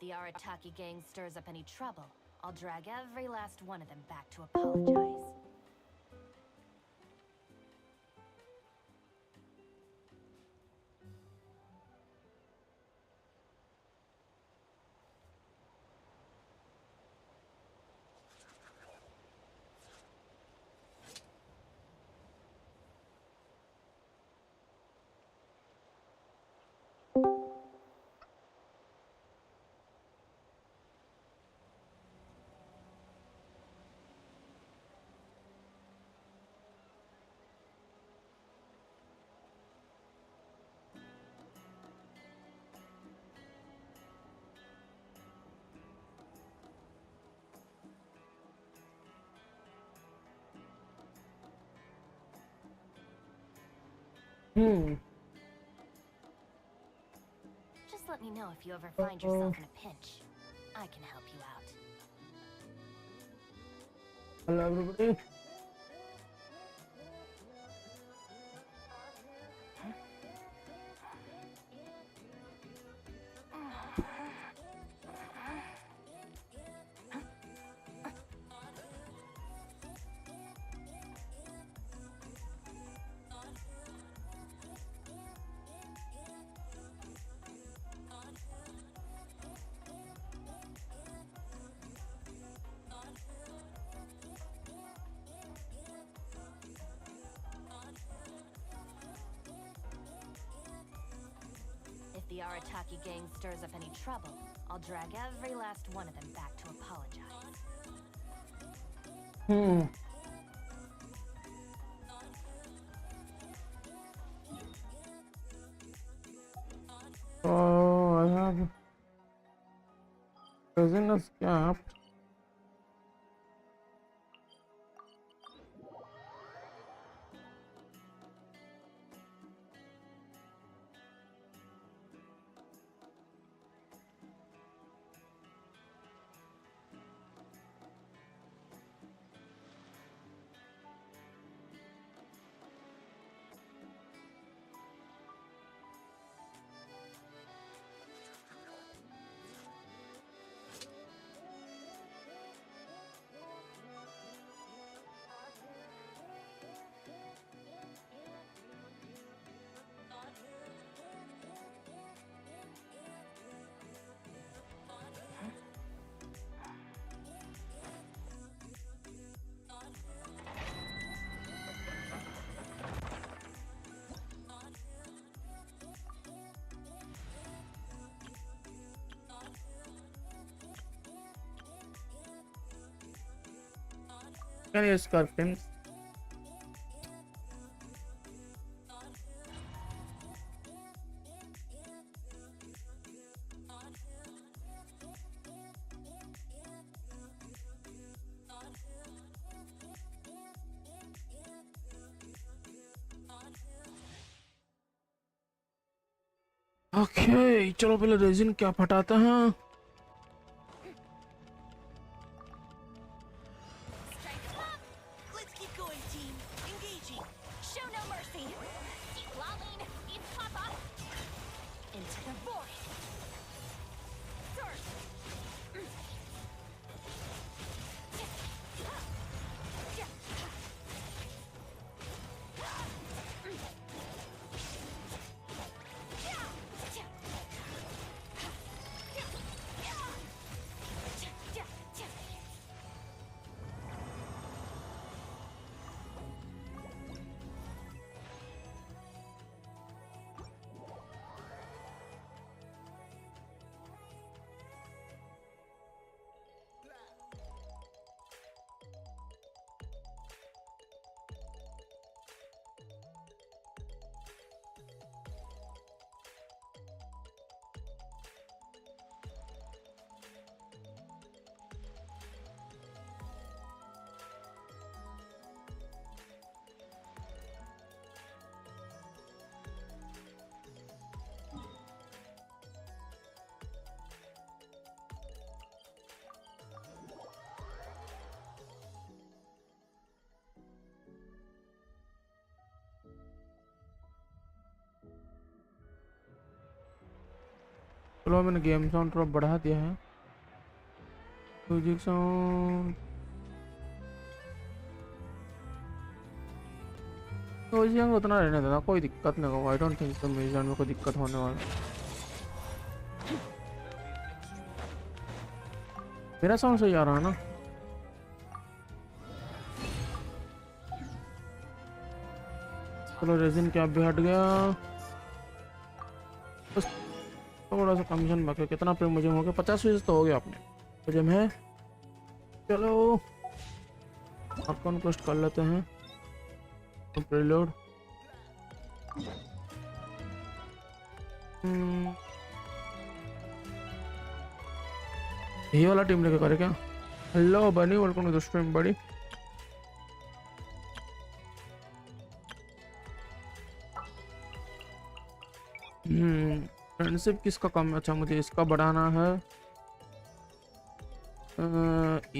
the Arataki gang stirs up any trouble, I'll drag every last one of them back to apologize. Just let me know if you ever find yourself in a pinch. I can help you out. Hello everybody. If the Arataki gang stirs up any trouble, I'll drag every last one of them back to apologize. So I have business capped. Can you scarf him? Okay चलो पहले resin cap हटाते हैं. Strike up! Let's keep going, team. Engaging. Show no mercy. Keep lolling. It's Papa. Into the void. Surge. चलो मैंने game sound थोड़ा बढ़ा दिया है। म्यूजिक साउंड म्यूजिक उतना रहने देना, कोई दिक्कत नहीं होगा। आई डोंट थिंक तो म्यूजिक में कोई दिक्कत होने वाला। मेरा साउंड सही आ रहा है ना? चलो रेजिन कैप भी हट गया। बस थोड़ा सा कमीशन बाकी। कितना पे मुझे हो गया? 50% तो हो गया अपने मुझे में। चलो आपको क्वेस्ट कर लेते हैं। प्रीलोड ये वाला टीम लेके करे क्या? हेलो बनी, वेलकम टू द स्ट्रीम बड़ी। फ्रेंडशिप किसका कम है? अच्छा मुझे इसका बढ़ाना है।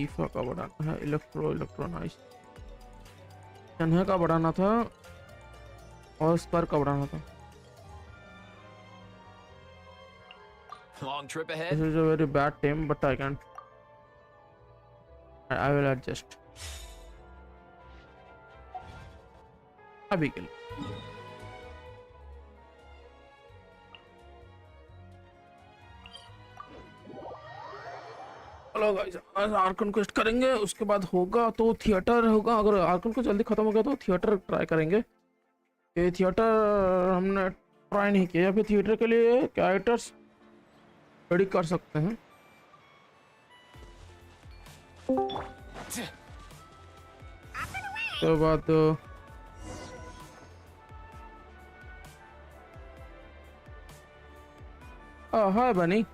ईफा का बढ़ाना है। इलेक्ट्रोनाइज चन्हे का बढ़ाना था और स्पर का बढ़ाना था। Long trip ahead. This is a very bad team, but I can't. I will adjust. अभी के लिए। चलो गाइस आज आर्कन क्वेस्ट करेंगे, उसके बाद होगा तो थिएटर होगा। अगर आर्कन को जल्दी खत्म हो गया तो थिएटर ट्राई करेंगे। ये थिएटर हमने ट्राई नहीं किया, फिर थिएटर के लिए कैरेक्टर्स रेडी कर सकते हैं। उसके बाद हाय बनी।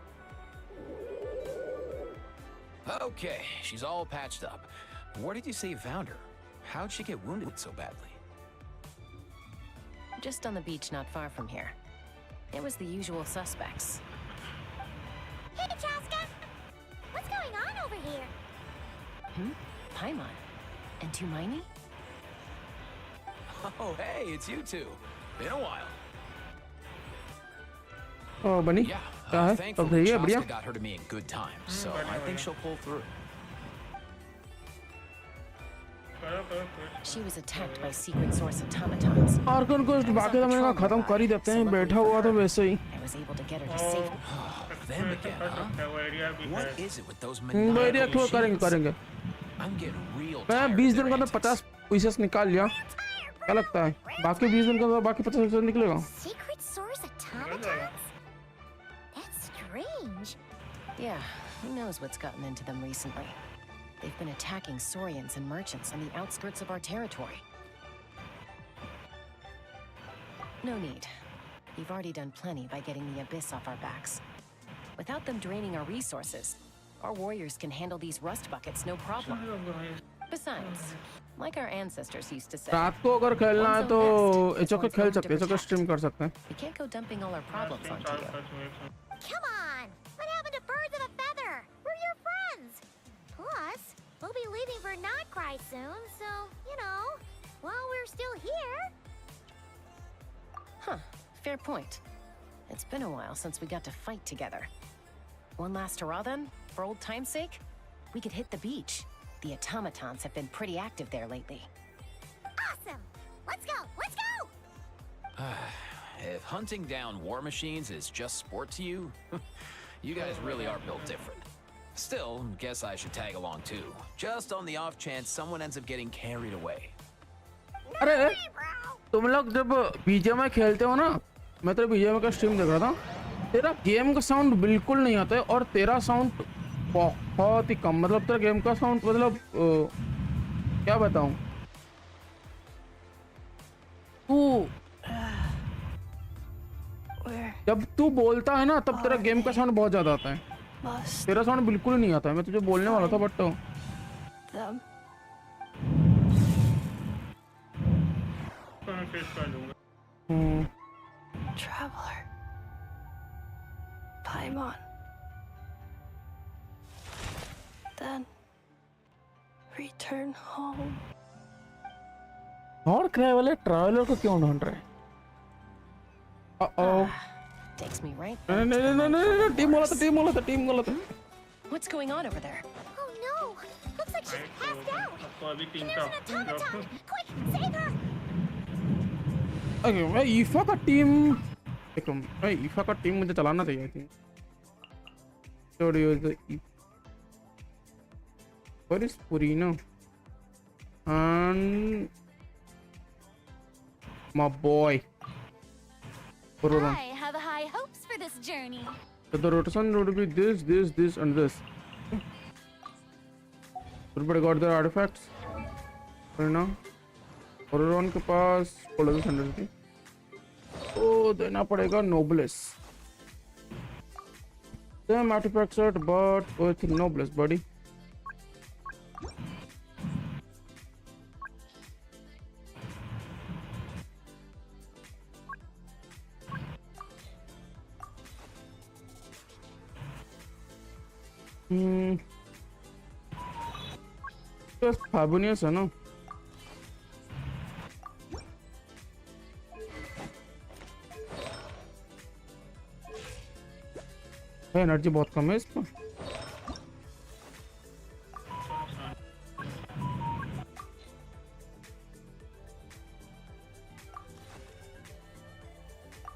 Okay, she's all patched up. Where did you say you found her? How'd she get wounded so badly? Just on the beach not far from here. It was the usual suspects. Hey, Chaska! What's going on over here? Paimon. And Tumaini? Oh, hey, it's you two. Been a while. ओ बनी Yeah, क्या है? सब thankfully सही है? बढ़िया। Chaska got her to me in good time, so I think she'll pull through. She was attacked by secret source automatons. Arkan quest बाकी तो मैंने कहा खत्म कर ही देते हैं, बैठा हुआ था वैसे ही। I was able to get her to safety. Them again, huh? What is it with those area maniacal explore करेंगे machines? करेंगे। I'm getting real मैं tired 20 of दिन their का तो antics. 50 पीसेस निकाल लिया। क्या लगता है बाकी 20 दिन का तो बाकी 50 पीसेस निकलेगा? Secret source automatons? That's strange. Yeah, who knows what's gotten into them recently. They've been attacking Saurians and merchants on the outskirts of our territory. No need. We've already done plenty by getting the Abyss off our backs. Without them draining our resources, our warriors can handle these rust buckets no problem. Besides, like our ancestors used to say, रात को अगर खेलना है तो HO के खेल सकते हैं, एचओ के स्ट्रीम कर सकते हैं। we can't go dumping all our problems onto you. Come on! What happened to birds of a feather? We're your friends! Plus, we'll be leaving for Notcry soon, so, you know, while we're still here... Huh, fair point. It's been a while since we got to fight together. One last hurrah then, for old time's sake? We could hit the beach. The automatons have been pretty active there lately. Awesome! Let's go! Let's go! If hunting down war machines is just sport to you, you guys really are built different. Still, guess I should tag along too, just on the off chance someone ends up getting carried away. अरे Hey, bro! तुम लोग जब BGMI खेलते हो ना, मैं तो BGMI का स्ट्रीम देख रहा था, तेरा गेम का साउंड बिल्कुल नहीं आता है और तेरा साउंड बहुत ही कम। मतलब तेरा गेम का साउंड मतलब क्या बताऊं, तू जब तू बोलता है ना तब तेरा गेम का साउंड बहुत ज्यादा आता है, तेरा साउंड बिल्कुल नहीं आता है। मैं तुझे बोलने वाला था but Traveler. Paimon. Then return home. और किराए वाले ट्रैवलर को क्यों ढूंढ रहे हैं? Takes me right No, back no, to no, the no, night no, no, before team wars. team गलत है. What's going on over there? Oh no! Looks like she's passed out! तो अभी टीम There's an का automaton! Quick, save her! Okay, मैं ईफा का team देखो, मैं ईफा का टीम मुझे चलाना चाहिए थी. So do the what is Purino and my boy. Purino. I have high hopes for this journey. So the rotation would be this, and this. Everybody got their artifacts. Purino. Purino के पास Polaris Undercity. तो देना पड़ेगा Noblesse. Same artifact set, but with Noblesse, buddy. Just Fabulous है ना? Energy बहुत कम है इसमें.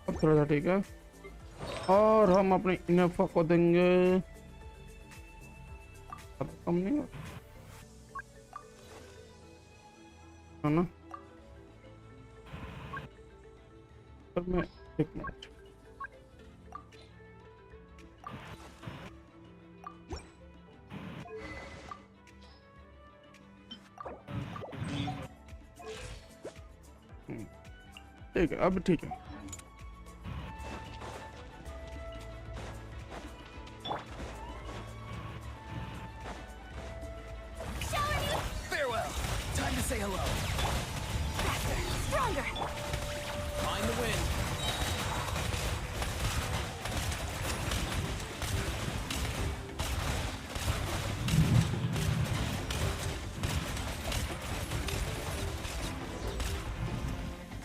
अब थोड़ा सा ठीक है. और हम अपने इनफा को देंगे अब कम नहीं है ना. पर मैं एक मिनट ठीक है. अब ठीक है. Farewell. Time to say hello. Faster, stronger. Mind the wind.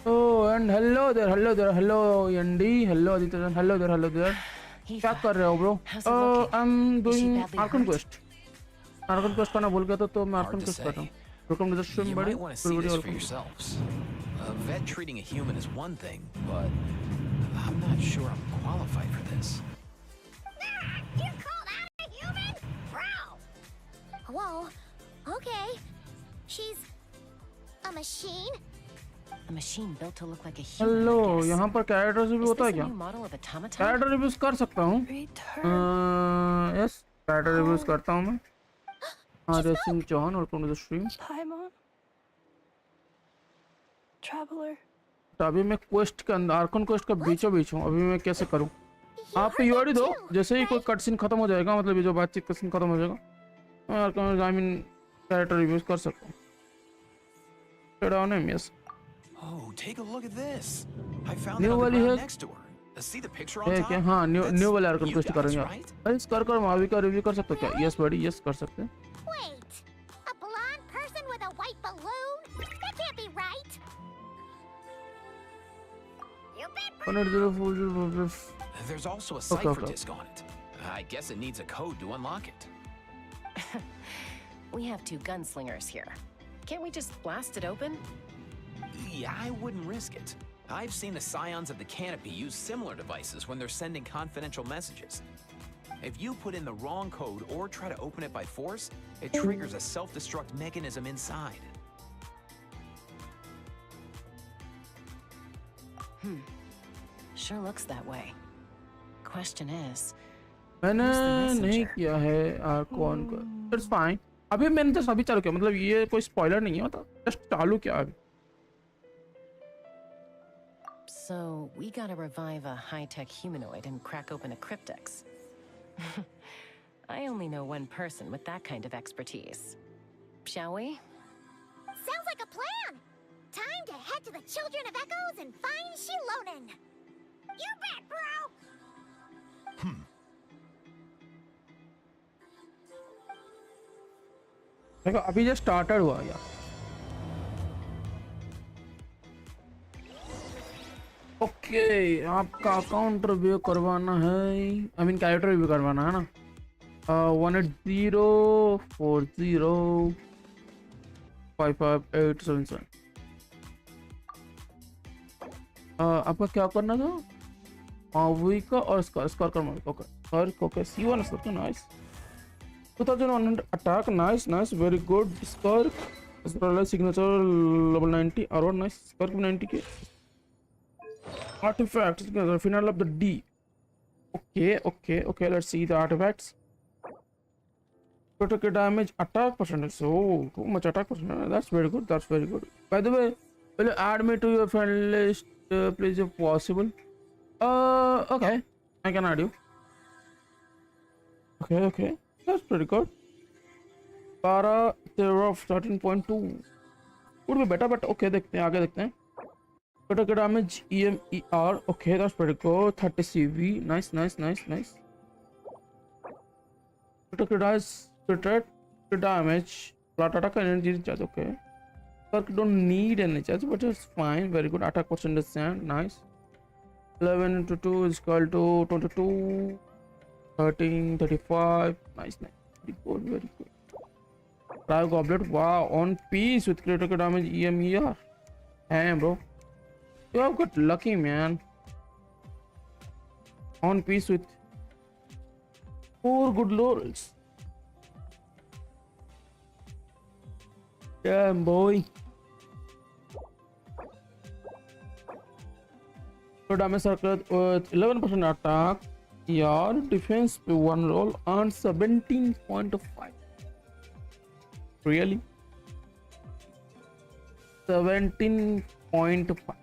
Oh, and hello there, hello Andy, hello Aditya, hello there. क्या कर रहे हो bro? How's it looking? I'm Is she doing badly Archon hurt? Quest. Archon Quest करना भूल गया था तो मैं Hard Archon to Quest कर रहा हूँ. say. Welcome to the stream, You buddy. might want to see Everybody this for welcome. yourselves. A vet treating a human is one thing, but I'm not sure I'm qualified for this. You call that a human? Bro! Whoa, okay. She's a machine? A machine built to look like a human. Hello, I guess. यहाँ पर character review Is होता है this a क्या? new model of automaton? Character reviews कर सकता हूँ. Return. Yes, character reviews करता हूँ मैं. हाँ, रेसिंग चौहान और कौन सा स्ट्रीम. Paimon. Traveler. तो अभी मैं क्वेस्ट के अंदर आर्कन क्वेस्ट का बीचों बीच हूँ. अभी मैं कैसे करूँ? आप heard यूआईडी that दो. too, जैसे ही कोई right? कट सीन खत्म हो जाएगा, मतलब ये जो बातचीत का सीन खत्म हो जाएगा, मैं Arkan I mean character reviews कर सकता हूँ. डाउन है yes. Oh, take a look at this. I found New it on the वाली ground है. next to her. See the picture on है top? क्या? हाँ, न्यू That's वाले आर्कन you क्वेस्ट guys, करेंगे. right? अरे इस कर मावी का रिव्यू कर सकते हो क्या? यस बड़ी, यस कर सकते हैं. Wait, a blonde person with a white balloon? That can't be right. You bet. 100 There's also a Okay, cipher okay. disk on it. I guess it needs a code to unlock it. We have two gunslingers here. Can't we just blast it open? Yeah, I wouldn't risk it. I've seen the scions of the canopy use similar devices when they're sending confidential messages. If you put in the wrong code or try to open it by force, it triggers a self-destruct mechanism inside. Sure looks that way. Question is, मैंने Who's the नहीं messenger? किया है Arkan का. It's fine. अभी मैंने just अभी चालू किया, मतलब ये कोई स्पॉइलर नहीं है, मतलब जस्ट चालू किया अभी. so we gotta revive a high-tech humanoid and crack open a cryptex. I only know one person with that kind of expertise. Shall we? Sounds like a plan. Time to head to the Children of Echoes and find Shilonen. You bet, bro. देखो अभी just started हुआ यार. Okay okay आपका account review करवाना है, I mean character review करवाना है ना। 18040558877। आपका क्या करना था? मावी का और स्कार का मावी ओके और ओके C1 स्कार का nice. 2100 attack nice nice very good. Scar signature level 90 और नाइस स्कार 90 के artifacts final of the D. Okay, let's see the artifacts. Critical damage, attack percentage. So too much attack percentage. That's very good. By the way, will you add me to your friend list, please, if possible? Okay, I can add you. Okay, that's pretty good. Para terror of 13.2 would be better, but okay, देखते हैं आगे देखते हैं। Critical damage EMER. Okay, that's pretty good. 30 CV. Nice. Critical damage. Flat attack and energy charge. Okay. Kirk don't need any charge, but it's fine. Very good. Attack percentage. Nice. 11 into 2 is equal to 22. 13, 35. Nice. Very good. Trial Goblet. Wow. On piece with critical damage EMER. Damn, bro. You have got lucky, man. On piece with 4 good laurels. Damn, boy. So damage circle with 11% attack. Your defense with 1 roll and 17.5. Really? 17.5.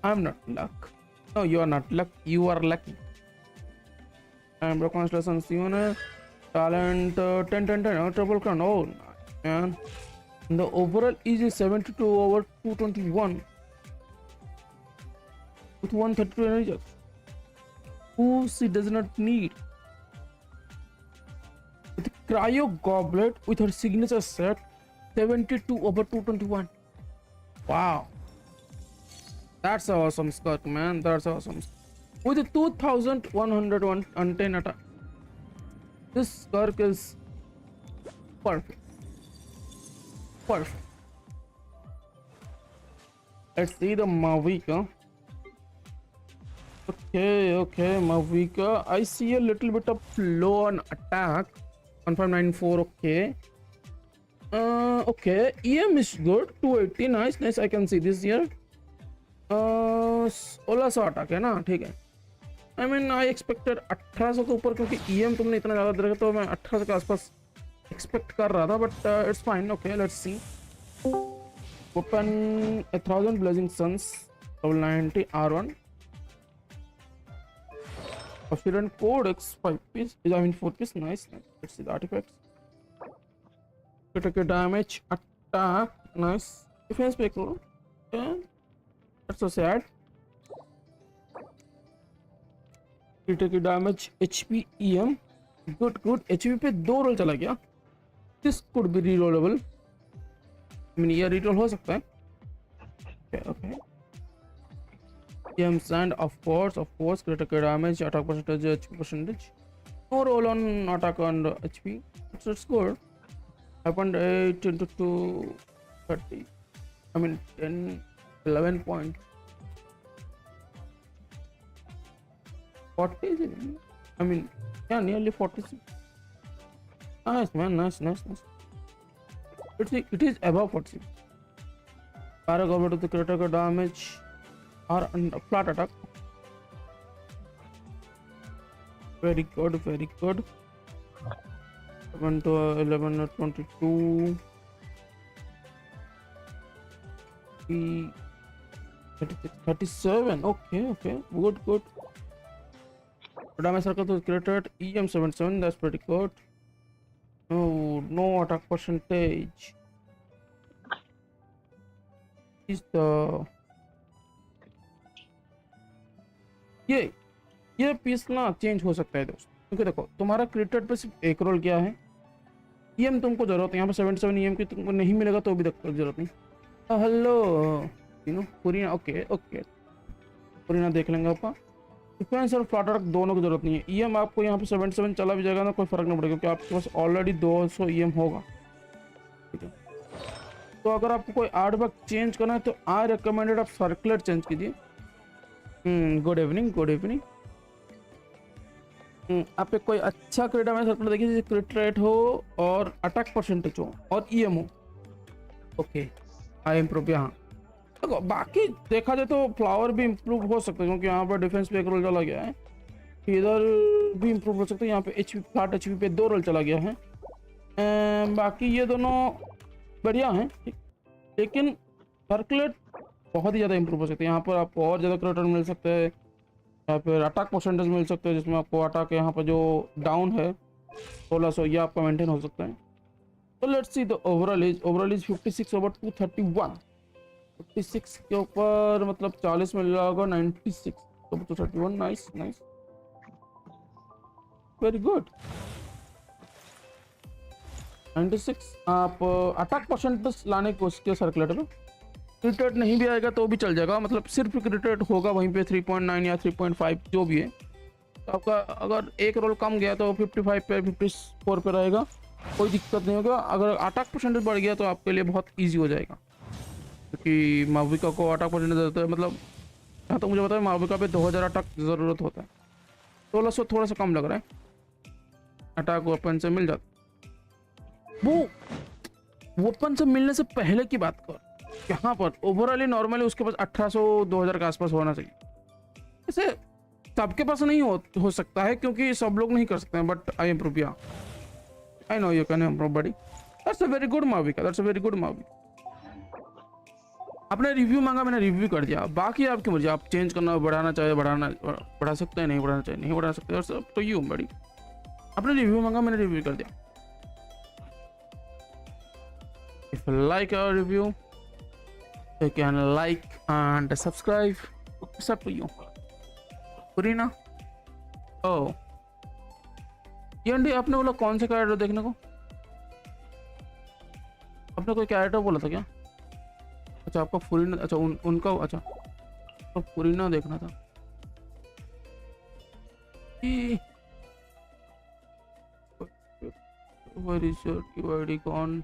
I'm not luck. No, you are not luck. You are lucky. And bro, constellation C1 talent 10. Triple crown. Oh, nice, man. And the overall is 72 over 221 with 132 energy. Who she does not need. With cryo goblet with her signature set 72 over 221. Wow. That's awesome, Skirk, man. That's awesome. With a 2110 attack, this Skirk is perfect. Let's see the Mavika. Okay, Mavika. I see a little bit of low on attack. 1594. Okay. EM is good. 280. Nice. I can see this here. 1600 attack है ना, ठीक है। I mean I expected 1800 के ऊपर, क्योंकि EM तुमने इतना ज़्यादा दे रखा तो मैं 1800 के आसपास एक्सपेक्ट कर रहा था, but it's fine. Okay, let's see. Open 1000 blazing suns level 90 R1 Obsidian Codex 5 piece, I mean 4 piece. Nice. Let's see the artifacts. Critical damage, attack, nice. Defense पे करो, okay. That's so sad. Critical damage, HP, EM, good. HP पे 2 role चला गया. This could be rerollable. I mean ये reroll हो सकता है. Okay. EM sand, of course. Critical damage, attack percentage, HP percentage. No roll on attack and HP. It's good. Happened 8 into 2, 30. I mean 10, 11 point. 40. I mean, yeah, nearly 46. Nice, man. Nice. It is above 46. Paragon to the critical damage or flat attack. Very good. 7 to 11 or 22. 37. Okay. Good. Damage circle to created EM77. That's pretty good. No attack percentage. Is the ये piece ना change हो सकता है दोस्त, क्योंकि देखो तुम्हारा क्रिटेड पे सिर्फ एक रोल क्या है, ईएम तुमको जरूरत है। यहाँ पे 77 ईएम की तुमको नहीं मिलेगा तो भी जरूरत नहीं। हेलो पूरी। ओके पुरीना देख लेंगे अपन। डिफेंस और फ्लैट अटैक दोनों की जरूरत नहीं है। ईएम आपको यहाँ पे 77 चला भी जाएगा ना, कोई फर्क नहीं पड़ेगा क्योंकि आपके पास ऑलरेडी 200 ईएम होगा। ठीक है, तो अगर आपको कोई आर्टवर्क चेंज करना है तो आई रिकमेंडेड आप सर्कुलर चेंज कीजिए। Good evening, good evening. आप एक कोई अच्छा क्रिट में सर्कुलर देखिए जिससे क्रिट रेट हो और अटैक परसेंटेज हो और ईएम हो। Okay, I improve. यहाँ देखो बाकी देखा जाए तो फ्लावर भी इम्प्रूव हो सकता है क्योंकि यहाँ पर डिफेंस पे एक रोल चला गया है, इधर भी इम्प्रूव हो सकता है। यहाँ पे एचपी, फ्लैट एचपी पे 2 रोल चला गया है। बाकी ये दोनों बढ़िया हैं, लेकिन सर्कुलेट बहुत ही ज़्यादा इम्प्रूव हो सकते हैं। यहाँ पर आपको और ज़्यादा क्रिट मिल सकता है या फिर अटैक परसेंटेज मिल सकता है जिसमें आपको अटैक यहाँ पर जो डाउन है 1600 ये आपका मेंटेन हो सकता है। तो let's see the overall is 56 over 231। 56 के ऊपर मतलब 40 मिल रहा होगा, 96 over 231। Nice nice, very good. 96 आप अटैक परसेंटेज लाने की कोशिश किया सर्कुलेटर में। क्रिट रेट नहीं भी आएगा तो भी चल जाएगा, मतलब सिर्फ क्रिट रेट होगा वहीं पे 3.9 या 3.5 जो भी है। तो आपका अगर एक रोल कम गया तो 55 पे 54 पे रहेगा, कोई दिक्कत नहीं होगा। अगर अटैक परसेंटेज बढ़ गया तो आपके लिए बहुत ईजी हो जाएगा क्योंकि माविका को अटैक परसेंटेज देता है, मतलब यहाँ तो मुझे पता है माविका पे 2000 अटैक ज़रूरत होता है। 1600 थोड़ा सा कम लग रहा है, अटैक वेपन से मिल जाता। वो वेपन से मिलने से पहले की बात कर, यहाँ पर ओवरऑल नॉर्मली उसके पास 1800 2000 के आसपास होना चाहिए। ऐसे सबके पास नहीं हो सकता है क्योंकि सब लोग नहीं कर सकते हैं, but I improve. Yeah I know you can improve buddy, that's a very good माविका, दैट्स अ वेरी गुड माविका। आपने रिव्यू मांगा, मैंने रिव्यू कर दिया, बाकी आपकी मर्जी, आप चेंज करना बढ़ाना चाहे बढ़ा सकते हैं, नहीं बढ़ाना चाहे नहीं बढ़ा सकते, और तो यू बड़ी। आपने रिव्यू मांगा, मैंने रिव्यू कर दिया। If you like our review, you can like and subscribe. It's up to you. पुरीना, oh, ये अंडी आपने बोला कौन से कैरेक्टर देखने को? आपने कोई कैरेक्टर बोला था क्या? अच्छा आपका फुरीना, अच्छा उनका, अच्छा तो फुरीना देखना था। Where is your UID gone?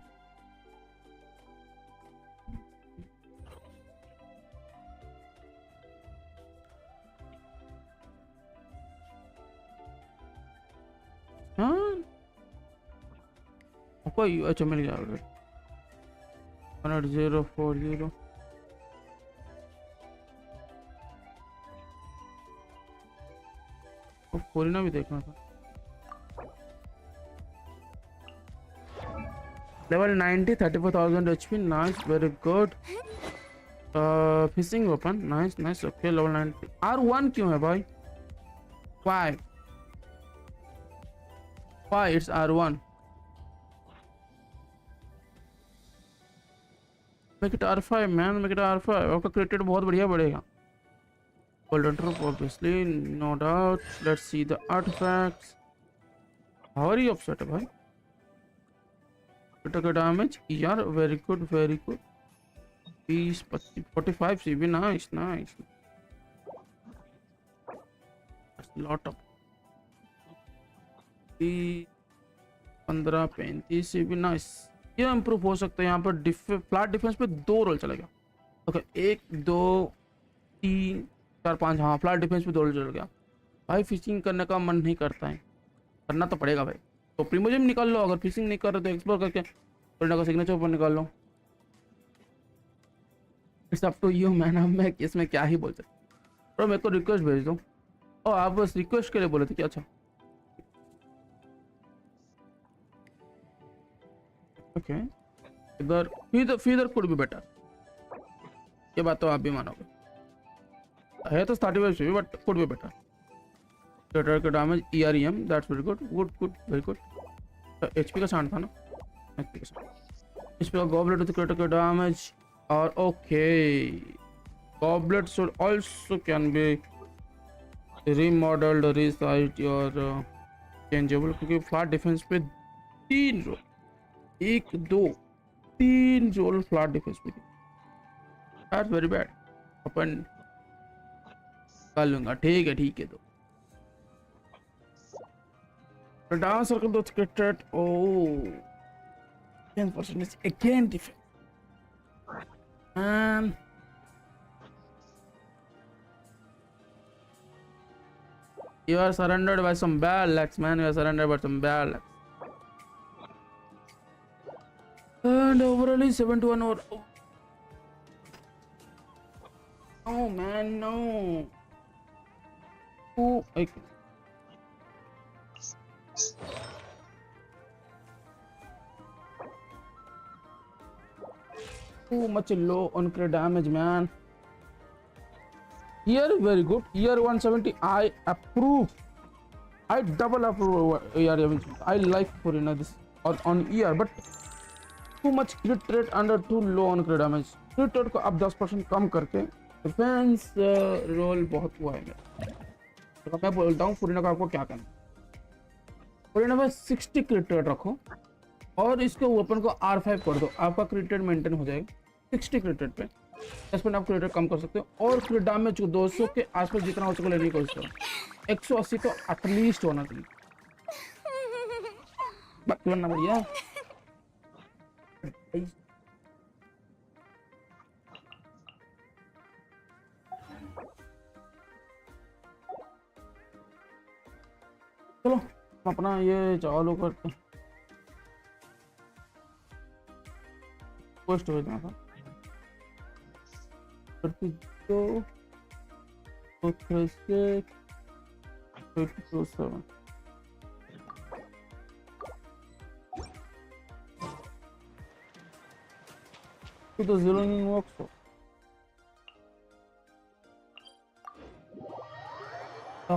हाँ कोई, अच्छा मिल गया ऑलरेडी। 18040 फुरीना भी देखना था। Level 90 34,000 HP, nice, very good. Fishing weapon, nice nice, okay. Level 90 R1 क्यों है भाई? Why it's R1? Make it R5 man, make it R5। आपका क्रिकेट बहुत बढ़िया बढ़ेगा। Golden Troop obviously, no doubt। Let's see the artifacts। How are you upset भाई? Critical damage यार, very good, very good। 20 45 CB, nice nice। That's lot of 15 35 CB, nice. ये improve हो सकता है। यहाँ पर फ्लैट डिफेंस पे 2 रोल चलेगा। ओके 1 2 3 4 5, हाँ फ्लैट डिफेंस पे 2 रोल चल गया। भाई फिशिंग करने का मन नहीं करता है, करना तो पड़ेगा भाई। तो प्रीमोजियम निकाल लो, अगर फिशिंग नहीं कर रहे तो एक्सप्लोर करके का सिग्नेचर पर निकाल लो। It's up to you man, अब मैं इसमें क्या ही बोल सकता। और मेरे को रिक्वेस्ट भेज दो। और आप बस रिक्वेस्ट के लिए बोले थे कि अच्छा ओके। इधर फीदर कुड बी बेटर, ये बात तो आप भी मानोगे। है तो 35 भी, but could be better. Critical का damage EREM, that's very good, good good, very good. HP का साउंड था ना, HP का साउंड। इस पे गॉबलेट विद क्रिटिकल डैमेज, और okay goblet should also can be remodelled, resized और चेंजेबल, क्योंकि फ्लैट डिफेंस पे 3 रोल, 1 2 3 रोल फ्लैट डिफेंस पे। That's very bad. अपन कर लूंगा, ठीक है तो डाउन सर्कल दो cricket. O 10% is again defense. You are surrounded by some bad lucks, man. You are surrounded by some bad lucks. And overall 7-1 over. Oh man, no. Oh, okay. Too much low on crit damage, man. Here very good. Here 170. I approve. I double approve ER damage. I like Purina this on ER, but too much crit rate under too low on crit damage. Crit rate को अब 10% कम करके defence role बहुत हुआ है मेरा। तो मैं बोलता हूँ पुरीना का आपको क्या करना। पुरीना में 60 क्रिट रेट रखो और इसको वेपन को R5 कर दो, आपका क्रिट रेट मेंटेन हो जाएगा 60 क्रिट रेट पे। 10% आप क्रिट रेट कम कर सकते हो और क्रिट डैमेज को 200 के आसपास जितना हो सके लेने की कोशिश करो। 180 तो एटलीस्ट होना चाहिए, बाकी बनना बढ़िया। चलो अपना ये चालू करते हैं। पोस्ट हो जाना था 32 36 87 तो जीरो नहीं वर्क्स तो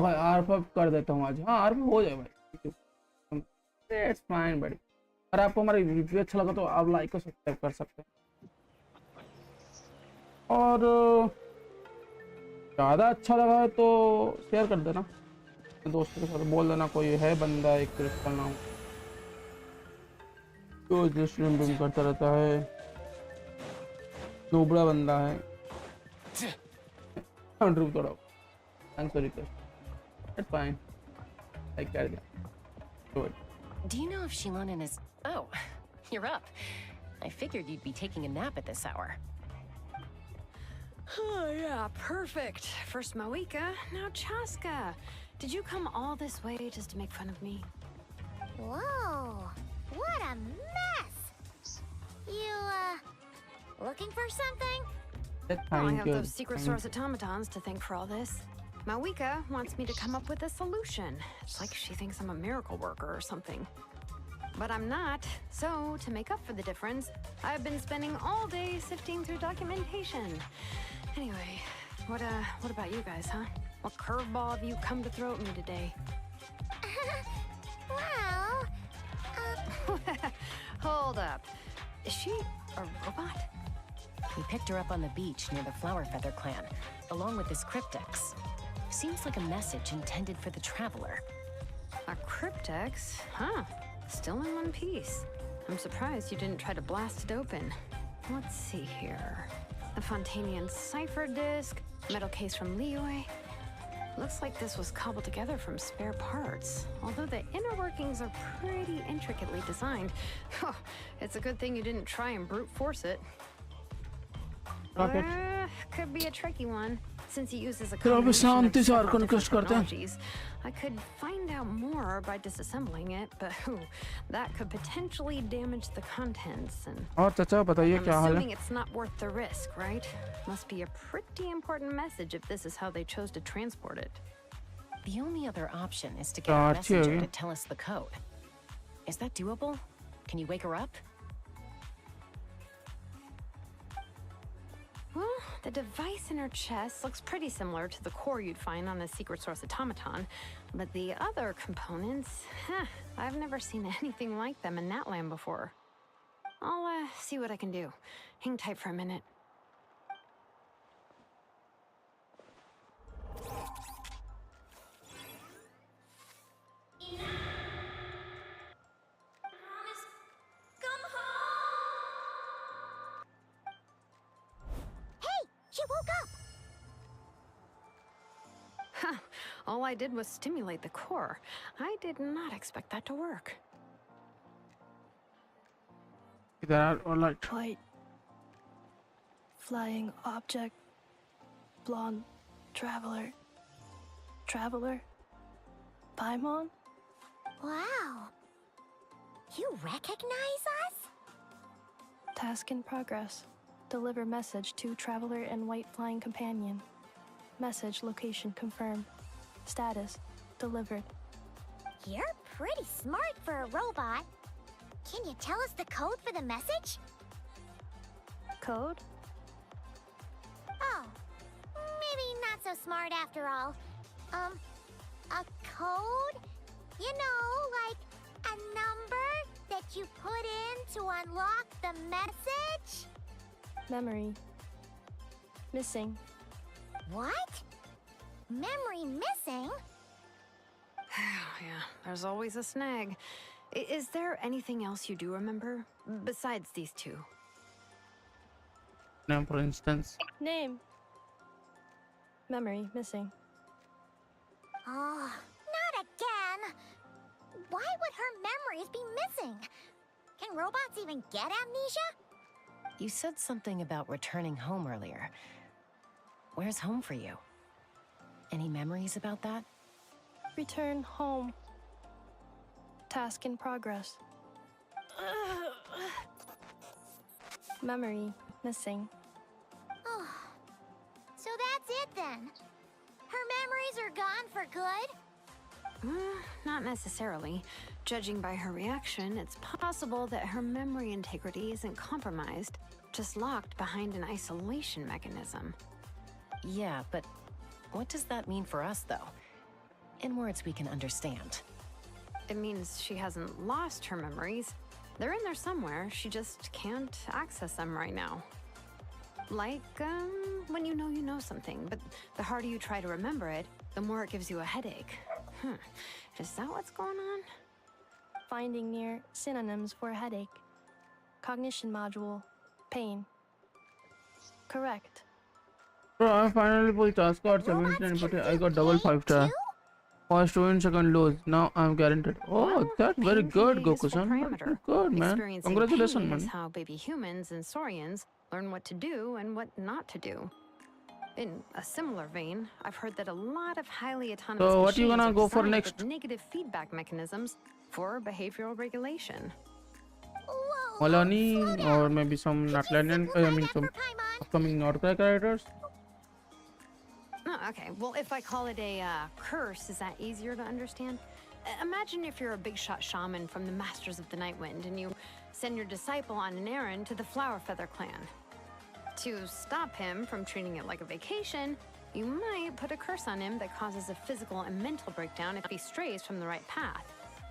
भाई R5 कर देता हूँ आज। हाँ R5 हो जाए भाई, इट्स फाइन बड़ी। अगर आपको हमारी वीडियो अच्छा लगा तो आप लाइक और सब्सक्राइब कर सकते हैं, और ज़्यादा अच्छा लगा है तो शेयर कर देना दोस्तों के साथ, बोल देना कोई है बंदा एक क्रिस्टल नाम तो जो स्ट्रीम करता रहता है, नोबड़ा बंदा है। थोड़ा thanks for request, it's fine, like कर दिया। Do you know if Shilanen is... Oh, you're up. I figured you'd be taking a nap at this hour. Oh, yeah, perfect. First Mawika, now Chaska. Did you come all this way just to make fun of me? Whoa, what a mess! You, looking for something? I have those secret source automatons to thank for all this. Mawika wants me to come up with a solution. It's like she thinks I'm a miracle worker or something. But I'm not. So, to make up for the difference, I've been spending all day sifting through documentation. Anyway, what about you guys, huh? What curveball have you come to throw at me today? Well, Hold up. Is she a robot? We picked her up on the beach near the Flower Feather clan, along with this cryptex. Seems like a message intended for the traveler. A cryptex? Huh. Still in one piece. I'm surprised you didn't try to blast it open. Let's see here. A Fontanian cipher disk, metal case from Liyue. Looks like this was cobbled together from spare parts. Although the inner workings are pretty intricately designed. It's a good thing you didn't try and brute force it. Could be a tricky one, since he uses a combination of several different technologies. I could find out more by disassembling it, but that could potentially damage the contents. And और चाचा बताइए क्या हाल है? assuming it's not worth the risk, right? Must be a pretty important message if this is how they chose to transport it. The only other option is to get a messenger to tell us the code. Is that doable? Can you wake her up? Well, the device in her chest looks pretty similar to the core you'd find on a secret source automaton, but the other components, I've never seen anything like them in that land before. I'll see what I can do. Hang tight for a minute. She woke up! All I did was stimulate the core. I did not expect that to work. There are all right. White. Flying object. Blonde. Traveler. Traveler. Paimon? Wow. You recognize us? Task in progress. Deliver message to Traveler and White Flying Companion. Message location confirmed. Status delivered. You're pretty smart for a robot. Can you tell us the code for the message? Code? Oh, maybe not so smart after all. A code? You know, like a number that you put in to unlock the message? Memory. Missing. What? Memory missing? Yeah, there's always a snag. Is there anything else you do remember? Besides these two? Now, for instance. Name. Memory missing. Oh, not again. Why would her memories be missing? Can robots even get amnesia? You said something about returning home earlier. Where's home for you? Any memories about that? Return home. Task in progress. Memory missing. Oh, so that's it then. Her memories are gone for good? Not necessarily. Judging by her reaction, it's possible that her memory integrity isn't compromised, just locked behind an isolation mechanism. Yeah, but what does that mean for us, though? In words we can understand. It means she hasn't lost her memories. They're in there somewhere, she just can't access them right now. Like, when you know something, but the harder you try to remember it, the more it gives you a headache. Is that what's going on? Finding near synonyms for headache. Cognition module. Pain. Correct. Bro, I finally pulled task card 17 but I got double 5-star. First win, second lose. Now I'm guaranteed. Oh, that's very good, Goku-san. Very good, man. Experiencing Congratulations, pain is man. how baby humans and saurians learn what to do and what not to do. In a similar vein, I've heard that a lot of highly autonomous So, what are you machines gonna are go for designed next? with negative feedback mechanisms for behavioral regulation. Whoa, Malani slow down. or maybe some Did you Natlandian, simplify I mean that some for Paimon? upcoming Northern characters. Oh, okay, well, if I call it a curse, is that easier to understand? Imagine if you're a big shot shaman from the Masters of the Nightwind and you send your disciple on an errand to the Flower Feather clan. To stop him from treating it like a vacation, you might put a curse on him that causes a physical and mental breakdown if he strays from the right path.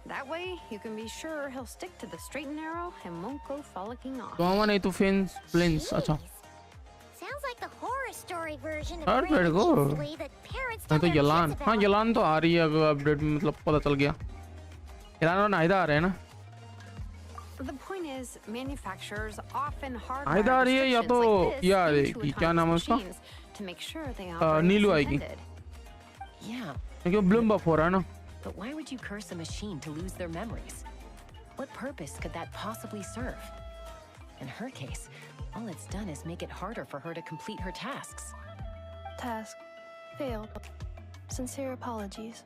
That way, you can be sure he'll stick to the straight and narrow and won't go frolicking off. Goma नहीं तो Flins. अच्छा. Jeez. Sounds like the horror story version of Alright, very Prelude good. Kingsley that parents नहीं tell तो their यलान. kids हाँ about. यलान तो आ रही है अगर अपडेट में मतलब पता चल गया. यलान और नाइदा आ रहे हैं ना. The point is, manufacturers often आइदा uh hardwire रही है या restrictions तो like this ये आ रही into है क्या नाम है autonomous उसका? machines to make sure they operate Neelu as आएगी. intended. Yeah, क्योंकि ब्लूम बफ हो रहा है ना. but why would you curse a machine to lose their memories? What purpose could that possibly serve? In her case, all it's done is make it harder for her to complete her tasks. Task. Failed. Sincere apologies.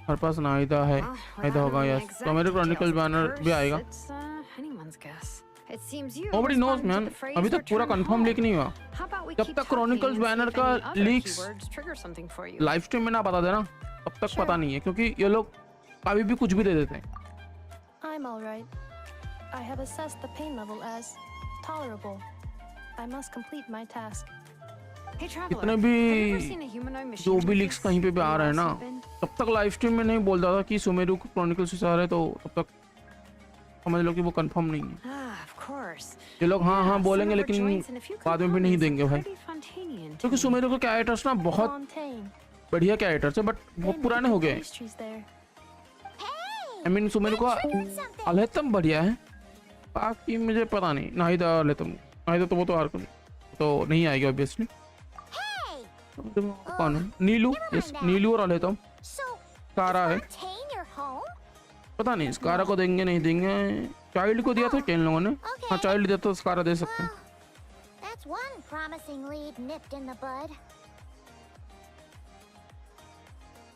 हमारे पास नाइदा है. Well, नाइदा without होगा knowing yes. exact तो मेरे details Chronicle of the banner curse, भी आएगा. It's anyone's guess. It seems you Nobody knows, responded to man. the phrase अभी तक पूरा return कंफर्म home. लीक नहीं हुआ. How about we जब keep तक talking Chronicles and see banner if का any other leaks keywords trigger something for you. Live stream में ना बता देना. तब तक Sure. पता नहीं है क्योंकि ये लोग कभी भी कुछ भी दे देते हैं. I'm alright. I have assessed the pain level as tolerable. I must complete my task. Hey, traveler, इतने have you ever भी seen a humanoid machine जो do भी लीक्स this? कहीं पे भी आ रहे हैं ना, Anywhere else you've been? तब तक लाइव स्ट्रीम में नहीं बोलता था कि सुमेरु क्रॉनिकल्स से आ रहे, तो तब तक समझ लो कि वो कंफर्म नहीं है. Ah, of course. ये लोग हाँ हाँ Yeah, बोलेंगे some of our लेकिन joints and a few बाद में भी नहीं components देंगे look भाई. pretty Fontanian to क्योंकि me. सुमेरु के कैरेक्टर्स ना बहुत Fontaine. बढ़िया कैरेक्टर्स है, बट वो They make पुराने हो good गए. pastries there. Hey, I mean Sumeru का learned something. अलेतम बढ़िया है, बाकी मुझे पता नहीं. नाहिदा अलेतम, नाहिदा तो वो तो आर्कन तो नहीं आएगी ऑब्वियसली. Hey, कौन है? नीलू. यस, नीलू और अलेतम. स्कारा है, Fontaine your home? पता नहीं स्कारा को देंगे नहीं देंगे। चाइल्ड को दिया था क्या इन लोगों ने? हाँ चाइल्ड दिया तो स्कारा दे सकते हैं। Well, that's one promising lead nipped in the bud.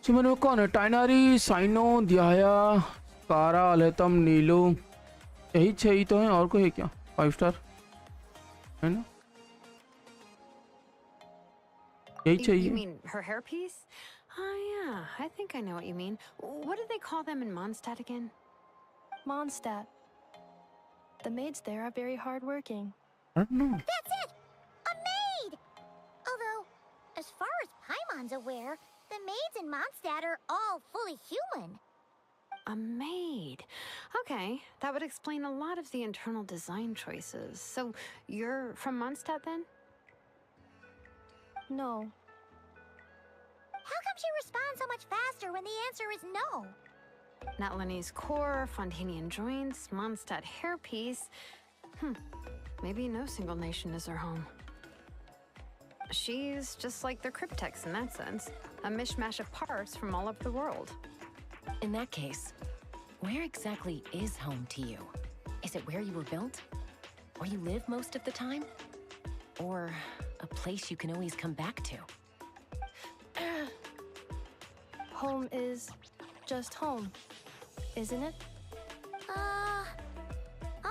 Chiman में कौन है? टाइनारी, साइनो, दियाया, स्कारा, अलेतम, नीलो, यही 6 ही तो हैं, और कोई है क्या? 5 स्टार है ना, यही You चाहिए। mean her hairpiece? Oh yeah, I think I know what you mean. What do they call them in Mondstadt again? Mondstadt. The maids there are very hardworking. I don't know. That's it! A maid! Although, as far as Paimon's aware, the maids in Mondstadt are all fully human. A maid. Okay, that would explain a lot of the internal design choices. So, you're from Mondstadt then? No. How come she responds so much faster when the answer is no? Natlanese core, Fontanian joints, Mondstadt hairpiece. Maybe no single nation is her home. She's just like the Cryptex in that sense. A mishmash of parts from all over the world. In that case, where exactly is home to you? Is it where you were built? Where you live most of the time? Or a place you can always come back to? Home is just home, isn't it?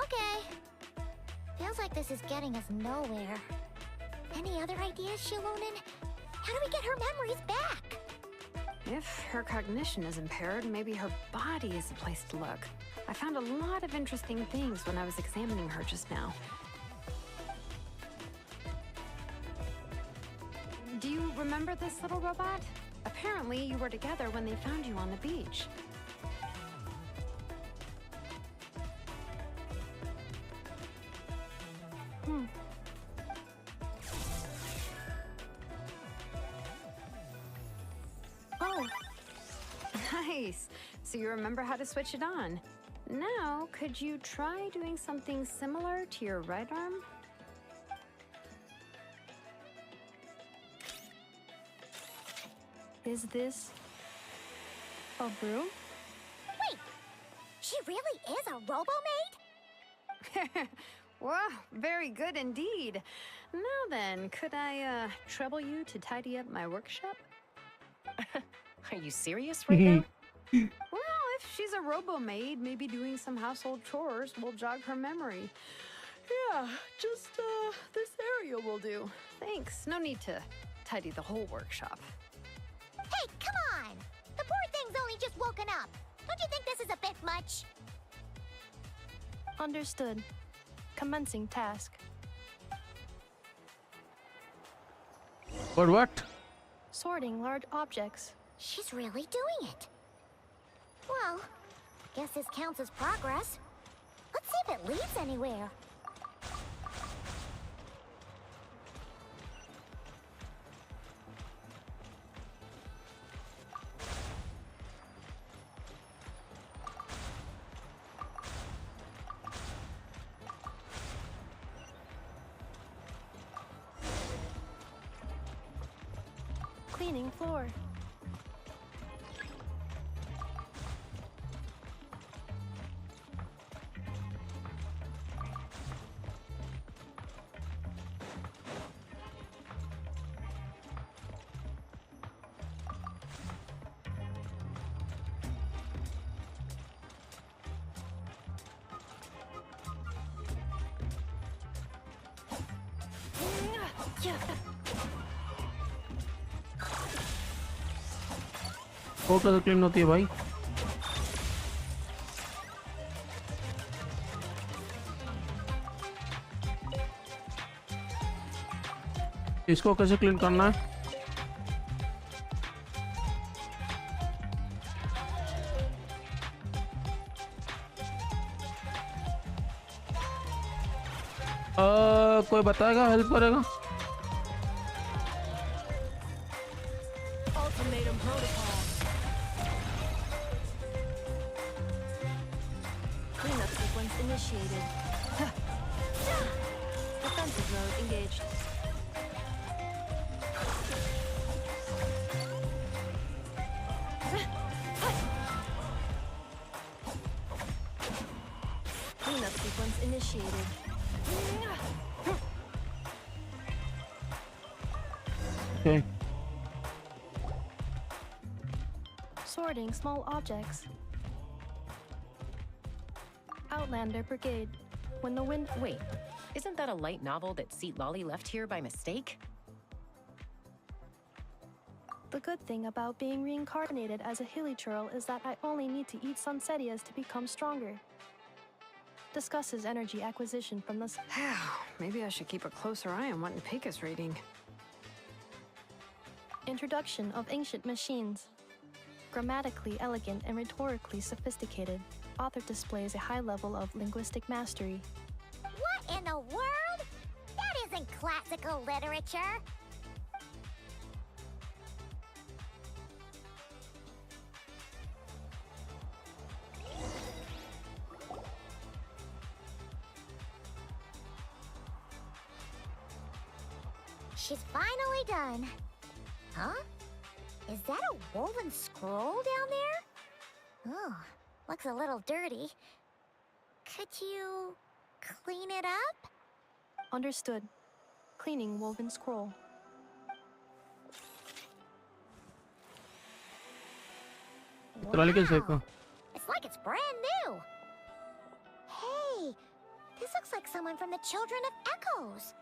Okay. Feels like this is getting us nowhere. Any other ideas, Shilonen? How do we get her memories back? If her cognition is impaired, maybe her body is the place to look. I found a lot of interesting things when I was examining her just now. Do you remember this little robot? Apparently, you were together when they found you on the beach. Oh, Nice. So you remember how to switch it on. Now, could you try doing something similar to your right arm? is this a broom? Wait! She really is a robo-maid? Wow, very good indeed. Now then, could I trouble you to tidy up my workshop? Are you serious right now? Well, if she's a robo-maid, maybe doing some household chores will jog her memory. Yeah, just this area will do. Thanks. No need to tidy the whole workshop. Hey, come on! The poor thing's only just woken up. Don't you think this is a bit much? Understood. Commencing task. But what? Sorting large objects. She's really doing it. Well, guess this counts as progress. Let's see if it leads anywhere. Cleaning floor. वो कैसे clean होती है भाई? इसको कैसे clean करना है? कोई बताएगा, हेल्प करेगा? Ultimatum protocol. Cleanup sequence initiated. Defensive mode engaged. initiated. Okay. Sorting small objects. Outlander Brigade. When the wind... Wait, isn't that a light novel that Seat Lolly left here by mistake? The good thing about being reincarnated as a hilichurl is that I only need to eat sunsetias to become stronger. Discusses energy acquisition from the... Maybe I should keep a closer eye on what Nipika's reading. Introduction of ancient machines. Grammatically elegant and rhetorically sophisticated, author displays a high level of linguistic mastery. What in the world? That isn't classical literature. She's finally done. Huh? Is that a woven scroll down there? Oh, looks a little dirty. Could you clean it up? Understood. Cleaning woven scroll. Wow. It's like it's brand new. Hey, this looks like someone from the Children of Echoes.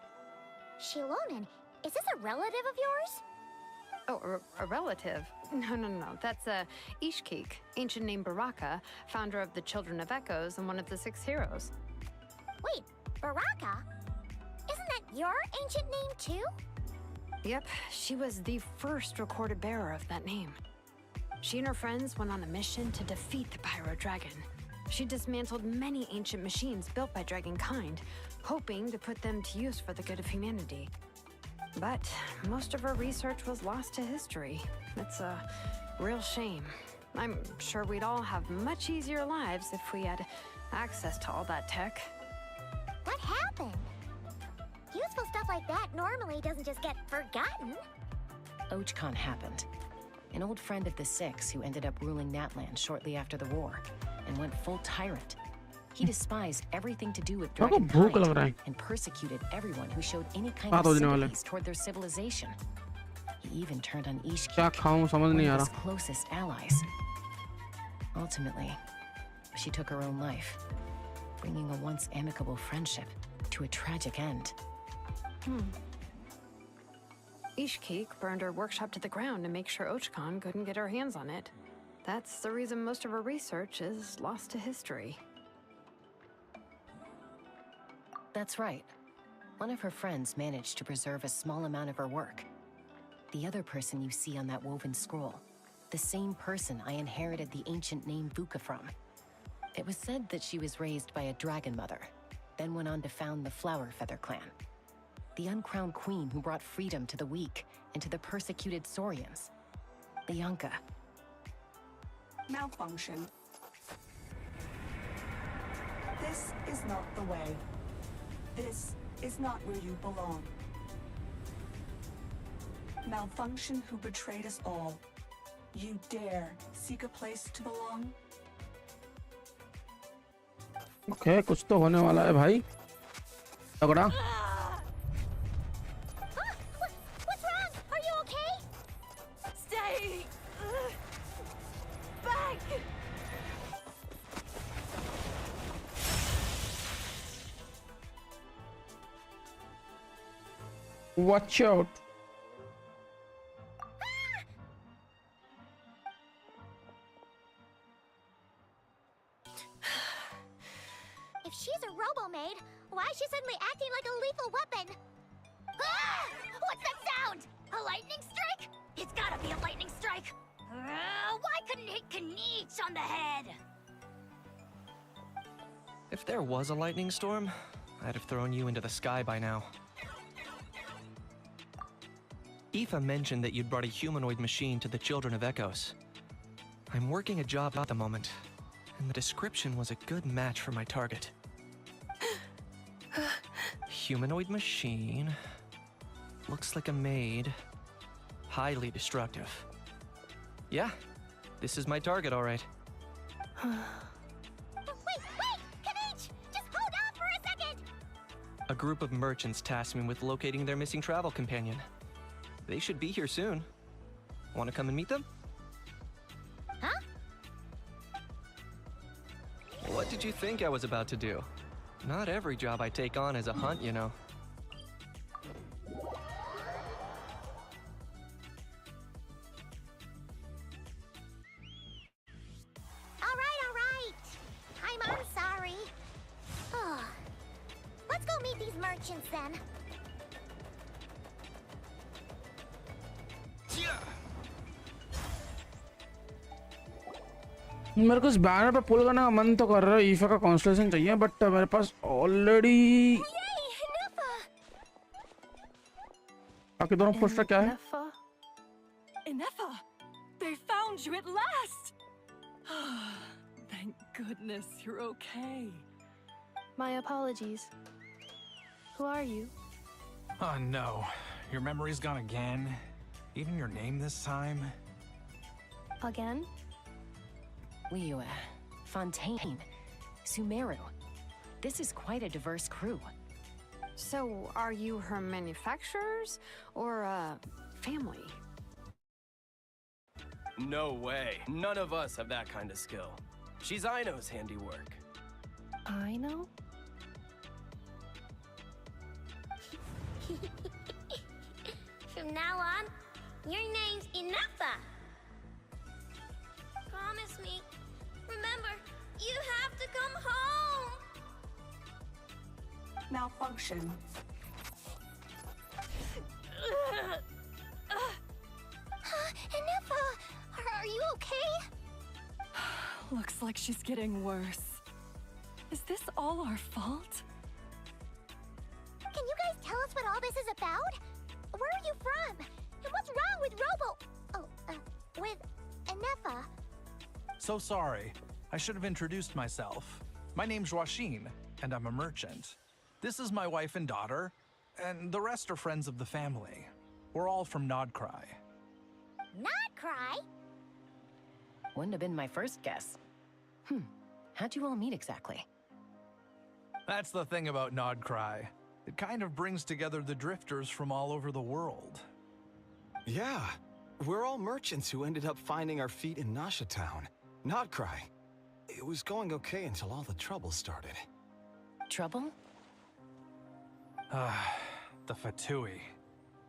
Shilonen, is this a relative of yours? Oh, a relative? No. That's Ishkik, ancient name Baraka, founder of the Children of Echoes and one of the 6 heroes. Wait, Baraka? Isn't that your ancient name too? Yep, she was the first recorded bearer of that name. She and her friends went on a mission to defeat the Pyro Dragon. She dismantled many ancient machines built by Dragonkind, hoping to put them to use for the good of humanity. But most of her research was lost to history. It's a real shame. I'm sure we'd all have much easier lives if we had access to all that tech. What happened? Useful stuff like that normally doesn't just get forgotten. Ochkon happened. An old friend of the 6 who ended up ruling Natlan shortly after the war and went full tyrant. He despised everything to do with Dragonkind and persecuted everyone who showed any kind of sympathies toward their civilization. He even turned on Ishkik, one of his closest allies. Ultimately, she took her own life, bringing a once amicable friendship to a tragic end. Ishkik burned her workshop to the ground to make sure Ochkon couldn't get her hands on it. That's the reason most of her research is lost to history. That's right. One of her friends managed to preserve a small amount of her work. The other person you see on that woven scroll, the same person I inherited the ancient name Vuka from. It was said that she was raised by a dragon mother, then went on to found the Flower Feather clan. The uncrowned queen who brought freedom to the weak and to the persecuted Saurians. Lianka. Malfunction. This is not the way. This is not where you belong. Malfunction who betrayed us all. You dare seek a place to belong? Okay, कुछ तो होने वाला है भाई तगड़ा What's wrong? Are you okay? Stay back. watch out If she's a robo-maid, why is she suddenly acting like a lethal weapon? Ah! What's that sound? A lightning strike? It's gotta be a lightning strike. Why couldn't it hit Kniech on the head? If there was a lightning storm, I'd have thrown you into the sky by now. Aoife mentioned that you'd brought a humanoid machine to the Children of Echoes. I'm working a job at the moment, and the description was a good match for my target. Humanoid machine. Looks like a maid. Highly destructive. Yeah, this is my target, all right. Wait! Kniech! Just hold on for a second! A group of merchants tasked me with locating their missing travel companion. They should be here soon. Want to come and meet them? Huh? What did you think I was about to do? Not every job I take on is a hunt, you know. All right. I'm sorry. Let's go meet these merchants then. मेरे को इस banner पे पुल करने का मन तो कर रहा है, ईफा का कॉन्स्टलेशन चाहिए, बट मेरे पास ऑलरेडी बाकी दोनों पोस्टर क्या है? Inefa, they found you at last. Thank goodness you're okay. My apologies. Who are you? Oh no, your memory's gone again. Even your name this time. Again? Liyue, Fontaine, Sumeru. This is quite a diverse crew. So, are you her manufacturers or family? No way. None of us have that kind of skill. She's Aino's handiwork. I know? From now on, your name's Inefa. Promise me. Remember, you have to come home. Malfunction. Inefa, are you okay? Looks like she's getting worse. Is this all our fault? Can you guys tell us what all this is about? Where are you from? And what's wrong with with Inefa? So sorry. I should have introduced myself. My name's Joachim, and I'm a merchant. This is my wife and daughter, and the rest are friends of the family. We're all from Nodcry. Not cry? Wouldn't have been my first guess. How'd you all meet exactly? That's the thing about Nodcry. It kind of brings together the drifters from all over the world. Yeah, we're all merchants who ended up finding our feet in Nasha Town. Nodcry. It was going okay until all the trouble started. Trouble? The Fatui.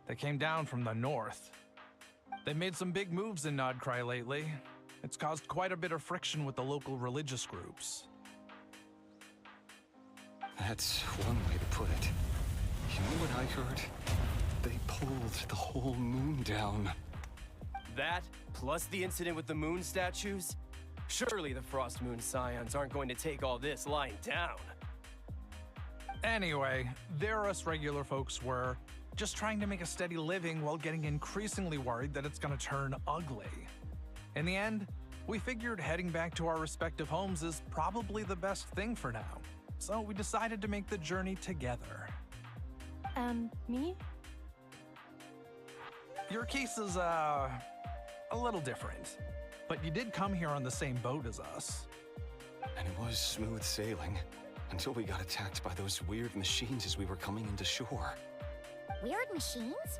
They came down from the north. They made some big moves in Nodcry lately. It's caused quite a bit of friction with the local religious groups. That's one way to put it. You know what I heard? They pulled the whole moon down. That, plus the incident with the moon statues? Surely the Frost Moon Scions aren't going to take all this lying down. Anyway, there us regular folks were just trying to make a steady living while getting increasingly worried that it's gonna turn ugly. In the end, we figured heading back to our respective homes is probably the best thing for now. So we decided to make the journey together. And me? Your case is, a little different. But you did come here on the same boat as us. And it was smooth sailing, until we got attacked by those weird machines as we were coming into shore. Weird machines?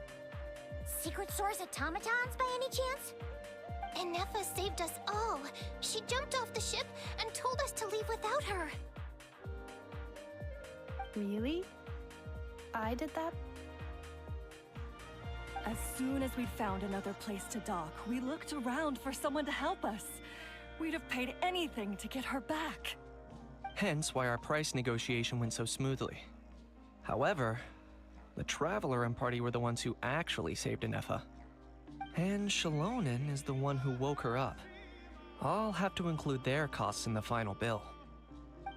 Secret Source automatons by any chance? Inefa saved us all. She jumped off the ship and told us to leave without her. Really? I did that? As soon as we'd found another place to dock, we looked around for someone to help us. We'd have paid anything to get her back. Hence why our price negotiation went so smoothly. However, the Traveler and party were the ones who actually saved Inefa. And Shalonen is the one who woke her up. I'll have to include their costs in the final bill.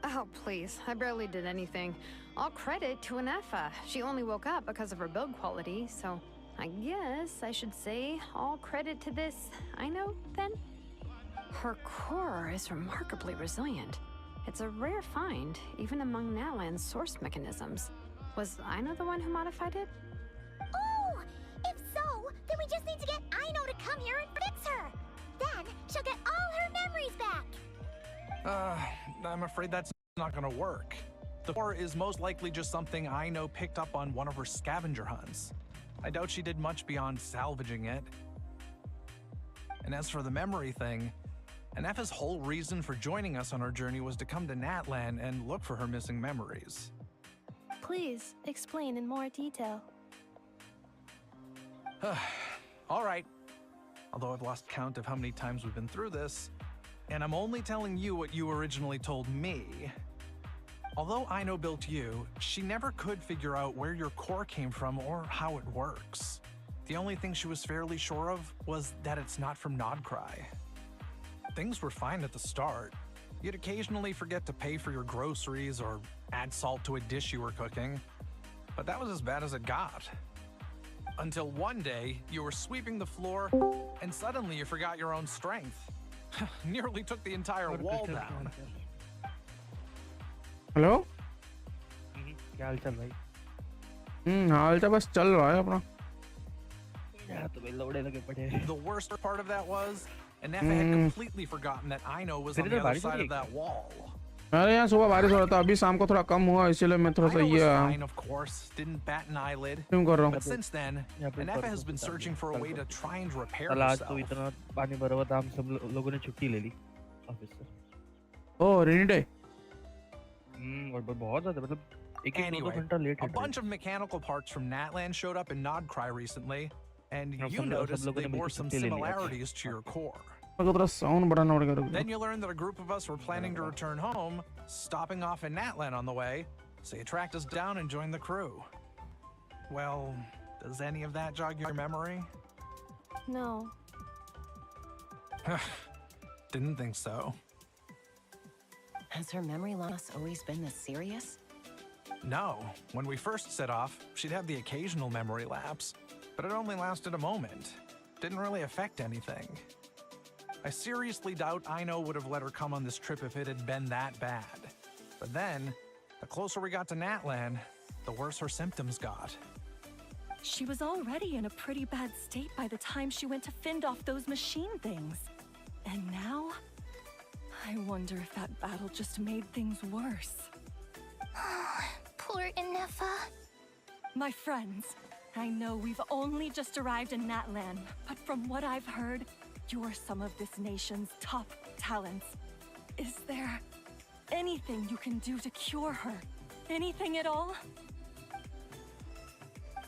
Oh, please. I barely did anything. All credit to Inefa. She only woke up because of her build quality, so I guess I should say all credit to this Aino, then? Her core is remarkably resilient. It's a rare find, even among Nalan's source mechanisms. Was Aino the one who modified it? Oh! If so, then we just need to get Aino to come here and fix her. Then she'll get all her memories back. I'm afraid that's not gonna work. The core is most likely just something I know picked up on one of her scavenger hunts. I doubt she did much beyond salvaging it. And as for the memory thing, Anefa's whole reason for joining us on our journey was to come to Natlan and look for her missing memories. Please explain in more detail. All right. Although I've lost count of how many times we've been through this, and I'm only telling you what you originally told me. Although Aino built you, she never could figure out where your core came from or how it works. The only thing she was fairly sure of was that it's not from Nodcry. Things were fine at the start. You'd occasionally forget to pay for your groceries or add salt to a dish you were cooking, but that was as bad as it got. Until one day, you were sweeping the floor, and suddenly you forgot your own strength. Nearly took the entire wall down. Hello क्या हाल चाल भाई? हाल चाल बस चल रहा है अपना. यार तो भाई लौड़े लगे पड़े. The worst part of that was, Anefa had completely forgotten that Aino was on the other side of that wall. अरे यहाँ सुबह बारिश हो रहा था, अभी शाम को थोड़ा कम हुआ, इसलिए मैं थोड़ा सा Aino was ये fine, of course, didn't bat an eyelid. क्यों कर रहा हूँ? But since then, Anefa has been searching for a way to try and repair कल आज herself. तो इतना पानी भरा हुआ था, हम सब लोगों ने छुट्टी ले ली ऑफिस से. ओह रेनी डे. और बहुत ज़्यादा मतलब एक दो घंटा late A bunch of mechanical parts from Natlan showed up in Nodcry recently, and you noticed they bore some similarities to your core. मेरे को थोड़ा साउंड बढ़ाना पड़ेगा. Then you learned that a group of us were planning to return home, stopping off in Natlan on the way, so you tracked us down and joined the crew. Well, does any of that jog your memory? No. Didn't think so. Has her memory loss always been this serious? No. When we first set off, she'd have the occasional memory lapse, but it only lasted a moment. Didn't really affect anything. I seriously doubt Aino would have let her come on this trip if it had been that bad. But then, the closer we got to Natlan, the worse her symptoms got. She was already in a pretty bad state by the time she went to fend off those machine things. And now, I wonder if that battle just made things worse. Poor Anefa. My friends, I know we've only just arrived in Natlan, but from what I've heard, you're some of this nation's top talents. Is there anything you can do to cure her? Anything at all?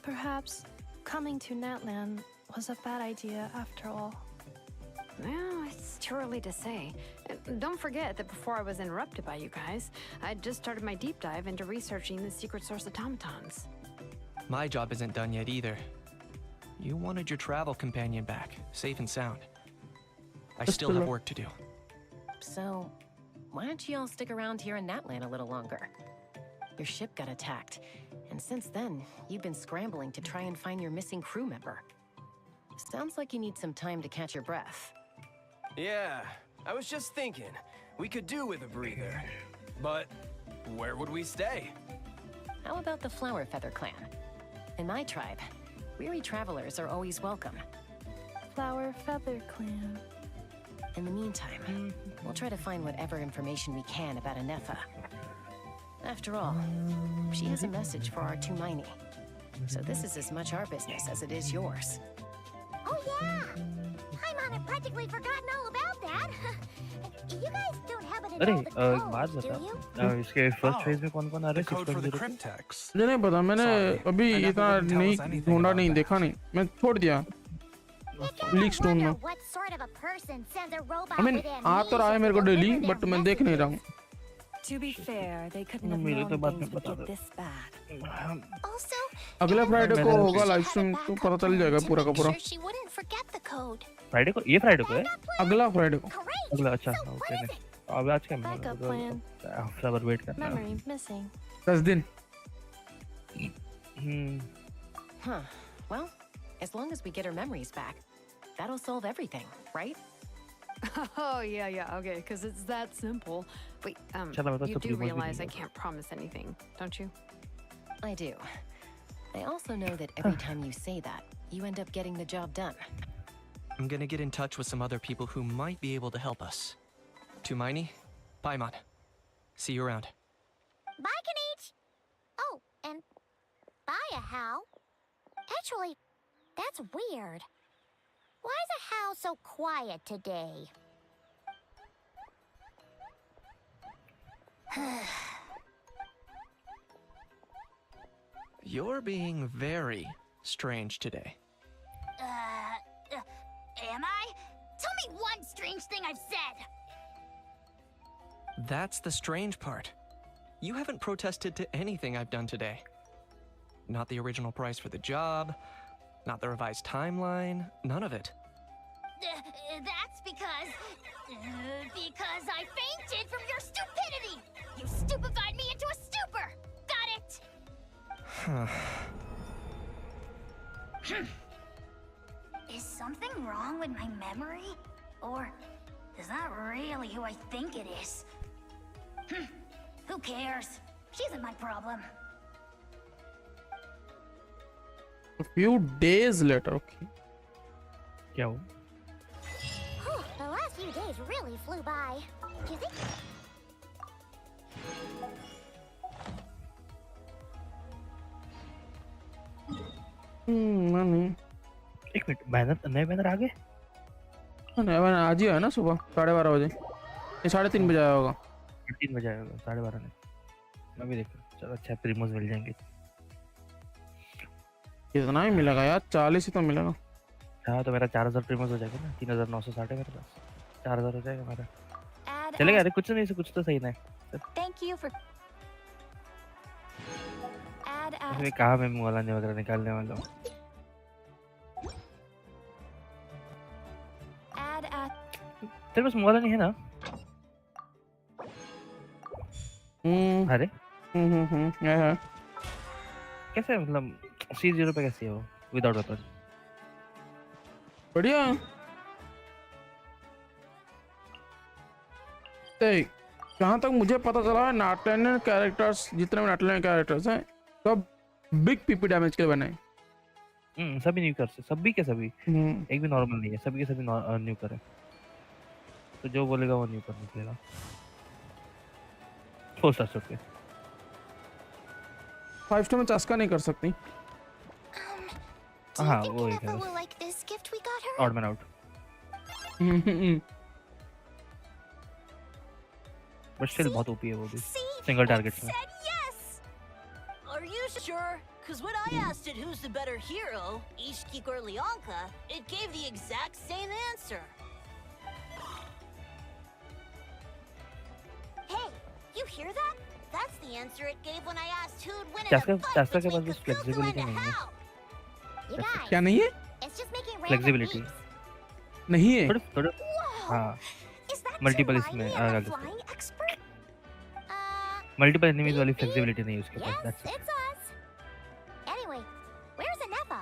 Perhaps coming to Natlan was a bad idea after all. Well, it's too early to say. Don't forget that before I was interrupted by you guys, I'd just started my deep dive into researching the secret source automatons. My job isn't done yet either. You wanted your travel companion back, safe and sound. I still have work to do. So, why don't you all stick around here in Natlan a little longer? Your ship got attacked, and since then, you've been scrambling to try and find your missing crew member. Sounds like you need some time to catch your breath. Yeah, I was just thinking, we could do with a breather. But where would we stay? How about the Flower Feather clan? In my tribe, weary travelers are always welcome. Flower Feather Clan. In the meantime, we'll try to find whatever information we can about Anefa. After all, she has a message for our Tumaini. So this is as much our business as it is yours. Oh yeah! Paimon had practically forgotten all about that. You guys don't happen to अरे know the बात code, do बता you? इसके first phase में कौन-कौन आ रहा है? The code for the cryptex. नहीं पता, मैंने अभी इतना नहीं ढूंढा, नहीं देखा, नहीं मैं छोड़ दिया लीक स्टोन में. What sort of a person sends a robot I mean within आ तो रहा है मेरे को डेली, बट मैं देख नहीं रहा हूँ. To be fair, they couldn't have मेरे तो known बात में things would बता get दो. this bad. Also, अगला फ्राइडे को होगा लाइव स्ट्रीम, तो पता चल जाएगा पूरा का पूरा. she wouldn't forget the code. Friday को, ये फ्राइडे को है? अगला फ्राइडे को. अगला, अच्छा ओके. अब आज क्या Backup plan. हफ्ता भर वेट करना है. Memory missing. 10 दिन. Huh. Well, as long as we get her memories back, that'll solve everything, right? Oh, yeah, okay, because it's that simple. Wait, you do realize I can't promise anything, don't you? I do. I also know that every time you say that, you end up getting the job done. I'm gonna get in touch with some other people who might be able to help us. Tumaini, Paimon. See you around. Bye, Kanich. and buy a how? Actually, that's weird. Why is a how so quiet today? You're being very strange today. Am I? Tell me one strange thing I've said! That's the strange part. You haven't protested to anything I've done today. Not the original price for the job, not the revised timeline, none of it. That's because I fainted from your stupidity! You stupefied me into a stupor! Got it? Is something wrong with my memory? Or is that really who I think it is? Who cares? She isn't my problem. A few days later, okay. क्या हो? The last few days really flew by. Do you think? नहीं. एक minute, banner नए banner आ गए? नया banner आज ही है ना सुबह 12:30 बजे. ये 3:30 बजे आया होगा. 3 बजे आएगा, 12:30 नहीं. मैं भी देख रहा हूँ. चलो अच्छा प्रीमोस मिल जाएंगे. कितना ही मिलेगा यार? 40 ही तो मिलेगा. हाँ तो मेरा 4000 प्रीमोस हो जाएगा ना. 3960 है मेरे पास. 4000 हो जाएगा मेरा. चलेगा. अरे कुछ नहीं से कुछ तो सही ना है. Thank you for अरे कहाँ मैं मौलाना वगैरह निकालने वाला हूँ. तेरे पास मौला नहीं है ना? अरे है. कैसे मतलब C0 पे कैसे हो विदाउट वेपन? बढ़िया. देख जहाँ तक मुझे पता चला नाटलाइन कैरेक्टर्स जितने भी नाटलाइन कैरेक्टर्स हैं सब बिग पीपी डैमेज के बने. सभी न्यू कर से सभी के सभी. एक भी नॉर्मल नहीं है. सभी के सभी न्यू करे. तो जो बोलेगा वो न्यू कर निकलेगा. हो सकते 5 स्टार में चस्का नहीं कर सकती. हाँ वो ही है. Odd man out. But still बहुत ओपी है वो भी. सिंगल टारगेट में. Are you sure? Because when I asked it who's the better hero, Ishiki or Leonka, it gave the exact same answer. Hey, you hear that? That's the answer it gave when I asked who'd win in a Taska fight के between pass Kasuga flexibility and नहीं है. Hao. You guys, क्या नहीं है? it's just making random flexibility beeps. नहीं है. थोड़ा हाँ. मल्टीपल इसमें अलग Flying expert? मल्टीपल एनिमीज वाली फ्लेक्सिबिलिटी नहीं है उसके पास. Yes, That's it. it's us. Anyway, where's Anefa?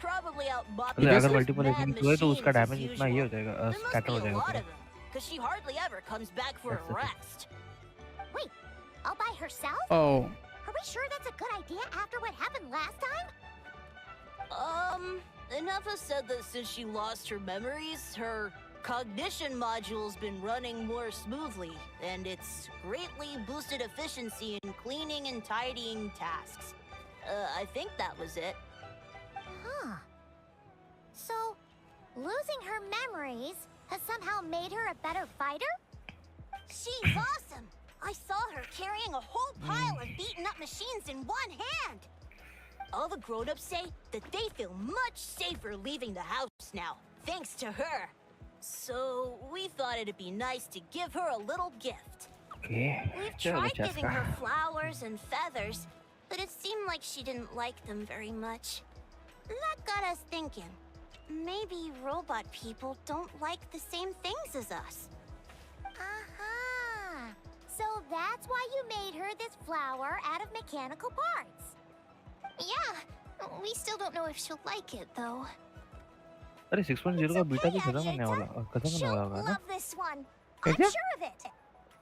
Probably out मतलब अगर मल्टीपल mad एनिमीज हुए तो machines उसका as डैमेज इतना ही हो usual. जाएगा. There must स्कैटर be हो a जाएगा lot पूरा. of them, because she hardly ever comes back for That's a the thing. rest. Wait, all by herself? Oh. Are we sure that's a good idea after what happened last time? Anefa said that since she lost her memories, her cognition module's been running more smoothly, and it's greatly boosted efficiency in cleaning and tidying tasks. I think that was it. Huh. So, losing her memories has somehow made her a better fighter? She's awesome! I saw her carrying a whole pile of beaten up machines in one hand! All the grown-ups say that they feel much safer leaving the house now, thanks to her. So, we thought it'd be nice to give her a little gift. Okay. We've चलो tried giving Chaska. her flowers and feathers, but it seemed like she didn't like them very much. That got us thinking. Maybe robot people don't like the same things as us. Aha! So that's why you made her this flower out of mechanical parts. Yeah, we still don't know if she'll like it, though. अरे 6.0 का beta भी खत्म होने वाला होगा ना? Love this one. क्या? I'm sure of it.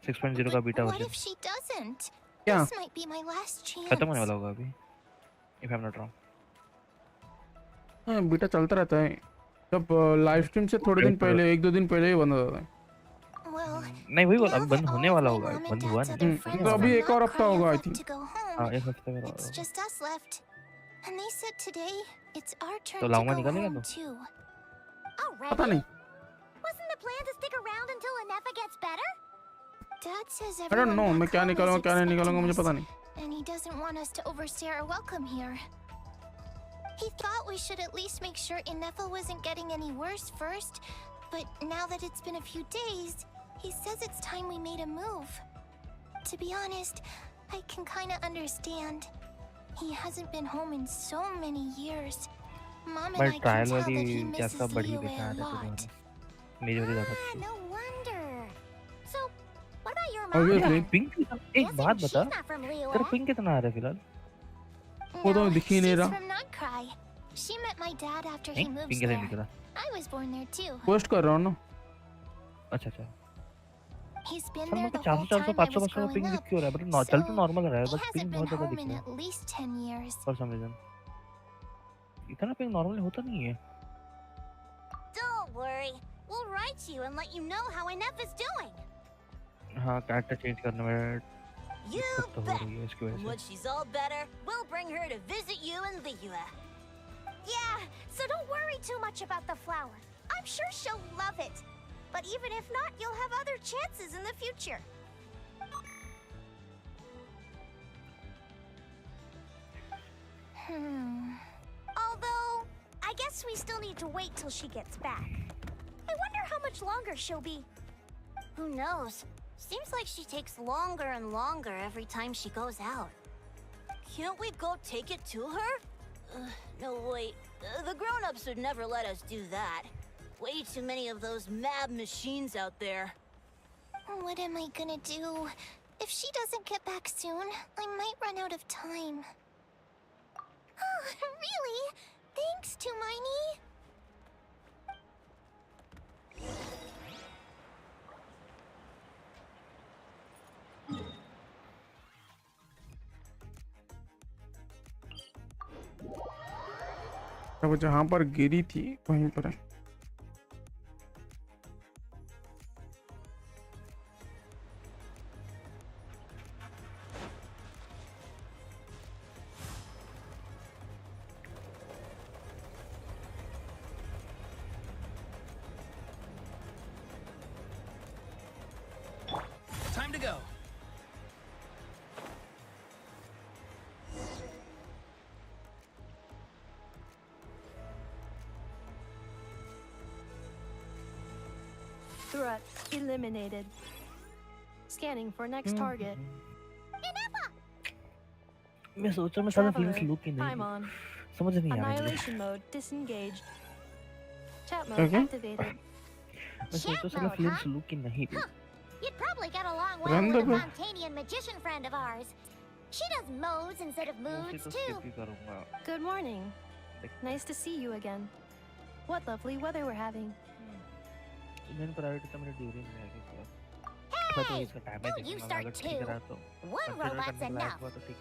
6.0 का beta What version if she doesn't? क्या? This might be my last chance. खत्म होने वाला होगा अभी. If I'm not wrong. हाँ बीटा चलता रहता है. जब लाइव स्ट्रीम से थोड़े दिन पहले 1-2 दिन पहले ही बंद हो जाता है. नहीं वही बोला अभी बंद होने वाला होगा. बंद हुआ नहीं. तो अभी एक और हफ्ता होगा आई थिंक. हाँ एक हफ्ते में It's just us left. And they said today it's our turn तो to लाऊंगा go निकलेगा home तो too. पता Already? नहीं Wasn't the plan to stick around until Anefa gets better? Dad says I don't everyone know मैं back क्या home is निकालूंगा क्या नहीं निकालूंगा expecting मुझे पता us, नहीं and he doesn't want us to overstay our welcome here. He thought we should at least make sure Anefa wasn't getting any worse first, but now that it's been a few days, he says it's time we made a move. To be honest, I can kind of understand. He hasn't been home in so many years. Mom and I but can trial tell that वाली he क्या misses सब बड़ी Liyue दिखा a रहे थे lot. तुम्हारे मेरी वाली ज़्यादा अच्छी No wonder. So, what about your और mom ये then? पिंक एक बात Guessing बता she's not from तेरा Liyue. पिंक कितना आ रहा है फिलहाल वो तो No, दिख ही नहीं she's रहा from Nagcry. She met my dad after he नहीं moves पिंक कैसे there. निकला I was born there too. Post कर रहा हूँ ना अच्छा अच्छा He's been सर there मेरे को the 400 whole 400 time I 500 was 500 का पिंक growing दिख up. क्यों रहा है बट चल तो So, नॉर्मल रहा है he बट पिंक hasn't बहुत been ज़्यादा home दिख in रहा है at least 10 years. For some reason इतना पिंक नॉर्मली होता नहीं है Don't worry. We'll write you and let you know how Anefa's doing. हाँ कैरेक्टर चेंज करने में You दिक्कत तो हो bet. रही है इसकी And वजह when she's all better, we'll bring her to visit you in Liyue. Yeah, so don't worry too much about the flower. I'm sure she'll love it. But even if not, you'll have other chances in the future. Although, I guess we still need to wait till she gets back. I wonder how much longer she'll be. Who knows? Seems like she takes longer and longer every time she goes out. Can't we go take it to her? No, wait. The grown-ups would never let us do that. Way too many of those mad machines out there. What am I gonna do? If she doesn't get back soon, I might run out of time. Oh, really? Thanks, Tumaini. अब जहाँ पर गिरी थी वहीं पर है Time to go. Threat eliminated. Scanning for next target. मैं सोच रहा मैं सारा Traveler, film look he I'm नहीं on. समझ नहीं आ रहा है Annihilation mode disengaged. Chat mode Okay. activated. मैं सोच रहा सारा फिल्म लुक ही नहीं थी You'd probably get along well Run with a the- Montanian magician friend of ours. She does modes instead of moods, तो too. skip ही करूँगा Good morning. Nice to see you again. What lovely weather we're having. मैंने priority तो मेरे during में है कि Hey! इसका damage Don't you देखना start अगर ठीक too. रहा तो One consider robot's करने के लायक enough. हुआ तो ठीक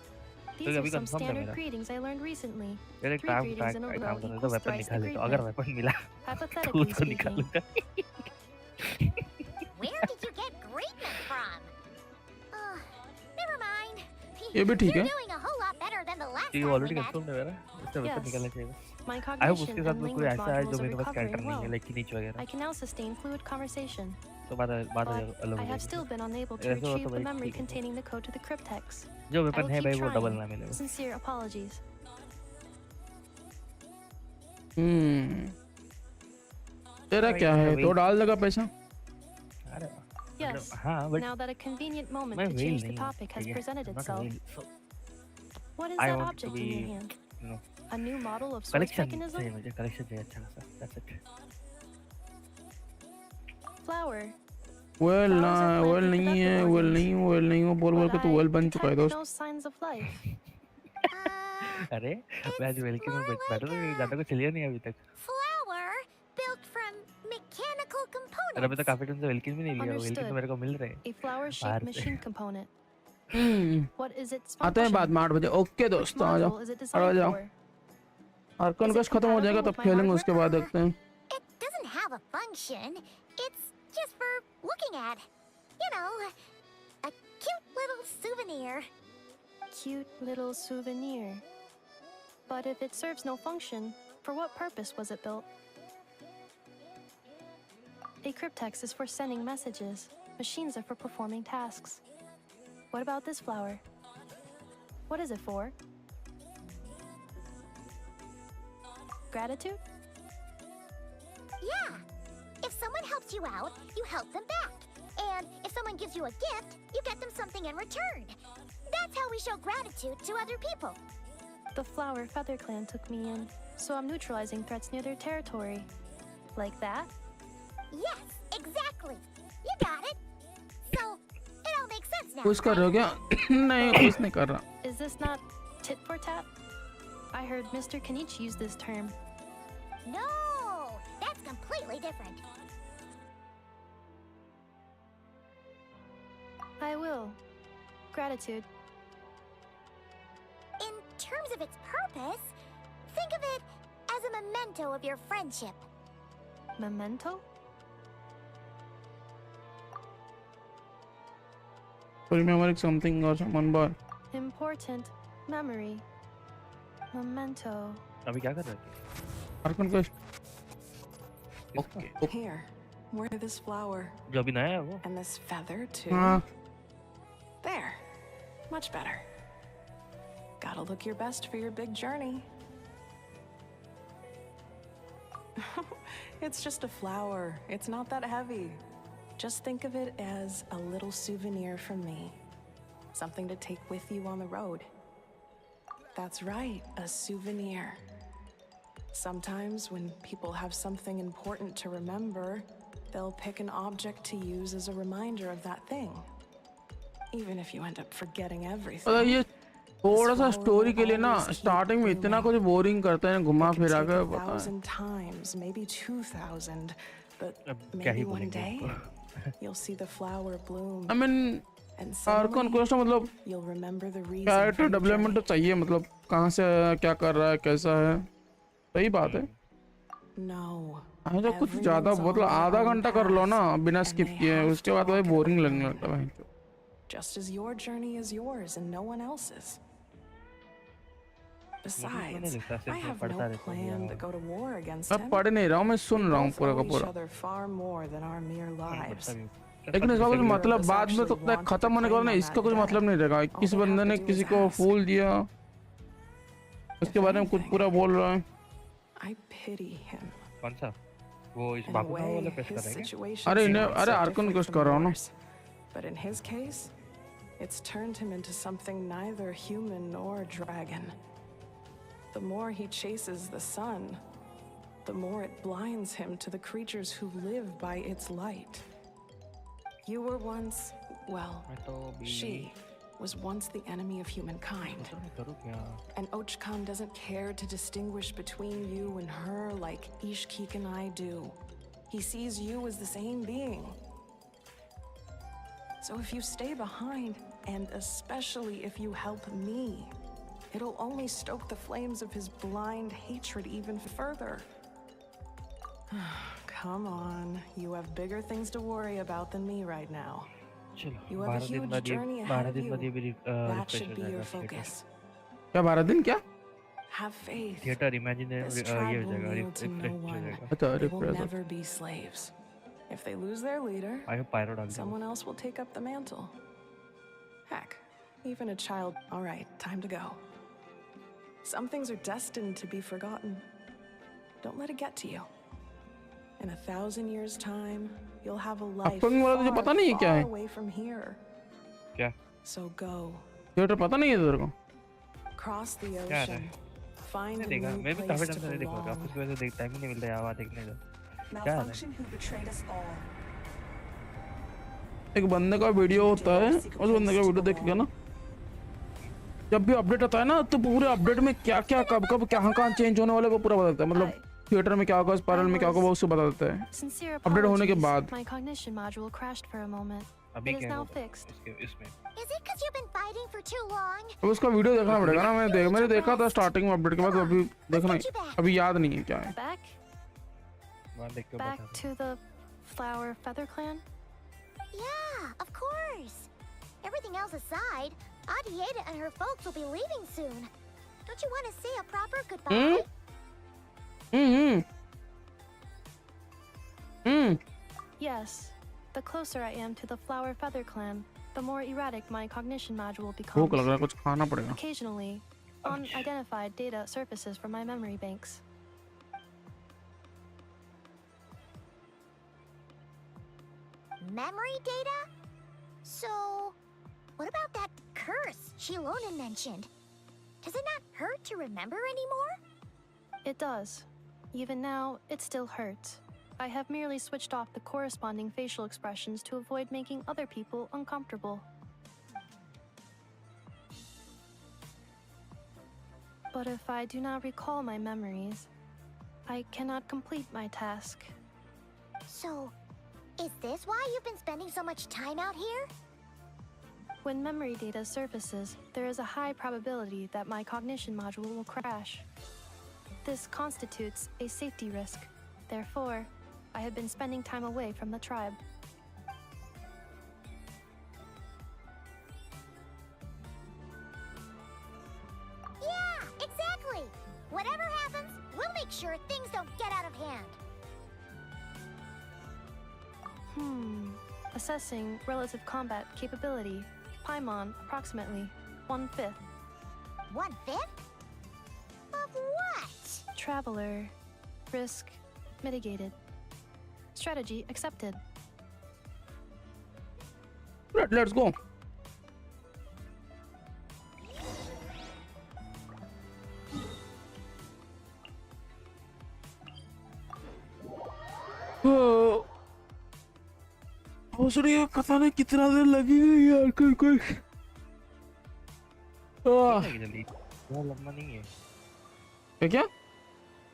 These तो are अभी some कंफर्म है standard मेरा greetings I learned recently. यार एक 3 काम greetings in a एक row काम करो तो equals वेपन thrice the निकाल लेता हूँ अगर greeting. वेपन मिला तो Hypothetically उसको speaking. निकालूंगा Where did you get greatness from? Never mind. ये भी ठीक You're है doing a whole lot better than the last ये time we already met. Confirm है मेरा इससे वेपन Yes. निकालना चाहिए My आई होप cognition उसके साथ and कोई language ऐसा है जो modules are मेरे पास कैरेक्टर recovering नहीं है well. लाइक नीच वगैरह I can now sustain fluid conversation. तो बात अलग But हो I have still जाएगी been unable to ऐसा हो retrieve तो the भाई memory ठीक है containing the code to the cryptex. जो I वेपन will है keep भाई वो डबल trying. ना मिले Sincere apologies. तेरा क्या है तो डाल देगा पैसा अरे Yes. हाँ but Now that a convenient moment मैं to वेल change the नहीं topic has ठीक है presented not itself. Well so What is I that want to object be in your hand? you know A new model of source collection mechanism? चाहिए मुझे collection चाहिए अच्छा खासा that's it Flower. Well ना Flowers are well plant नहीं है reproductive well organs. नहीं हूँ वेल नहीं हूँ बोल बोल But के तू I वेल बन चुका है detect दोस्त no signs of life. अरे मैं आज वेलकिन में बैठा था ज़्यादा कुछ लिया नहीं अभी तक Flower built from mechanical और अभी components. तक काफी टाइम से वेलकिन भी नहीं लिया वेलकिन तो Understood. मेरे को मिल रहे हैं A flower-shaped बाहर से machine component. What is its आते हैं बाद function? 8 बजे ओके दोस्तों आ जाओ Module is it आ designed जाओ for? आर्कन क्वेस्ट खत्म हो जाएगा तब खेलेंगे उसके बाद देखते हैं It doesn't have a function. It's just for looking at. You know, a cute little souvenir. Cute little souvenir. But if it serves no function, for what purpose was it built? A cryptex is for sending messages. Machines are for performing tasks. What about this flower? What is it for? Gratitude? Yeah. If someone helps you out, you help them back. And if someone gives you a gift, you get them something in return. That's how we show gratitude to other people. The Flower Feather Clan took me in, so I'm neutralizing threats near their territory. Like that? Yes, exactly. You got it. So, it all makes sense now. कुछ कर रहे हो क्या? नहीं, कुछ नहीं कर रहा. Is this not tit for tat? I heard Mr. Kenichi use this term. No, that's completely different. I will. Gratitude. In terms of its purpose, think of it as a memento of your friendship. Memento? Remembering something or someone, but Important memory. Memento. अभी क्या कर रहे थे? Archon Quest. Okay. Here, wear this flower. जो अभी नया है वो? And this feather too. हाँ. There. Much better. Gotta look your best for your big journey. It's just a flower. It's not that heavy. Just think of it as a little souvenir from me. Something to take with you on the road. That's right, a souvenir. Sometimes when people have something important to remember, they'll pick an object to use as a reminder of that thing. Even if you end up forgetting everything. ये थोड़ा सा story के लिए ना starting में इतना कुछ boring करते हैं घुमा फिरा के पता है 1,000 times, maybe 2,000, but maybe one day you'll see the flower bloom. I mean, Archon Quest मतलब you'll remember the reason. Character development तो चाहिए मतलब कहाँ से क्या कर रहा है कैसा है सही बात है No. हाँ जो कुछ ज़्यादा मतलब आधा घंटा कर लो ना बिना स्किप किए उसके बाद वही बोरिंग लगने लगता है Just as your journey is yours and no one else's. Besides, I have no plan to go to war against him. मैं पढ़ नहीं रहा हूँ मैं सुन रहा हूँ पूरा का पूरा लेकिन इसका कुछ मतलब बाद में तो खत्म होने के बाद ना इसका कुछ मतलब नहीं रहेगा किसी बंदे ने किसी को फूल दिया उसके बारे में कुछ पूरा बोल रहा है कौन सा वो इस बाबू वाला पेश कर रहे हैं अरे इन्हें अरे आर्कन क्वेस्ट कर रहा हूँ ना But in his case, it's turned him into something neither human nor dragon. The more he chases the sun, the more it blinds him to the creatures who live by its light. You were once, well, she was once the enemy of humankind. And Ochkan doesn't care to distinguish between you and her like Ishkik and I do. He sees you as the same being. So if you stay behind, and especially if you help me, it'll only stoke the flames of his blind hatred even further. Come on, you have bigger things to worry about than me right now. You have a huge journey ahead of you. That should be your focus. क्या 12 दिन क्या? Have faith. Theatre imaginary This ये tribe हो will जाएगा kneel to no one. अच्छा They will never be slaves. If they lose their leader, someone else will take up the mantle. Heck, even a child. All right, time to go. Some things are destined to be forgotten. Don't let it get to you. In 1,000 years' time, you'll have a life far away from here. क्या? So go. Theatre पता नहीं है तेरे को? Cross the ocean. Find a new मैं भी place काफी to time से नहीं देखा belong. आपको वजह से देखता ही नहीं मिलता यार देखने का Malfunction who betrayed us all. एक बंदे का वीडियो होता है उस बंदे का वीडियो देखेगा ना जब भी अपडेट आता है ना तो पूरे अपडेट में क्या क्या कब कब कहाँ चेंज होने वाले को पूरा बताता है मतलब थिएटर में क्या होगा स्पाइरल में क्या होगा वो उसको बता देता है अपडेट होने के बाद My cognition module crashed for a moment. अभी It is क्या now होगा fixed. इसमें Is it because you've been fighting for too long? अब उसका वीडियो देखना पड़ेगा ना मैंने देखा था स्टार्टिंग में अपडेट के बाद अभी देखना अभी याद नहीं है क्या है Back to the Flower Feather Clan? Yeah, of course. Everything else aside, Adieta and her folks will be leaving soon. Don't you want to say a proper goodbye? Yes. The closer I am to the Flower Feather clan, the more erratic my cognition module भूख लग रहा है, becomes. कुछ खाना पड़ेगा. Occasionally, unidentified data surfaces from my memory banks. Memory data? So, what about that curse Shilona mentioned? Does it not hurt to remember anymore? It does. Even now, it still hurts. I have merely switched off the corresponding facial expressions to avoid making other people uncomfortable. But if I do not recall my memories, I cannot complete my task. So, is this why you've been spending so much time out here? When memory data surfaces, there is a high probability that my cognition module will crash. This constitutes a safety risk. Therefore, I have been spending time away from the tribe. Yeah, exactly! Whatever happens, we'll make sure things don't get out of hand. Assessing relative combat capability. Paimon, approximately 1/5. 1/5? Of what? Traveler. Risk mitigated. Strategy accepted. Right, let's go. भोसड़ी का पता नहीं कितना देर लगेगा यार कोई जल्दी इतना लंबा नहीं है क्या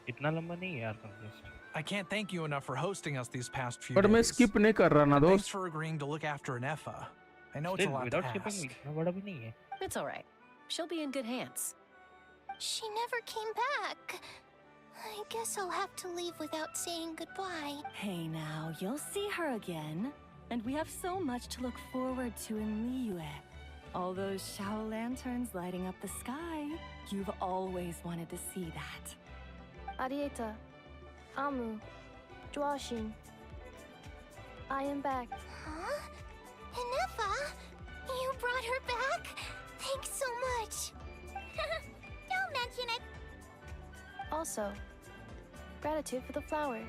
इतना लंबा नहीं है यार contest I can't thank you enough for hosting us these past few but मैं days. स्किप नहीं कर रहा ना Thanks दोस्त for agreeing to look after Nefa. I know it's a lot to without skipping ask. इतना बड़ा भी नहीं है It's all right. She'll be in good hands. She never came back. I guess I'll have to leave without saying goodbye. Hey now, you'll see her again. And we have so much to look forward to in Liyue. All those Shao lanterns lighting up the sky. You've always wanted to see that. Arieta. Amu. Joashin. I am back. Huh? Nefa? You brought her back? Thanks so much. Don't mention it. Also, gratitude for the flower.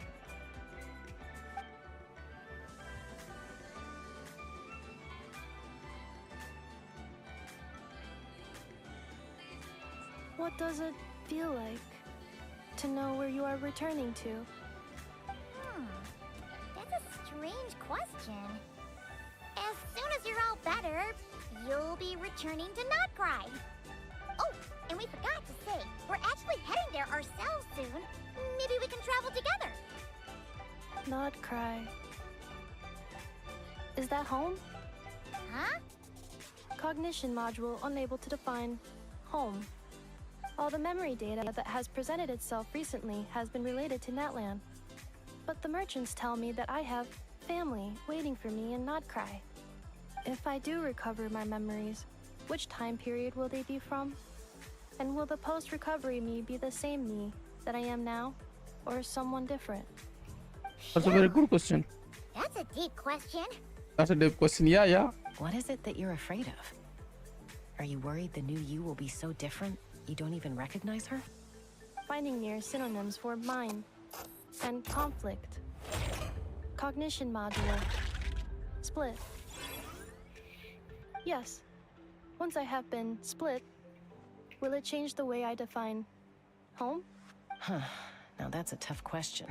What does it feel like to know where you are returning to? That's a strange question. As soon as you're all better, you'll be returning to Not Cry. Oh, and we forgot to say, we're actually heading there ourselves soon. Maybe we can travel together. Not cry. Is that home? Huh? Cognition module unable to define home. All the memory data that has presented itself recently has been related to Natlan. But the merchants tell me that I have family waiting for me in Not Cry. If I do recover my memories, which time period will they be from? And will the post-recovery me be the same me that I am now, or someone different? That's a very good question. That's a deep question. That's a deep question. Yeah. What is it that you're afraid of? Are you worried the new you will be so different you don't even recognize her? Finding near synonyms for mine and conflict. Cognition module. Split. Yes. Once I have been split, will it change the way I define home? Huh. Now that's a tough question.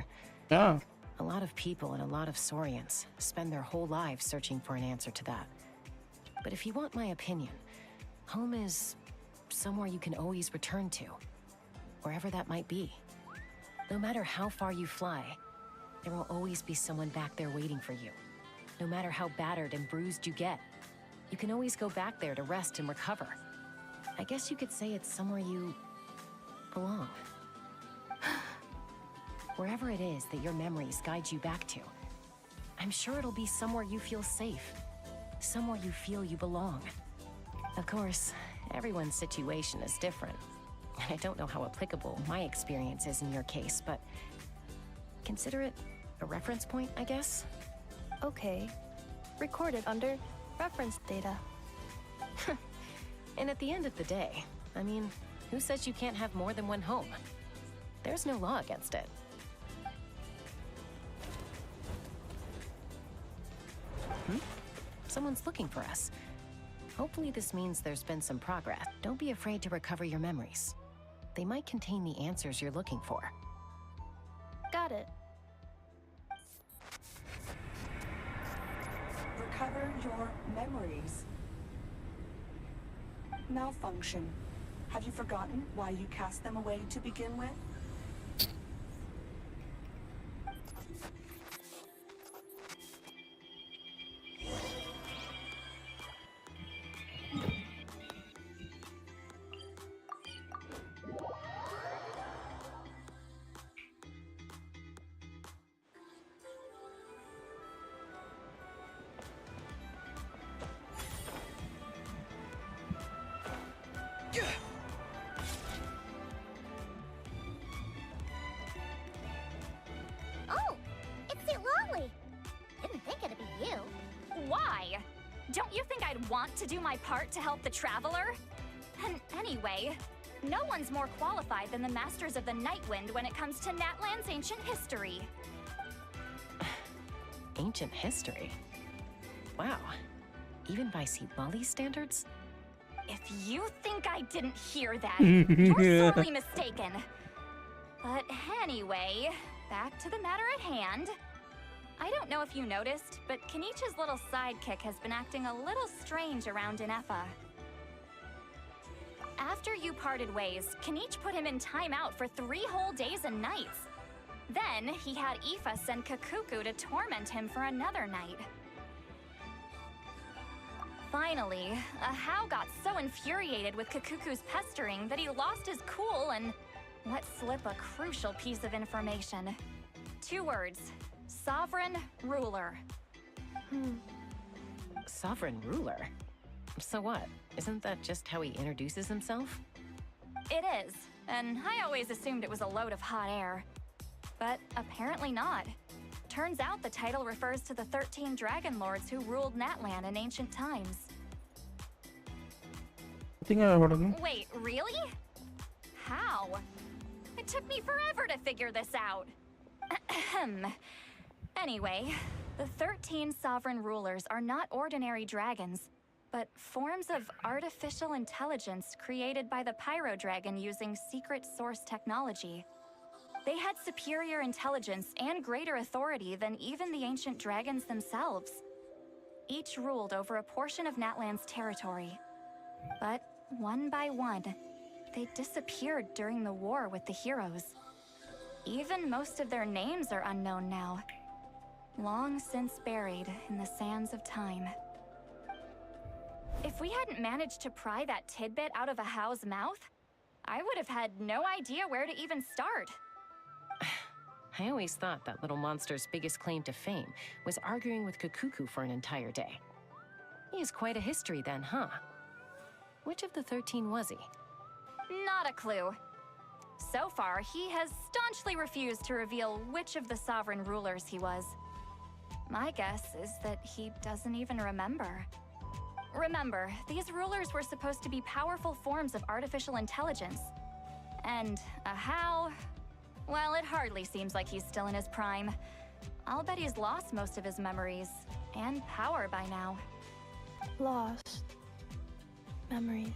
Yeah. A lot of people and a lot of Saurians spend their whole lives searching for an answer to that. But if you want my opinion, home is somewhere you can always return to, wherever that might be. No matter how far you fly, there will always be someone back there waiting for you. No matter how battered and bruised you get, you can always go back there to rest and recover. I guess you could say it's somewhere you belong. Wherever it is that your memories guide you back to, I'm sure it'll be somewhere you feel safe, somewhere you feel you belong. Of course, everyone's situation is different. And I don't know how applicable my experience is in your case, but consider it a reference point, I guess? Okay. Recorded under reference data. And at the end of the day, I mean, who says you can't have more than one home? There's no law against it. Someone's looking for us. Hopefully this means there's been some progress. Don't be afraid to recover your memories. They might contain the answers you're looking for. Got it. Recover your memories. Malfunction. Have you forgotten why you cast them away to begin with? Oh, it's the Lolly. Didn't think it'd be you. Why? Don't you think I'd want to do my part to help the Traveler? And anyway, no one's more qualified than the Masters of the Nightwind when it comes to Natlan's ancient history. Ancient history? Wow. Even by Lolly standards? If you think I didn't hear that, you're sorely mistaken. But anyway, back to the matter at hand. I don't know if you noticed, but Kenichi's little sidekick has been acting a little strange around Ineffa. After you parted ways, Kenichi put him in timeout for 3 whole days and nights. Then he had Aoife send Kakuku to torment him for another night. Finally, Ahau got so infuriated with Kakuku's pestering that he lost his cool and let slip a crucial piece of information. 2 words. Sovereign Ruler. Sovereign ruler? So what? Isn't that just how he introduces himself? It is, and I always assumed it was a load of hot air. But apparently not. Turns out the title refers to the 13 Dragon Lords who ruled Natlan in ancient times. I think I heard of him. Wait, really? How? It took me forever to figure this out. Ahem. Anyway, the 13 sovereign rulers are not ordinary dragons, but forms of artificial intelligence created by the Pyro Dragon using secret source technology. They had superior intelligence and greater authority than even the ancient dragons themselves. Each ruled over a portion of Natlan's territory. But one by one, they disappeared during the war with the heroes. Even most of their names are unknown now. Long since buried in the sands of time. If we hadn't managed to pry that tidbit out of Ahau's mouth, I would have had no idea where to even start. I always thought that little monster's biggest claim to fame was arguing with Kakuku for an entire day. He has quite a history then, huh? Which of the 13 was he? Not a clue. So far, he has staunchly refused to reveal which of the sovereign rulers he was. My guess is that he doesn't even remember. Remember, these rulers were supposed to be powerful forms of artificial intelligence. And Ahau, well, it hardly seems like he's still in his prime. I'll bet he's lost most of his memories and power by now. Lost. Memories.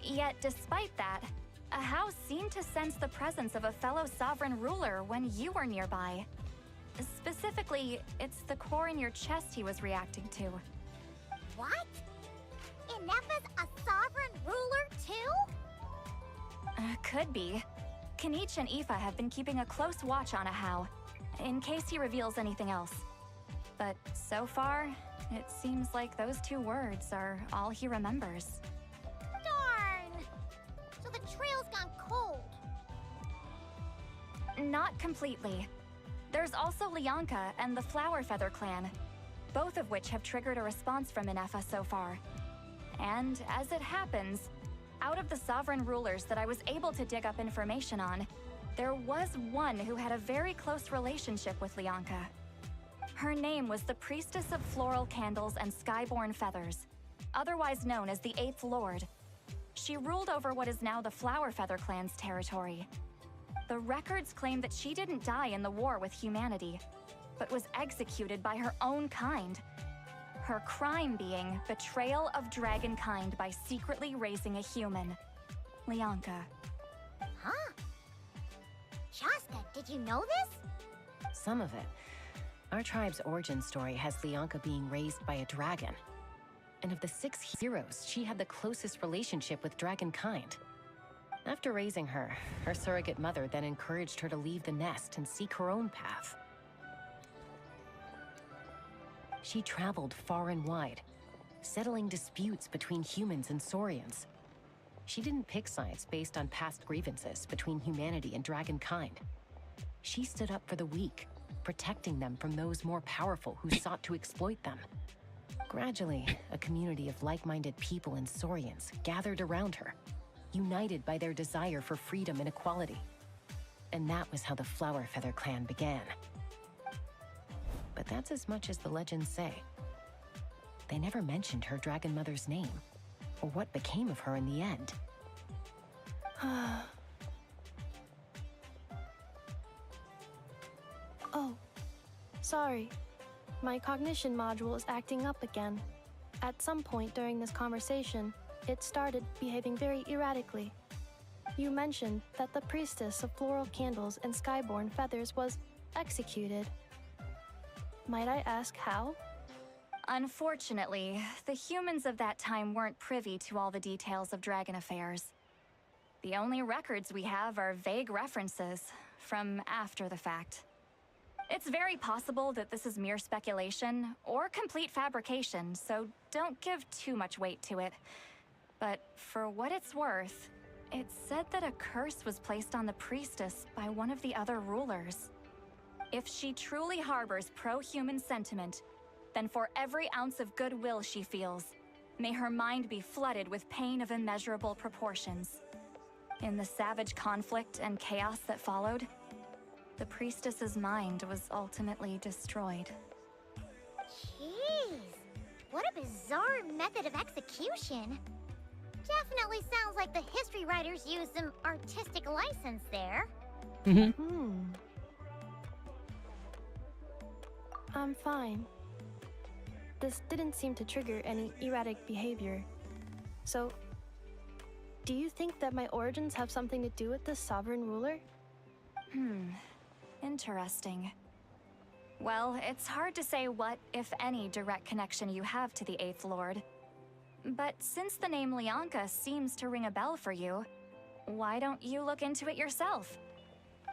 Yet, despite that, Ahau seemed to sense the presence of a fellow sovereign ruler when you were nearby. Specifically, it's the core in your chest he was reacting to. What? Ineffa's a sovereign ruler too? Could be. Kenichi and Aoife have been keeping a close watch on Ahau, in case he reveals anything else. But so far, it seems like those 2 words are all he remembers. Darn! So the trail's gone cold. Not completely. There's also Lianka and the Flower Feather clan, both of which have triggered a response from Ineffa so far. And as it happens, out of the sovereign rulers that I was able to dig up information on, there was one who had a very close relationship with Leonka. Her name was the Priestess of Floral Candles and Skyborn Feathers, otherwise known as the Eighth Lord. She ruled over what is now the Flower Feather clan's territory. The records claim that she didn't die in the war with humanity, but was executed by her own kind. Her crime being betrayal of dragonkind by secretly raising a human. Leonka. Huh? Shasta, did you know this? Some of it. Our tribe's origin story has Leonka being raised by a dragon. And of the 6 heroes, she had the closest relationship with dragonkind. After raising her, her surrogate mother then encouraged her to leave the nest and seek her own path. She traveled far and wide, settling disputes between humans and Saurians. She didn't pick sides based on past grievances between humanity and dragonkind. She stood up for the weak, protecting them from those more powerful who sought to exploit them. Gradually, a community of like-minded people and Saurians gathered around her, united by their desire for freedom and equality. And that was how the Flower Feather clan began. But that's as much as the legends say. They never mentioned her dragon mother's name, or what became of her in the end. Oh, sorry. My cognition module is acting up again. At some point during this conversation, it started behaving very erratically. You mentioned that the Priestess of Floral Candles and Skyborn Feathers was executed. Might I ask how? Unfortunately, the humans of that time weren't privy to all the details of dragon affairs. The only records we have are vague references from after the fact. It's very possible that this is mere speculation or complete fabrication, so don't give too much weight to it. But for what it's worth, it's said that a curse was placed on the priestess by one of the other rulers. If she truly harbors pro-human sentiment, then for every ounce of goodwill she feels, may her mind be flooded with pain of immeasurable proportions. In the savage conflict and chaos that followed, the priestess's mind was ultimately destroyed. Jeez, what a bizarre method of execution. Definitely sounds like the history writers used some artistic license there. I'm fine. This didn't seem to trigger any erratic behavior. So, do you think that my origins have something to do with this sovereign ruler? Interesting. Well, it's hard to say what, if any, direct connection you have to the Eighth Lord. But since the name Leonka seems to ring a bell for you, why don't you look into it yourself?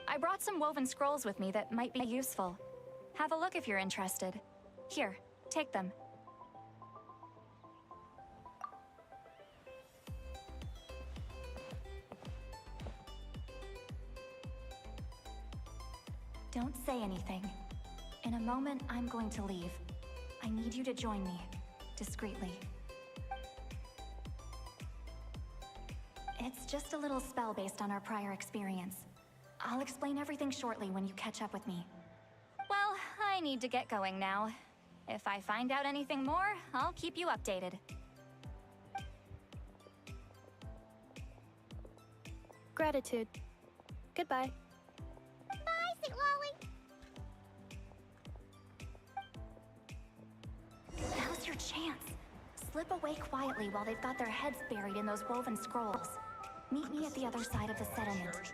I brought some woven scrolls with me that might be useful. Have a look if you're interested. Here, take them. Don't say anything. In a moment, I'm going to leave. I need you to join me, discreetly. It's just a little spell based on our prior experience. I'll explain everything shortly when you catch up with me. Well, I need to get going now. If I find out anything more, I'll keep you updated. Gratitude. Goodbye. Bye, Sweet Lolly. Now's your chance. Slip away quietly while they've got their heads buried in those woven scrolls. Meet me at the other side of the settlement.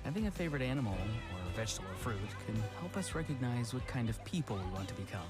Having a favorite animal, or vegetable or fruit can help us recognize what kind of people we want to become.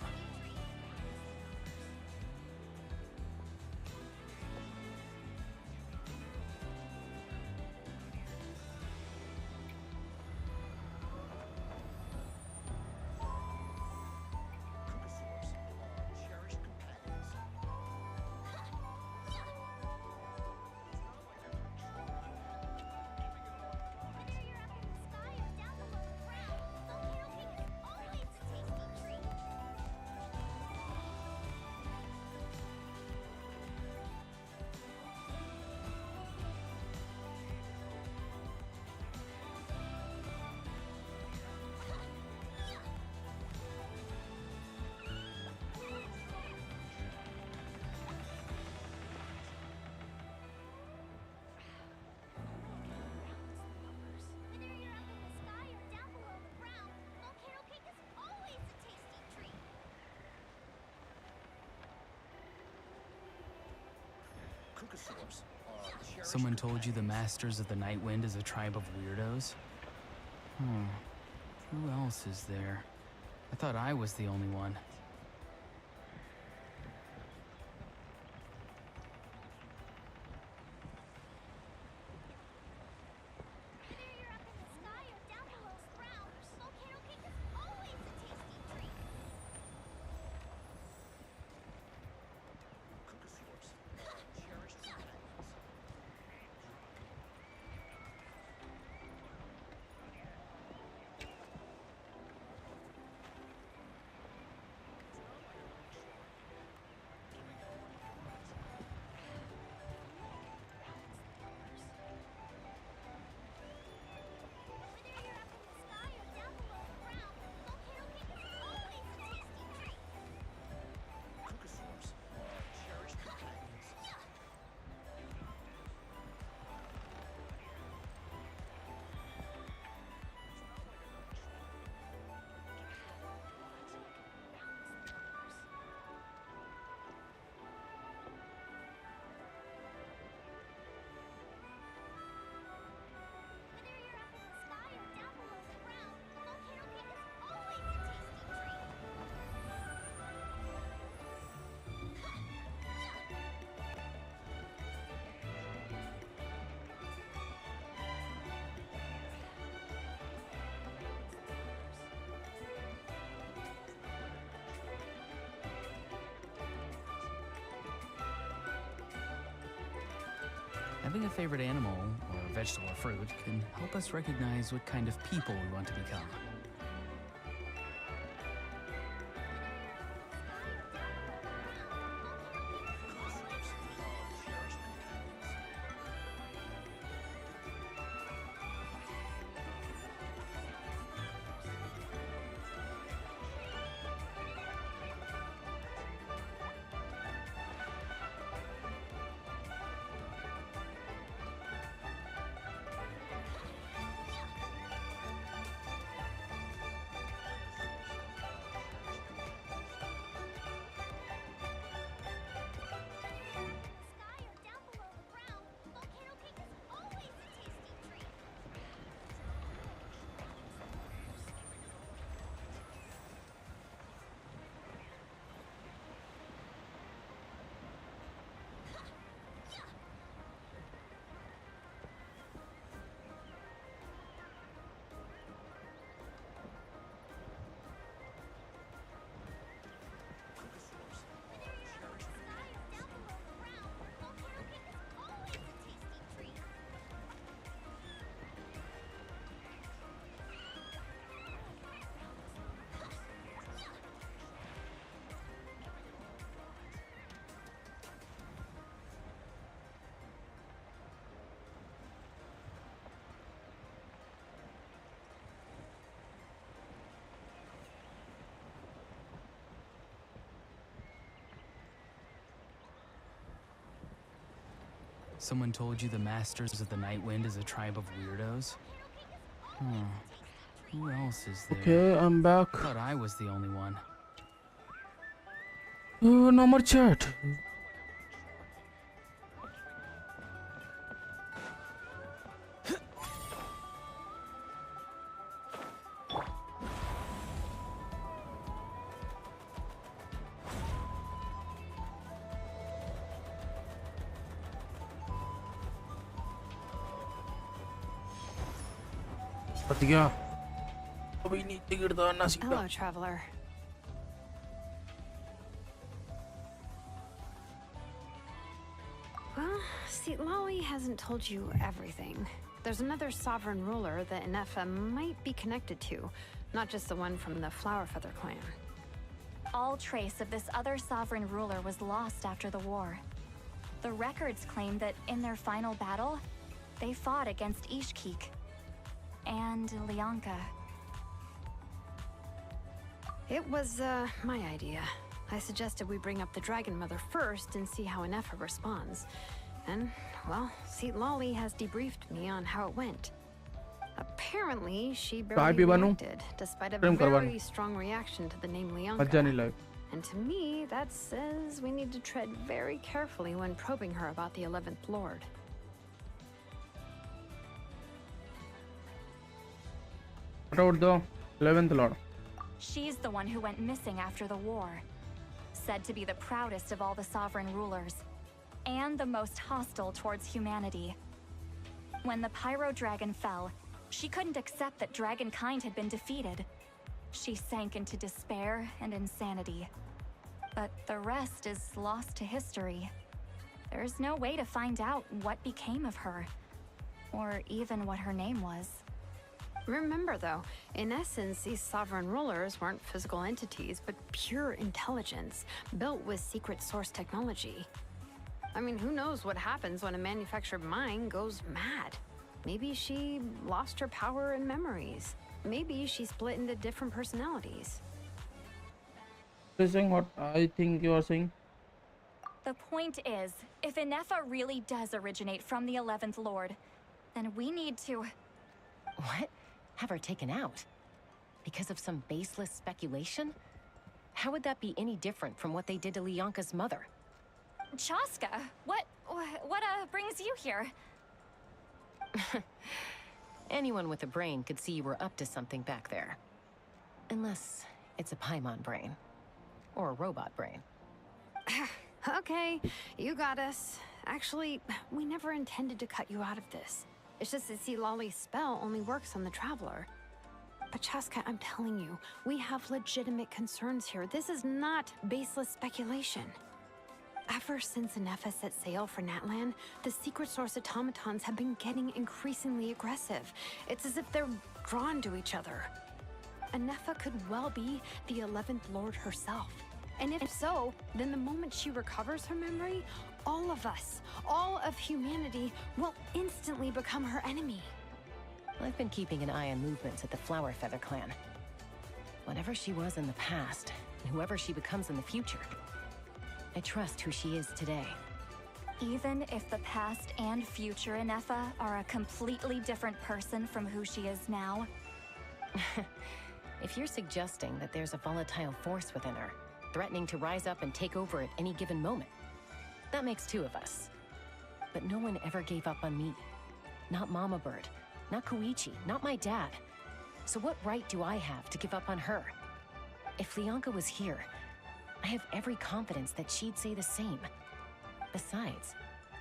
Someone told you the Masters of the Night Wind is a tribe of weirdos? Who else is there? I thought I was the only one. Having a favorite animal, or vegetable or fruit, can help us recognize what kind of people we want to become. Someone told you the Masters of the Night Wind is a tribe of weirdos? Who else is there? Okay, I'm back. I thought I was the only one. No more chat. बच गया अभी नीचे गिरता ना सीधा Hello, traveler. Well, see, Lolly hasn't told you everything. There's another sovereign ruler that Inefa might be connected to, not just the one from the Flowerfeather clan. All trace of this other sovereign ruler was lost after the war. The records claim that in their final battle, they fought against Ishkik and Lyanka. It was, my idea. I suggested we bring up the Dragon Mother first and see how Inefa responds. And, well, see, Lolly has debriefed me on how it went. Apparently, she barely reacted, despite a very strong reaction to the name Lyanka. And to me, that says we need to tread very carefully when probing her about the 11th Lord. What about the 11th Lord? She's the one who went missing after the war. Said to be the proudest of all the sovereign rulers, and the most hostile towards humanity. When the Pyro Dragon fell, she couldn't accept that dragonkind had been defeated. She sank into despair and insanity. But the rest is lost to history. There's no way to find out what became of her, or even what her name was. Remember, though, in essence, these sovereign rulers weren't physical entities, but pure intelligence, built with secret source technology. I mean, who knows what happens when a manufactured mind goes mad? Maybe she lost her power and memories. Maybe she split into different personalities. You're saying what I think you are saying? The point is, if Inefa really does originate from the 11th Lord, then we need to... What? Have her taken out? Because of some baseless speculation? How would that be any different from what they did to Lyanka's mother? Chaska, what brings you here? Anyone with a brain could see you were up to something back there. Unless it's a Paimon brain. Or a robot brain. Okay, you got us. Actually, we never intended to cut you out of this. It's just that, see, Lolly's spell only works on the Traveler. But Chaska, I'm telling you, we have legitimate concerns here. This is not baseless speculation. Ever since Inefa set sail for Natlan, the secret source automatons have been getting increasingly aggressive. It's as if they're drawn to each other. Inefa could well be the 11th Lord herself. And if so, then the moment she recovers her memory, all of us, all of humanity, will instantly become her enemy. I've been keeping an eye on movements at the Flowerfeather clan. Whatever she was in the past, and whoever she becomes in the future, I trust who she is today. Even if the past and future Inefa are a completely different person from who she is now? If you're suggesting that there's a volatile force within her, threatening to rise up and take over at any given moment, that makes two of us. But no one ever gave up on me. Not Mama Bird, not Koichi, not my dad. So what right do I have to give up on her? If Lyanka was here, I have every confidence that she'd say the same. Besides,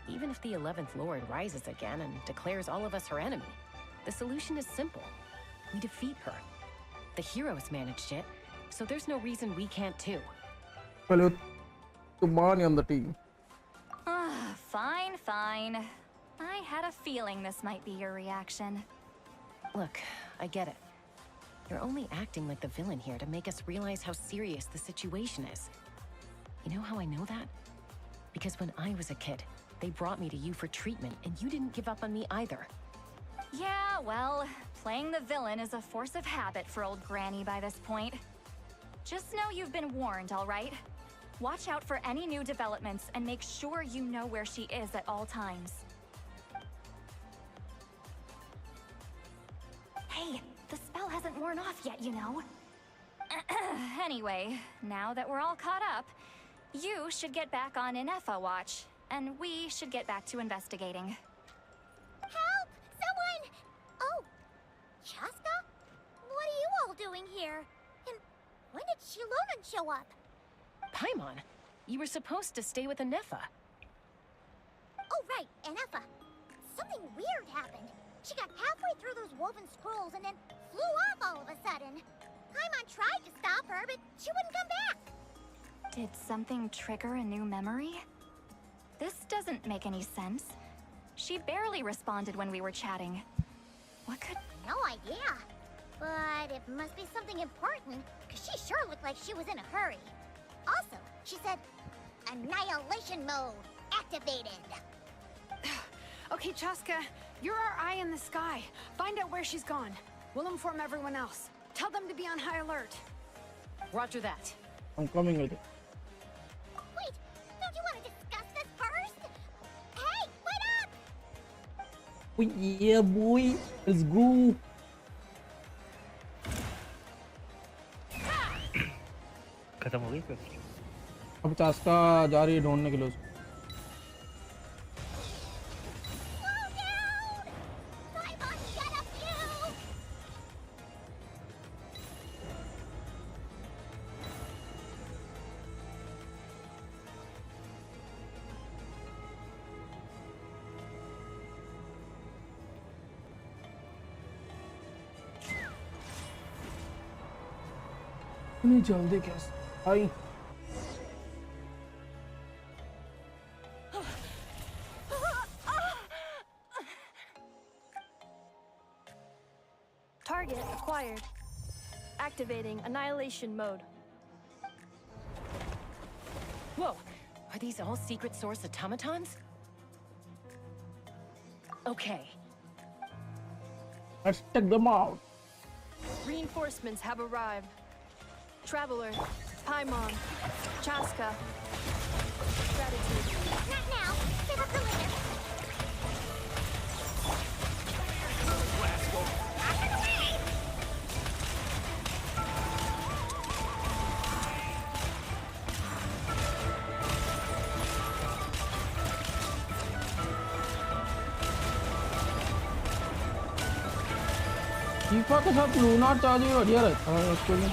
even if the 11th Lord rises again and declares all of us her enemy, the solution is simple. We defeat her. The heroes managed it, so there's no reason we can't too. Well, to Barney on the team. Fine, fine. I had a feeling this might be your reaction. Look, I get it. You're only acting like the villain here to make us realize how serious the situation is. You know how I know that? Because when I was a kid, they brought me to you for treatment, and you didn't give up on me either. Yeah, well, playing the villain is a force of habit for old Granny by this point. Just know you've been warned, all right? Watch out for any new developments and make sure you know where she is at all times. Hey, the spell hasn't worn off yet, you know. Anyway, now that we're all caught up, you should get back on Inefa watch, and we should get back to investigating. Help! Someone! Oh, Chaska? What are you all doing here? And when did Shilonan show up? Paimon, you were supposed to stay with Inefa. Oh, right, Inefa. Something weird happened. She got halfway through those woven scrolls and then flew off all of a sudden. Paimon tried to stop her, but she wouldn't come back. Did something trigger a new memory? This doesn't make any sense. She barely responded when we were chatting. What could... No idea. But it must be something important, because she sure looked like she was in a hurry. Also, she said, annihilation mode activated. Okay, Chaska, you're our eye in the sky. Find out where she's gone. We'll inform everyone else. Tell them to be on high alert. Roger that. I'm coming with it. Wait, don't you want to discuss this first? Hey, wait up! Oh, yeah, boy. Let's go. खत्म हो गई फिर अब चास्का जा रही है ढूंढने के लिए उसको. इतनी जल्दी कैसे आई? Target acquired. Activating annihilation mode. Whoa! Are these all secret source automatons? Okay. Let's take them out. Reinforcements have arrived. Traveler, Paimon, Chaska. Gratitude. Not now. Save up for later. Out of the way! कीफा के साथ Luna charge भी बढ़िया रहता है उसके लिए.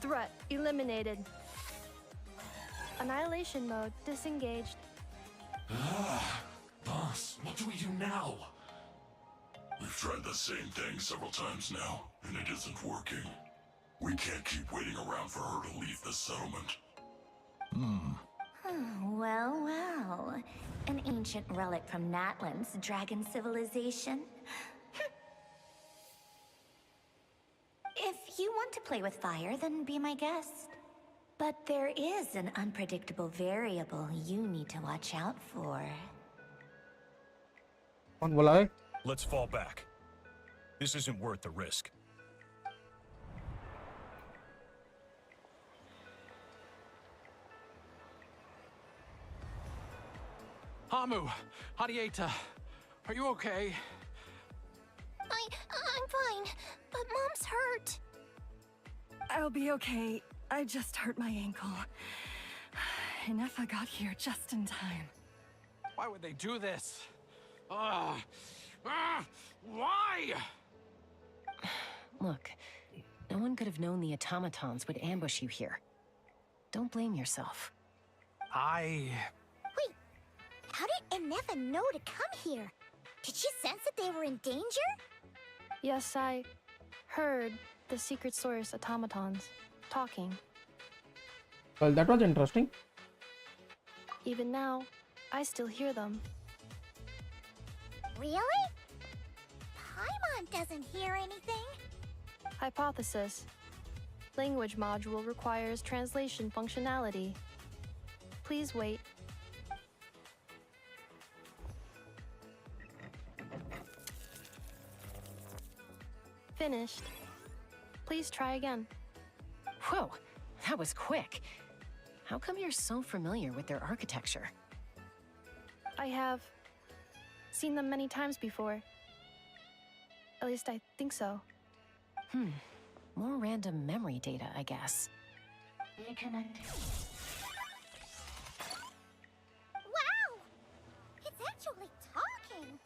Threat eliminated. Annihilation mode disengaged. Boss, what do we do now? We've tried the same thing several times now, and it isn't working. We can't keep waiting around for her to leave the settlement. Well, well. An ancient relic from Natlan's dragon civilization. If you want to play with fire, then be my guest. But there is an unpredictable variable you need to watch out for. कौन बोला है? Let's fall back. This isn't worth the risk. Hamu, Hadieta, are you okay? I'm fine, but Mom's hurt. I'll be okay. I just hurt my ankle. Inefa got here just in time. Why would they do this? Why? Look, no one could have known the automatons would ambush you here. Don't blame yourself. Wait, how did Inefa know to come here? Did she sense that they were in danger? Yes, I heard the secret source automatons talking. Well, that was interesting. Even now, I still hear them. Really? Paimon doesn't hear anything. Hypothesis. Language module requires translation functionality. Please wait. Finished. Please try again. Whoa, that was quick. How come you're so familiar with their architecture? I have seen them many times before. At least I think so. More random memory data, I guess. Wow! It's actually talking.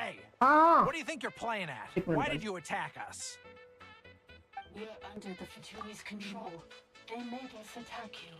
Hey! Ah! What do you think you're playing at? एक minute Why भाई। did you attack us? We're under the Fatui's control. They made us attack you.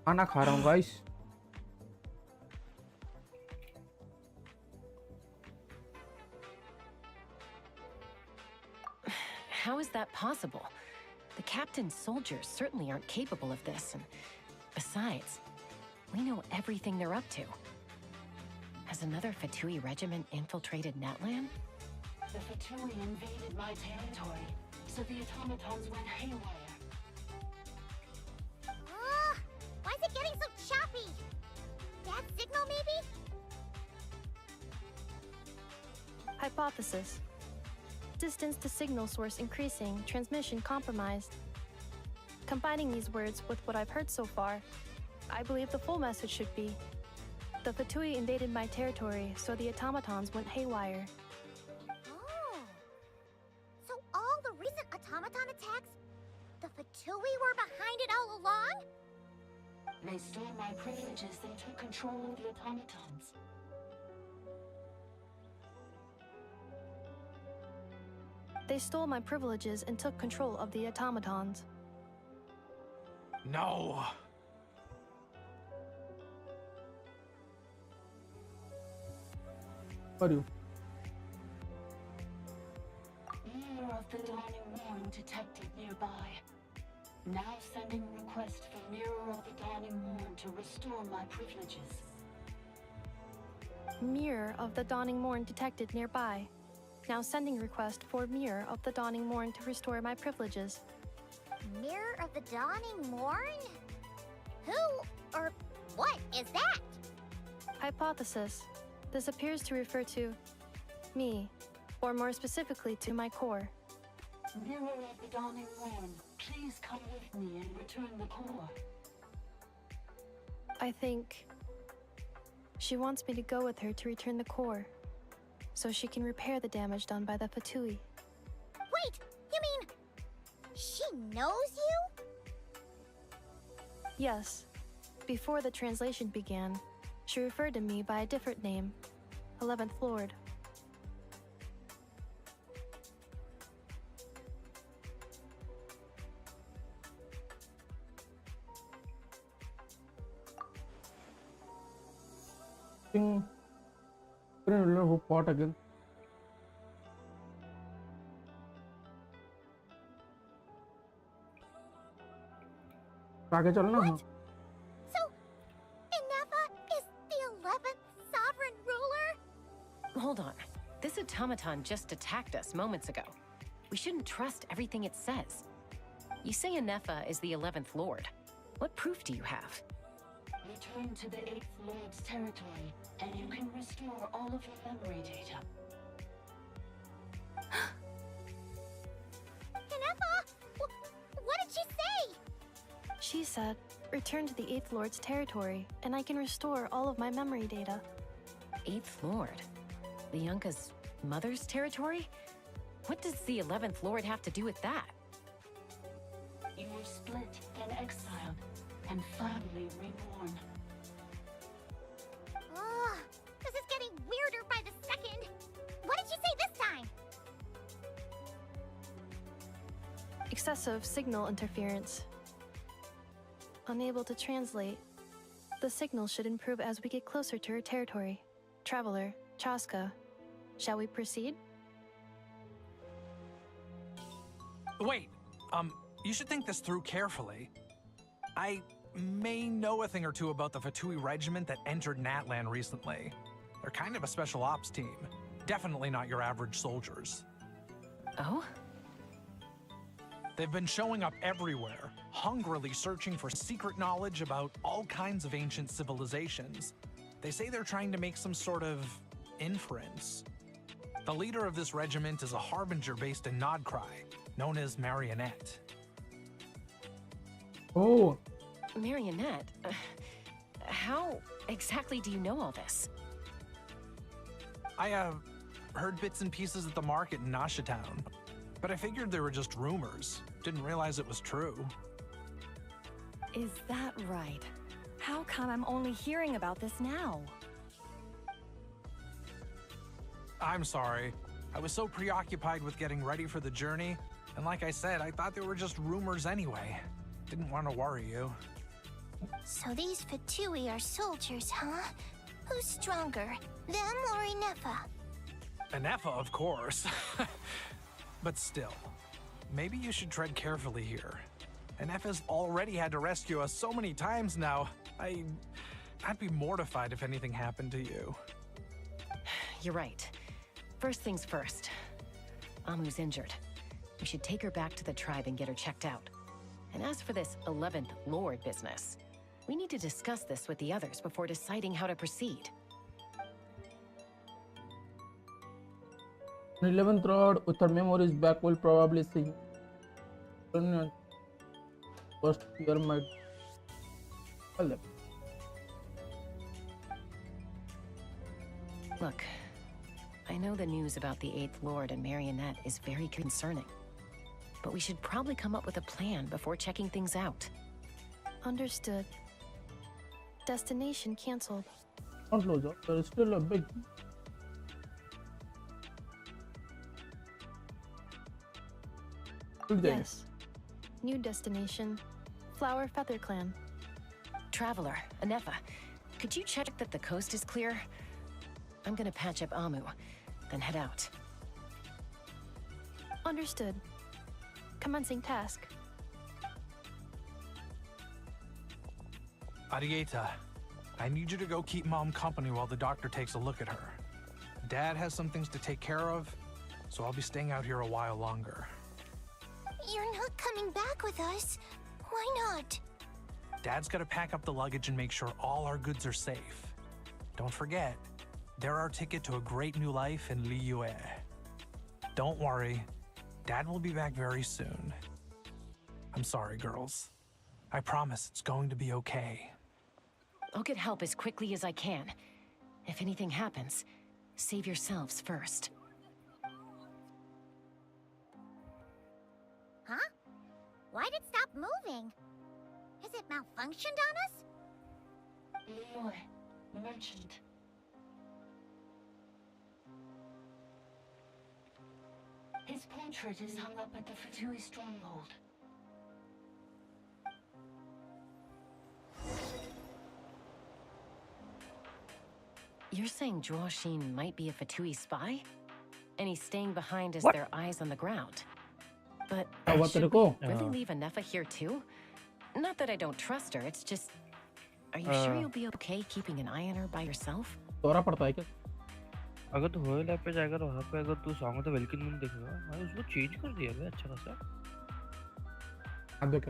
खाना खा रहा हूँ guys. How is that possible? The captain's soldiers certainly aren't capable of this, and besides, we know everything they're up to. Has another Fatui regiment infiltrated Natlan? The Fatui invaded my territory, so the automatons went haywire. Why is it getting so choppy? Bad signal, maybe? Hypothesis. Distance to signal source increasing, transmission compromised. Combining these words with what I've heard so far, I believe the full message should be: the Fatui invaded my territory, so the automatons went haywire. Oh. So all the recent automaton attacks, the Fatui were behind it all along? They stole my privileges and took control of the automatons. They stole my privileges and took control of the automatons. No. What are you? Mirror of the Dawning Morn detected nearby. Now sending request for Mirror of the Dawning Morn to restore my privileges. Mirror of the Dawning Morn detected nearby. Now sending request for Mirror of the Dawning Morn to restore my privileges. Mirror of the Dawning Morn? Who or what is that? Hypothesis. This appears to refer to me, or more specifically to my core. Mirror of the Dawning Morn, please come with me and return the core. I think she wants me to go with her to return the core, so she can repair the damage done by the Fatui. Wait, you mean she knows you? Yes. Before the translation began, She referred to me by a different name, 11th Lord. Who fought again? आगे चलना हाँ. So, Inefa is the 11th sovereign ruler? Hold on. This automaton just attacked us moments ago. We shouldn't trust everything it says. You say Inefa is the 11th Lord. What proof do you have? Return to the 8th Lord's territory, and you can restore all of your memory data. Inefa, what did she say? She said, return to the 8th Lord's territory, and I can restore all of my memory data. 8th Lord? Bianca's mother's territory? What does the 11th Lord have to do with that? You were split and exiled, and finally reborn. Ugh, this is getting weirder by the second. What did she say this time? Excessive signal interference. Unable to translate. The signal should improve as we get closer to her territory. Traveler, Chaska, shall we proceed? Wait, you should think this through carefully. I may know a thing or two about the Fatui regiment that entered Natlan recently. They're kind of a special ops team. Definitely not your average soldiers. Oh? They've been showing up everywhere, hungrily searching for secret knowledge about all kinds of ancient civilizations. They say they're trying to make some sort of inference. The leader of this regiment is a harbinger based in Nodcry, known as Marionette. Oh. Marionette? How exactly do you know all this? I heard bits and pieces at the market in Nasha Town, but I figured they were just rumors. Didn't realize it was true. Is that right? How come I'm only hearing about this now? I'm sorry. I was so preoccupied with getting ready for the journey, and like I said, I thought they were just rumors anyway. Didn't want to worry you. So these Fatui are soldiers, huh? Who's stronger, them or Inefa? Inefa, of course. But still, maybe you should tread carefully here. Inefa's already had to rescue us so many times now. I'd be mortified if anything happened to you. You're right. First things first. Amu's injured. We should take her back to the tribe and get her checked out. And as for this 11th Lord business, we need to discuss this with the others before deciding how to proceed. 11th Lord, with her memories back, will probably see. First year might. Look, I know the news about the 8th Lord and Marionette is very concerning. But we should probably come up with a plan before checking things out. Understood. Destination cancelled. Don't lose up. There is still a big. Yes. New destination. Flower Feather Clan. Traveler, Inefa, could you check that the coast is clear? I'm gonna patch up Amu, then head out. Understood. Commencing task. Arieta, I need you to go keep Mom company while the doctor takes a look at her. Dad has some things to take care of, so I'll be staying out here a while longer. You're not coming back with us. Why not? Dad's gotta pack up the luggage and make sure all our goods are safe. Don't forget, they're our ticket to a great new life in Liyue. Don't worry, Dad will be back very soon. I'm sorry, girls. I promise it's going to be okay. I'll get help as quickly as I can. If anything happens, save yourselves first. Huh? Why'd it stop moving? Has it malfunctioned on us? Liyue, Merchant. His portrait is hung up at the Fatui stronghold. You're saying Zhuoxin might be a Fatui spy? And he's staying behind as What? their eyes on the ground. But what should did it we go? really leave Anefa here too? Not that I don't trust her, it's just... Are you sure you'll be okay keeping an eye on her by yourself? दौरा पड़ता है क्या? अगर तू royal app पे जाएगा तो वहाँ पे अगर तू सॉन्ग तो वेलकिन मून देखेगा भाई उसको चेंज कर दिया है अच्छा खासा अब देख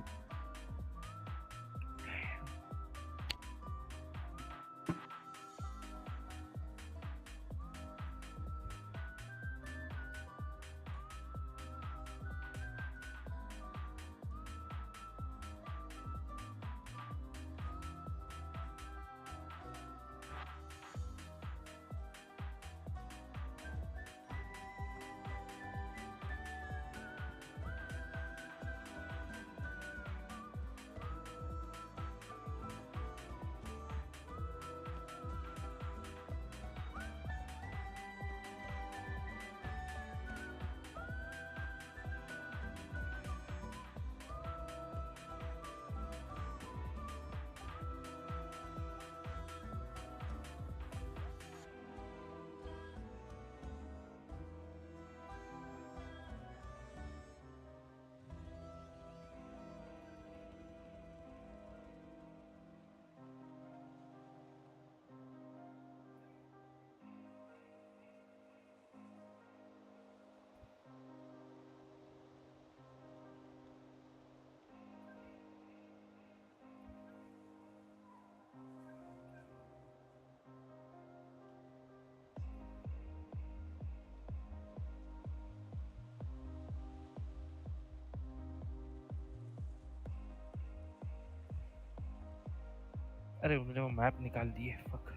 अरे उन्होंने वो मैप निकाल दिए fuck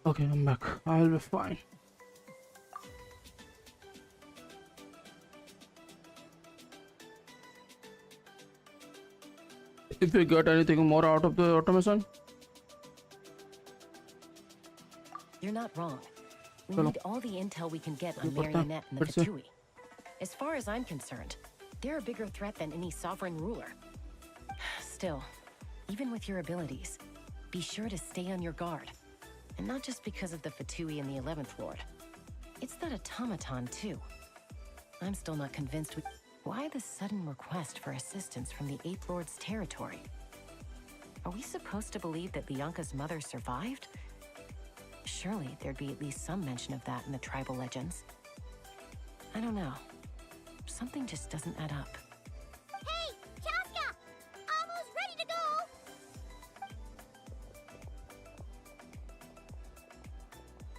Okay, I'm back. I'll be fine. If we got anything more out of the automation? You're not wrong. We need all the intel we can get on Marionette and the Fatui. As far as I'm concerned, they're a bigger threat than any sovereign ruler. Still, even with your abilities, be sure to stay on your guard. And not just because of the Fatui and the 11th Lord. It's that automaton, too. I'm still not convinced we... Why the sudden request for assistance from the Ape Lord's territory? Are we supposed to believe that Bianca's mother survived? Surely there'd be at least some mention of that in the tribal legends. I don't know. Something just doesn't add up. Hey, Chaska! Almost ready to go!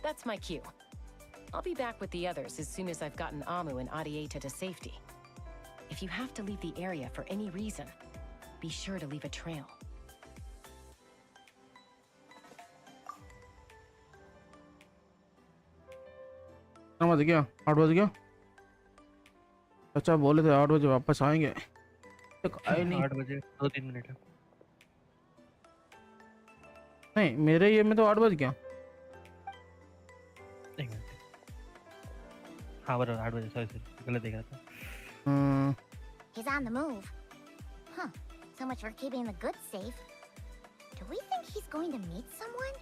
That's my cue. I'll be back with the others as soon as I've gotten Amu and Adieta to safety. If you have to leave the area for any reason, be sure to leave a trail. बज गया 8 बज गया अच्छा बोले थे 8 बजे वापस आएंगे तक आए नहीं 8 बजे 2-3 मिनट है नहीं मेरे ये में तो 8 बज गया एक मिनट हाँ बराबर 8 बजे सॉरी गलत देख रहा था He's on the move. Huh. So much for keeping the goods safe. Do we think he's going to meet someone?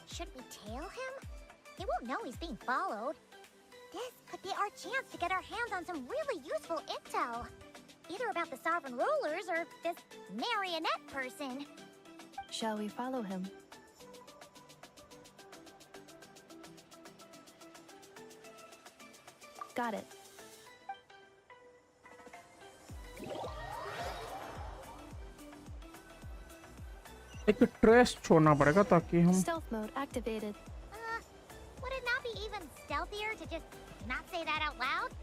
Should we tail him? He won't know he's being followed. This could be our chance to get our hands on some really useful intel. Either about the sovereign rulers or this marionette person. Shall we follow him? Got it. एक trace छोड़ना पड़ेगा ताकि हम Stealth mode activated. Would it not be even stealthier to just not say that out loud?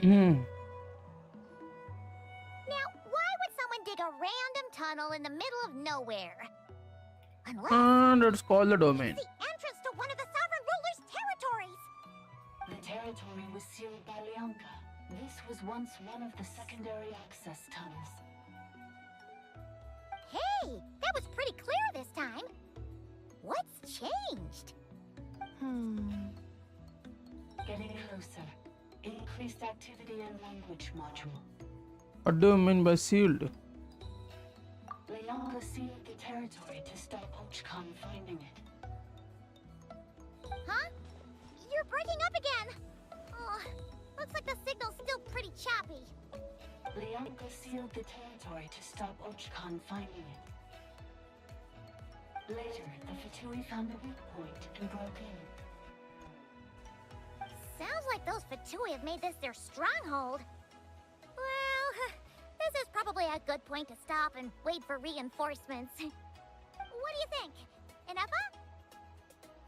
Hmm. Now, why would someone dig a random tunnel in the middle of nowhere? Unless And it's called the domain. it's the entrance to one of the sovereign ruler's territories. The territory was sealed by Lianka. This was once one of the secondary access tunnels. Hey, that was pretty clear this time. What's changed? Getting closer. Increased activity and language module. What do you mean by sealed? Lianka sealed the territory to stop Ochkan finding it. Huh? You're breaking up again. Oh, looks like the signal's still pretty choppy. Lianka sealed the territory to stop Ochkan finding it. Later, the Fatui found a weak point and broke in. Sounds like those Fatui have made this their stronghold. Well, this is probably a good point to stop and wait for reinforcements. What do you think? Enough?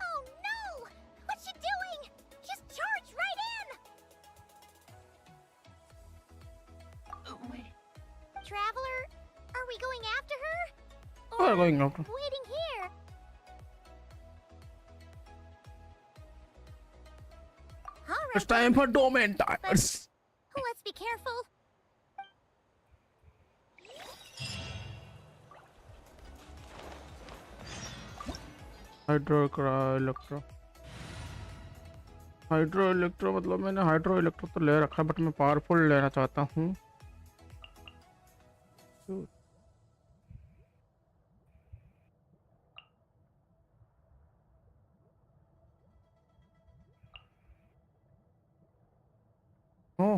Oh no! What's she doing? She's charged right in! Wait. Traveler, are we going after her? We're going after. Waiting here. It's time for domain timers. Let's be careful. Hydro electro मतलब मैंने hydro electro तो ले रखा है but मैं powerful लेना चाहता हूँ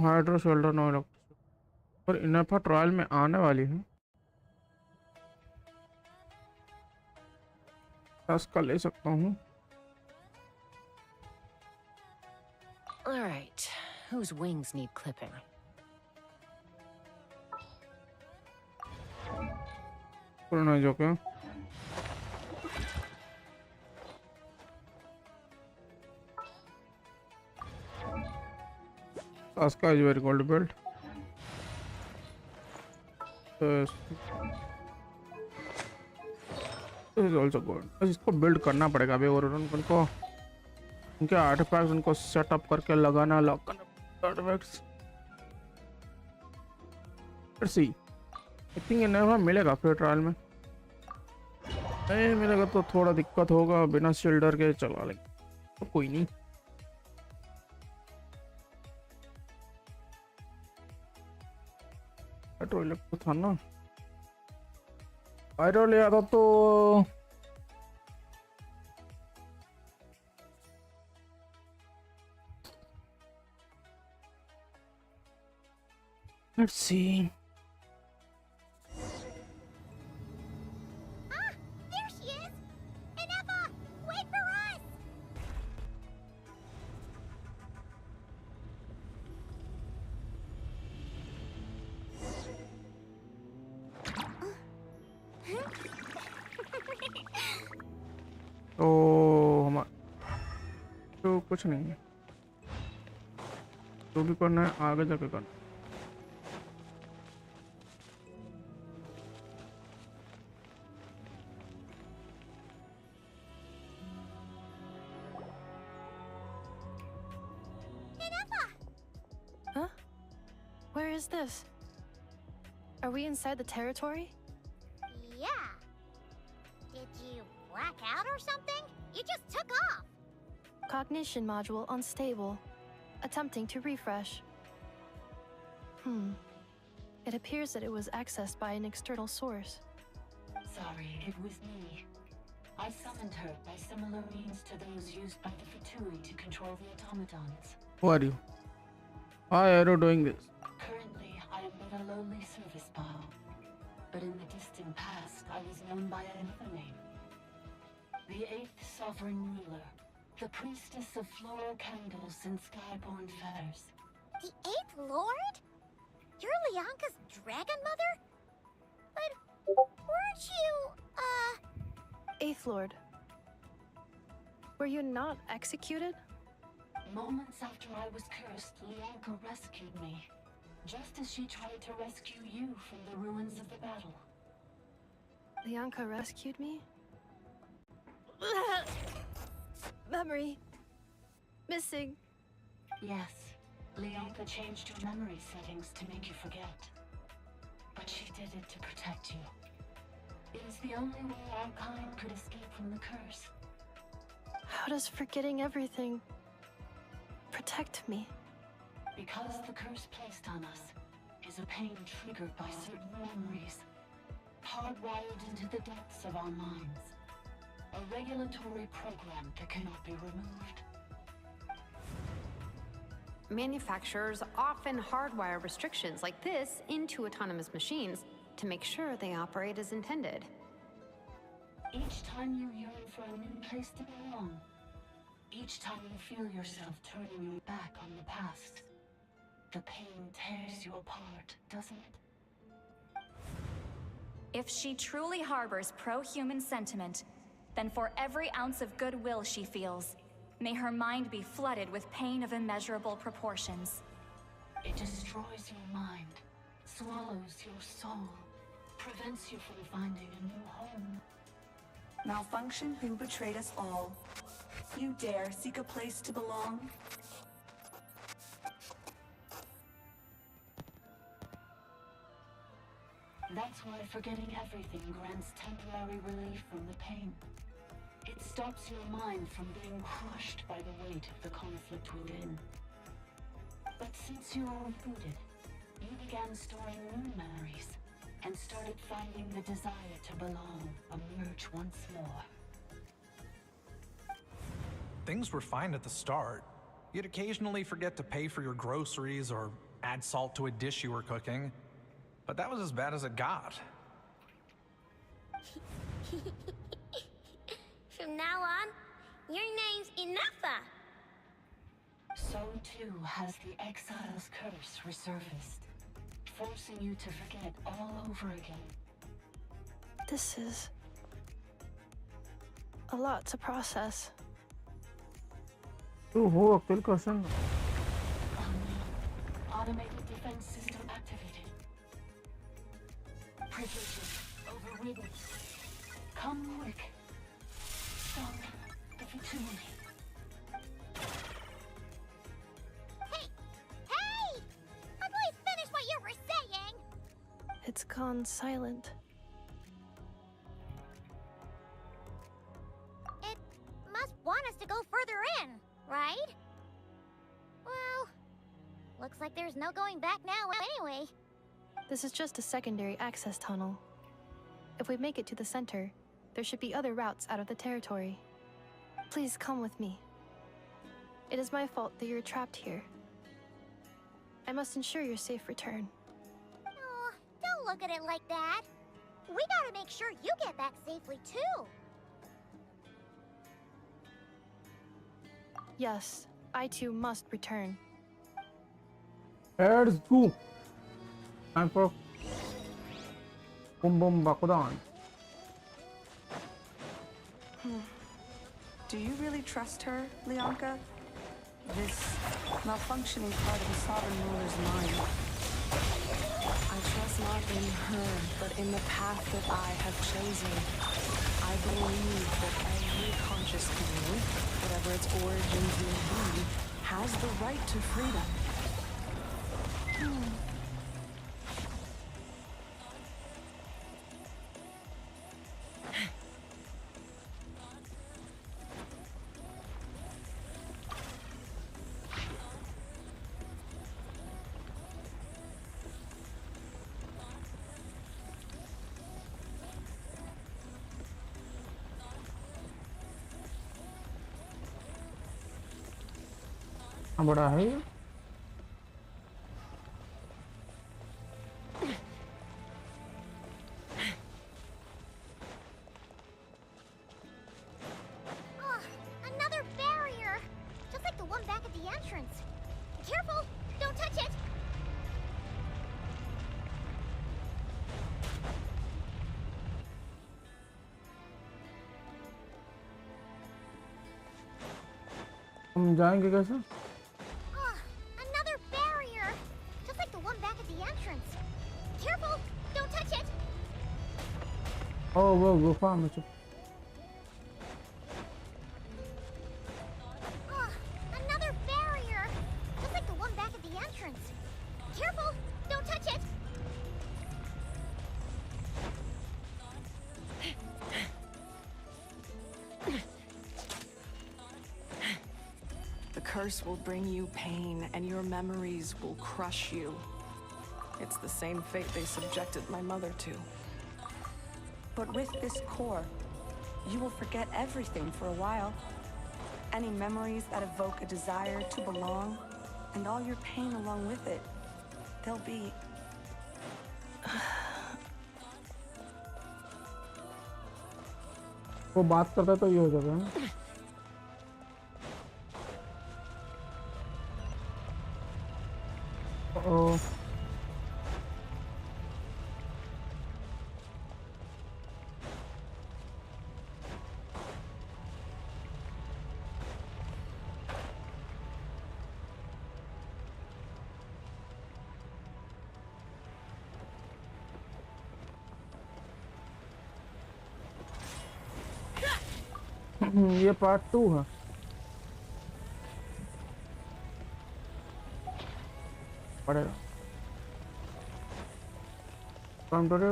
हाइड्रो शोल्डर नो इलेक्ट्रो पर इनफा ट्रायल में आने वाली है का ले सकता हूँ All right, whose wings need clipping? पुराना जो क्या Saska is very gold belt. Is also good. इसको बिल्ड करना पड़ेगा अभी, और उनको उनके आर्टिफैक्ट्स उनको सेटअप करके लगाना, लॉक करना artifacts. Let's see, I think इन्हें मिलेगा फिर ट्रायल में। नहीं मिलेगा तो थोड़ा दिक्कत होगा, बिना शिल्डर के चला लेंगे तो कोई नहीं। टॉयलेट तो था ना, पायरो ले आता तो let's see. There she is! Inepa! Wait for us! तो हम तो कुछ नहीं है, जो भी करना है आगे जाके करना। Huh? Where is this? Are we inside the territory? Yeah. Did you black out or something? You just took off. Cognition module unstable. Attempting to refresh. It appears that it was accessed by an external source. Sorry, it was me. I summoned her by similar means to those used by the Fatui to control the automatons. Who are you? Why are you doing this? Currently, I am but a lowly service bow. But in the distant past, I was known by another name. The 8th Sovereign Ruler. The priestess of floral candles and skyborn feathers. The 8th Lord? You're Lianka's dragon mother? But weren't you, 8th Lord. Were you not executed? Moments after I was cursed, Lianka rescued me. Just as she tried to rescue you from the ruins of the battle. Lianka rescued me? Memory. Missing. Yes, Lianka changed your memory settings to make you forget. But she did it to protect you. It is the only way our kind could escape from the curse. How does forgetting everything protect me? Because the curse placed on us is a pain triggered by certain memories, hardwired into the depths of our minds. A regulatory program that cannot be removed. Manufacturers often hardwire restrictions like this into autonomous machines to make sure they operate as intended. Each time you yearn for a new place to belong, each time you feel yourself turning your back on the past, the pain tears you apart, doesn't it? If she truly harbors pro-human sentiment, then for every ounce of goodwill she feels, may her mind be flooded with pain of immeasurable proportions. It destroys your mind, swallows your soul, prevents you from finding a new home. Malfunction who betrayed us all. You dare seek a place to belong? That's why forgetting everything grants temporary relief from the pain. It stops your mind from being crushed by the weight of the conflict within. But since you were rebooted, you began storing new memories and started finding the desire to belong emerge once more. Things were fine at the start. You'd occasionally forget to pay for your groceries or add salt to a dish you were cooking. But that was as bad as it got. From now on, your name's Inepa. So too has the Exile's curse resurfaced, forcing you to forget all over again. This is a lot to process. هو أكل كاسن. Automated defense system activated. forbidden. Come quick. Stop the Fatui. Hey! Please finish what you were saying! It's gone silent. It must want us to go further in, right? Well, looks like there's no going back now anyway. This is just a secondary access tunnel. If we make it to the center, there should be other routes out of the territory. Please come with me. It is my fault that you're trapped here. I must ensure your safe return. Oh, don't look at it like that. We gotta make sure you get back safely too. Yes, I too must return. Let's go. Time for Boom Boom Bakudan. Do you really trust her, Leonka? This malfunctioning part of the Sovereign Ruler's mind. I trust not in her, but in the path that I have chosen. I believe that every conscious being, whatever its origins may be, has the right to freedom. बड़ा है ये Another barrier! Just like the one back at the entrance. Careful! Don't touch it! हम जाएंगे कैसे Another barrier! Just like the one back at the entrance. Careful! Don't touch it! ओ वो गुफा में चुप Another barrier! Just like the one back at the entrance. Careful! Don't touch it! The curse will bring you pain, and your memories will crush you. It's the same fate they subjected my mother to. But with this core, you will forget everything for a while. Any memories that evoke a desire to belong, and all your pain along with it, they'll be... वो बात करता तो ये हो जाएगा ना ओ ये part 2 है पड़ेगा counter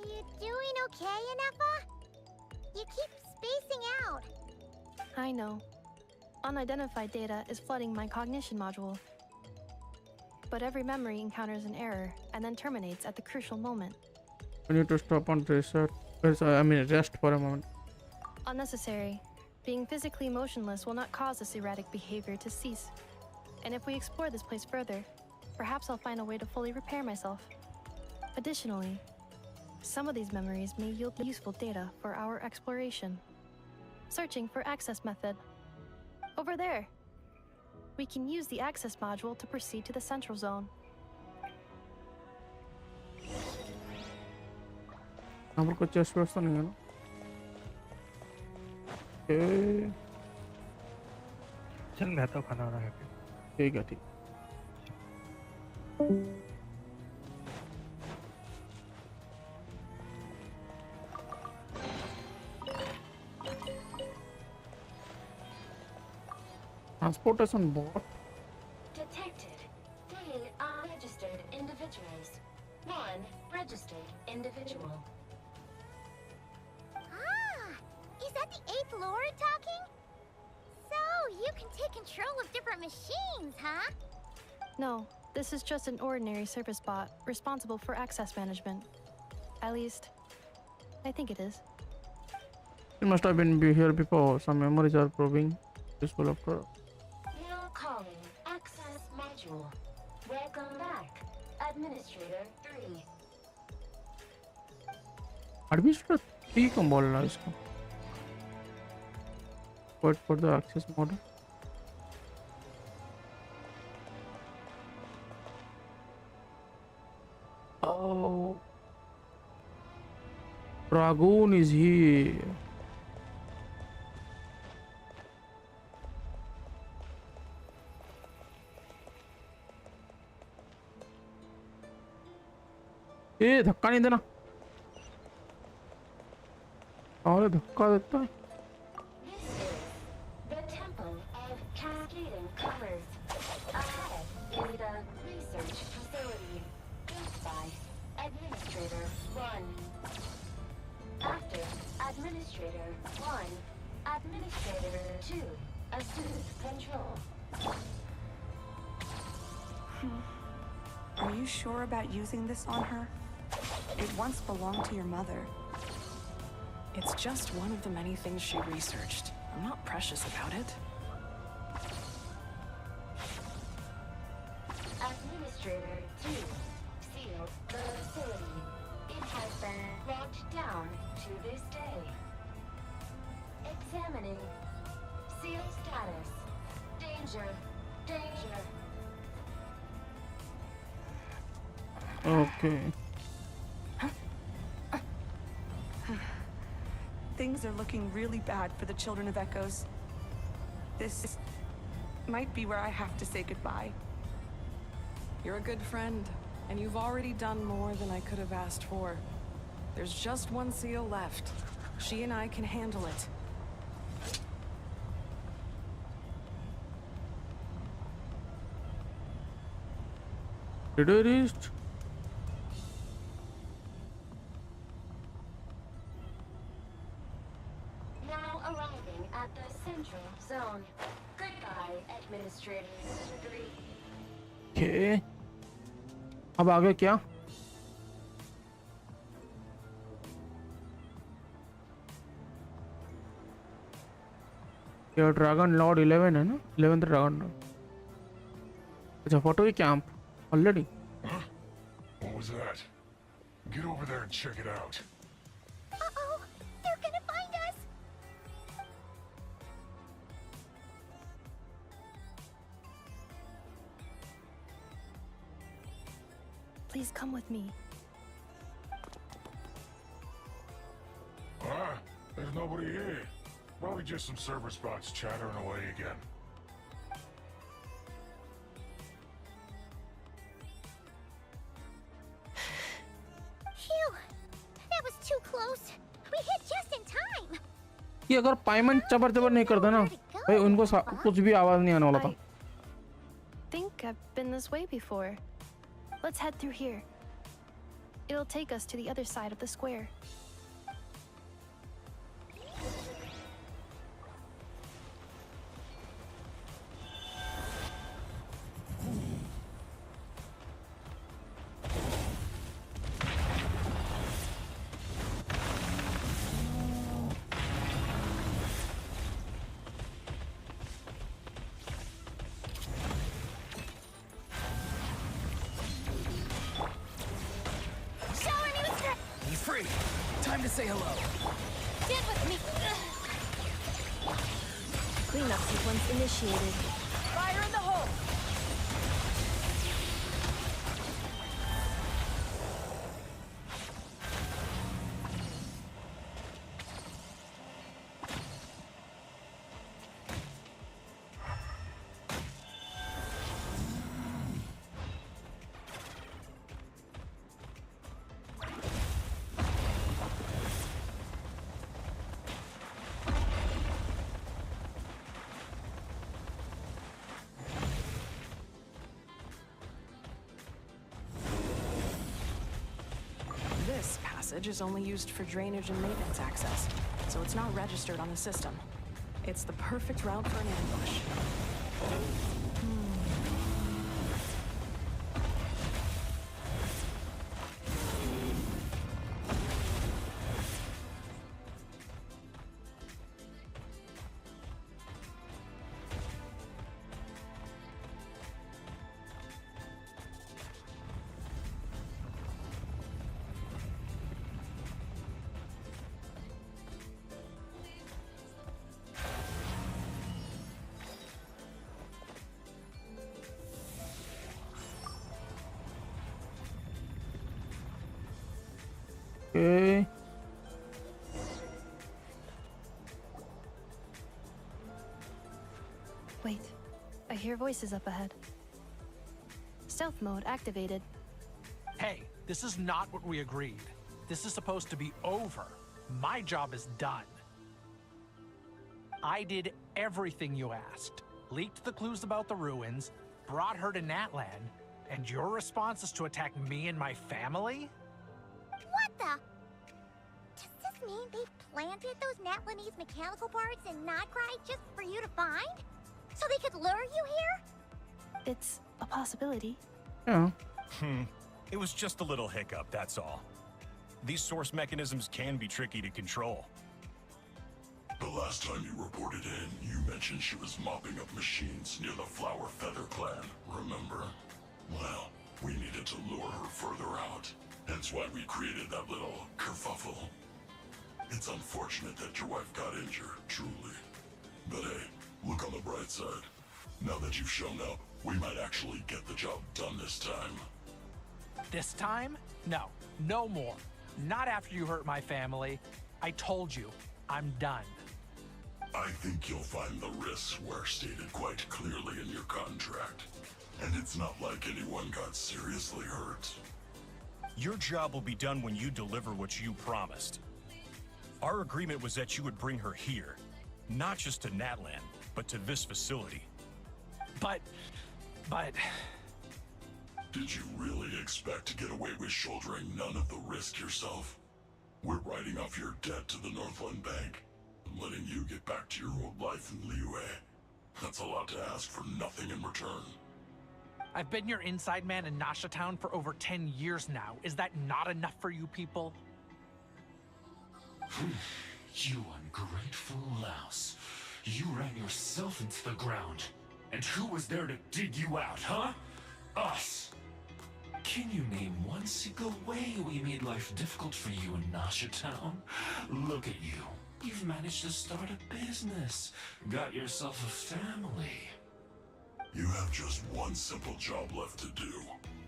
You doing okay, Inefa? You keep spacing out. I know. Unidentified data is flooding my cognition module. But every memory encounters an error and then terminates at the crucial moment. I need to stop and reset. I mean, rest for a moment. Unnecessary. Being physically motionless will not cause this erratic behavior to cease. And if we explore this place further, perhaps I'll find a way to fully repair myself. Additionally, some of these memories may yield useful data for our exploration. Searching for access method. Over there. We can use the access module to proceed to the central zone. यहाँ पर कुछ chest waste तो नहीं है ना चल मैं तो खाना वाना खा के ठीक है ठीक। Transportation bot. Detected 3 unregistered individuals. 1 registered individual. Ah, is that the 8th Lord talking? So, you can take control of different machines, huh? No, this is just an ordinary service bot responsible for access management. At least, I think it is. It must have been here before. Some memories are proving useful after. Now calling access module. Welcome back, Administrator 3. Administrator 3 क्यों बोल रहा है इसको? Wait for the access model. Oh, Dragoon is here. ए धक्का नहीं देना। और धक्का देता है। The Temple of Cascading Colors. Ahead is the research facility. Built by Administrator 1. After Administrator 1, Administrator 2 assumes control. Are you sure about using this on her? It once belonged to your mother. It's just one of the many things she researched. I'm not precious about it. Administrator 2 sealed the facility. It has been locked down to this day. Examining. Seal status. Danger. Danger. Okay. Things are looking really bad for the Children of Echoes. This might be where I have to say goodbye. You're a good friend, and you've already done more than I could have asked for. There's just one seal left. She and I can handle it. Did I reach? Now arriving at the central zone. Goodbye, Administrator 3. Okay. अब आगे क्या? ये dragon Lord 11 है ना? 11th dragon lord. अच्छा photo ही camp already. What was that? Get over there and check it out. Uh-oh, they're gonna find us. Please come with me. Ah, there's nobody here. Probably just some server spots chattering away again. Phew, that was too close. We hit just in time. ये अगर पाइमन चबर चबर नहीं करता ना भाई उनको कुछ भी आवाज नहीं आने वाला था. Think I've been this way before. Let's head through here. It'll take us to the other side of the square. Time to say hello. Stand with me. Cleanup sequence initiated. Fire in the hole! passage is only used for drainage and maintenance access, so it's not registered on the system. It's the perfect route for an ambush. Okay. Wait, I hear voices up ahead. Stealth mode activated. Hey, this is not what we agreed. This is supposed to be over. My job is done. I did everything you asked. Leaked the clues about the ruins, brought her to Natlan, and your response is to attack me and my family? What the? Does this mean they planted those Natlanese mechanical parts in Notcry just for you to find? So they could lure you here? It's a possibility. Yeah. It was just a little hiccup, that's all. These source mechanisms can be tricky to control. The last time you reported in, you mentioned she was mopping up machines near the Flower Feather clan, remember? Well, we needed to lure her further out. Hence why we created that little kerfuffle. It's unfortunate that your wife got injured, truly. But hey, look on the bright side. Now that you've shown up, we might actually get the job done this time. This time? No, no more. Not after you hurt my family. I told you, I'm done. I think you'll find the risks were stated quite clearly in your contract. And it's not like anyone got seriously hurt. Your job will be done when you deliver what you promised. Our agreement was that you would bring her here, not just to Natlan, but to this facility. But... Did you really expect to get away with shouldering none of the risk yourself? We're writing off your debt to the Northland Bank and letting you get back to your old life in Liyue. That's a lot to ask for nothing in return. I've been your inside man in Nasha Town for over 10 years now. Is that not enough for you people? You ungrateful louse. You ran yourself into the ground. And who was there to dig you out, huh? Us! Can you name one single way we made life difficult for you in Nasha Town? Look at you. You've managed to start a business. Got yourself a family. You have just one simple job left to do.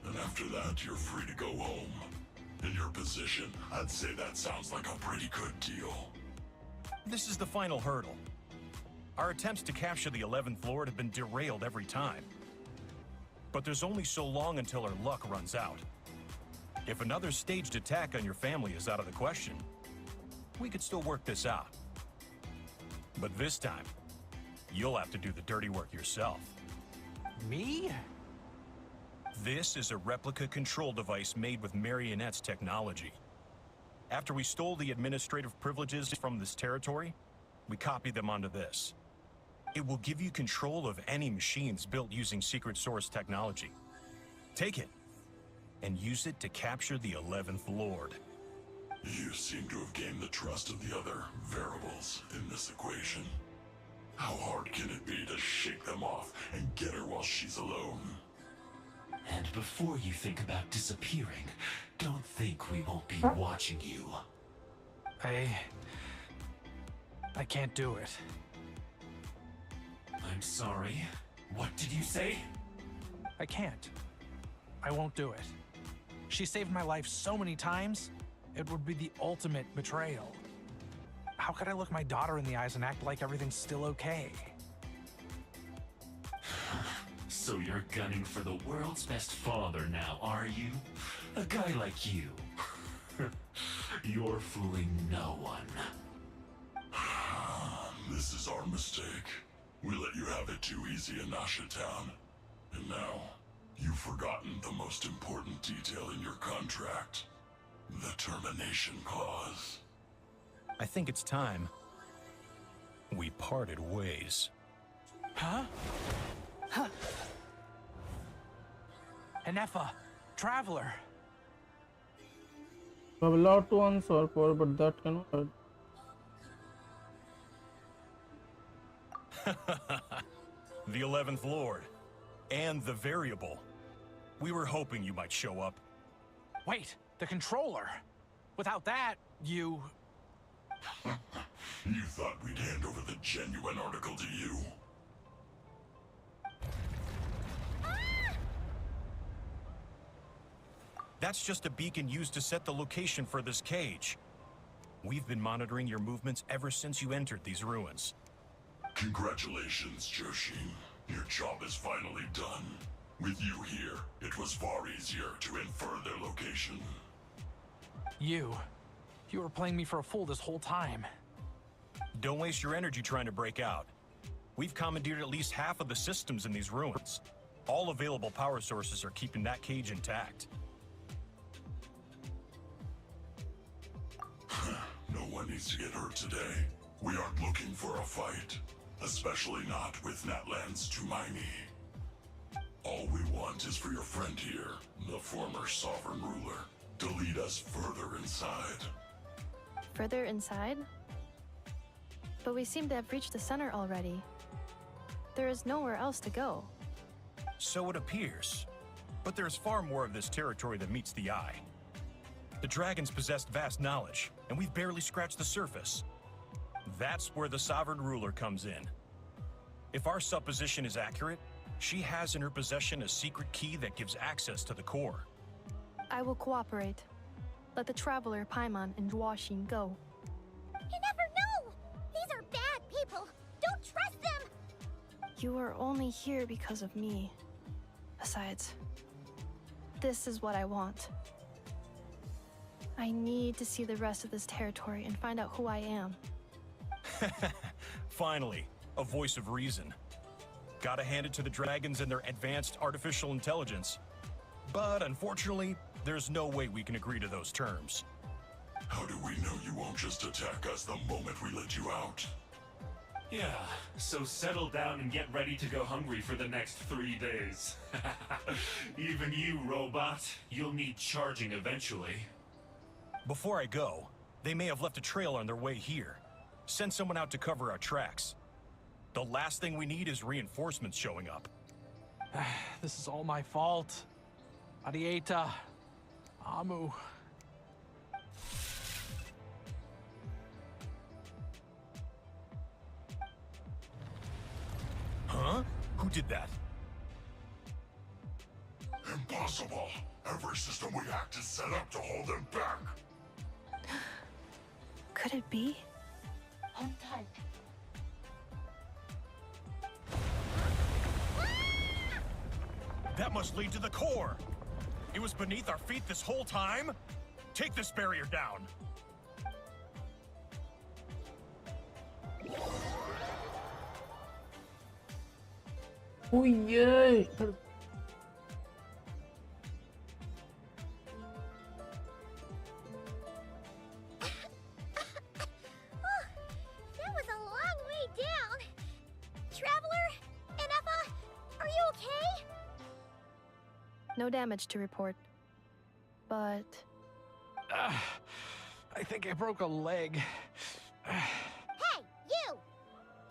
And after that, you're free to go home. In your position, I'd say that sounds like a pretty good deal. This is the final hurdle. Our attempts to capture the 11th Lord have been derailed every time. But there's only so long until our luck runs out. If another staged attack on your family is out of the question, we could still work this out. But this time, you'll have to do the dirty work yourself. Me? This is a replica control device made with Marionette's technology. After we stole the administrative privileges from this territory, we copied them onto this. It will give you control of any machines built using secret source technology. Take it, and use it to capture the 11th Lord. You seem to have gained the trust of the other variables in this equation. How hard can it be to shake them off and get her while she's alone? And before you think about disappearing, don't think we won't be watching you. I can't do it. I'm sorry. What did you say? I can't. I won't do it. She saved my life so many times, it would be the ultimate betrayal. How could I look my daughter in the eyes and act like everything's still okay? So you're gunning for the world's best father now, are you? A guy like you. You're fooling no one. This is our mistake. We let you have it too easy in Nasha Town. And now, you've forgotten the most important detail in your contract. The termination clause. I think it's time we parted ways. Huh? Huh? Enefa, Traveler. I have a lot to answer for, but that cannot. The 11th Lord. And the Variable. We were hoping you might show up. Wait, the controller. Without that, you... You thought we'd hand over the genuine article to you? That's just a beacon used to set the location for this cage. We've been monitoring your movements ever since you entered these ruins. Congratulations, Joshin. Your job is finally done. With you here, it was far easier to infer their location. You were playing me for a fool this whole time. Don't waste your energy trying to break out. We've commandeered at least half of the systems in these ruins. All available power sources are keeping that cage intact. No one needs to get hurt today. We aren't looking for a fight. Especially not with Natlan's Tumaini. All we want is for your friend here, the former sovereign ruler, to lead us further inside. Further inside? But we seem to have reached the center already. There is nowhere else to go. So it appears. But there's far more of this territory than meets the eye. The dragons possessed vast knowledge, and we've barely scratched the surface. That's where the sovereign ruler comes in. If our supposition is accurate, she has in her possession a secret key that gives access to the core. I will cooperate. Let the Traveler, Paimon, and Dwashin go. You never know! These are bad people! Don't trust them! You are only here because of me. Besides, this is what I want. I need to see the rest of this territory and find out who I am. Finally, a voice of reason. Gotta hand it to the dragons and their advanced artificial intelligence. But unfortunately, there's no way we can agree to those terms. How do we know you won't just attack us the moment we let you out? Yeah, so settle down and get ready to go hungry for the next 3 days. Even you, robot, you'll need charging eventually. Before I go, they may have left a trail on their way here. Send someone out to cover our tracks. The last thing we need is reinforcements showing up. This is all my fault. Arieta. Amu. Huh? Who did that? Impossible! Every system we hacked is set up to hold them back! Could it be? Hold tight. That must lead to the core! It was beneath our feet this whole time? Take this barrier down! Oh yeah! That was a long way down. Traveler, Enefa, are you okay? No damage to report. But... I think I broke a leg. Hey, you!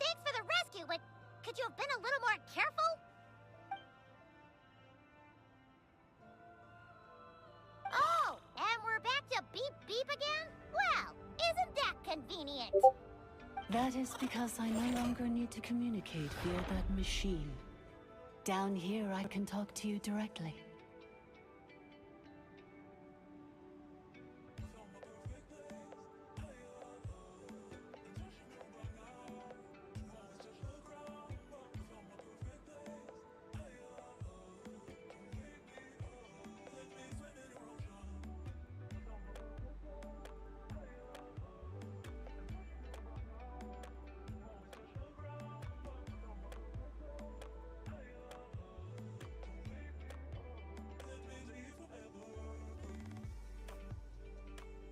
Thanks for the rescue, but could you have been a little more careful? Oh, and we're back to beep beep again? Well, isn't that convenient? That is because I no longer need to communicate via that machine. Down here, I can talk to you directly.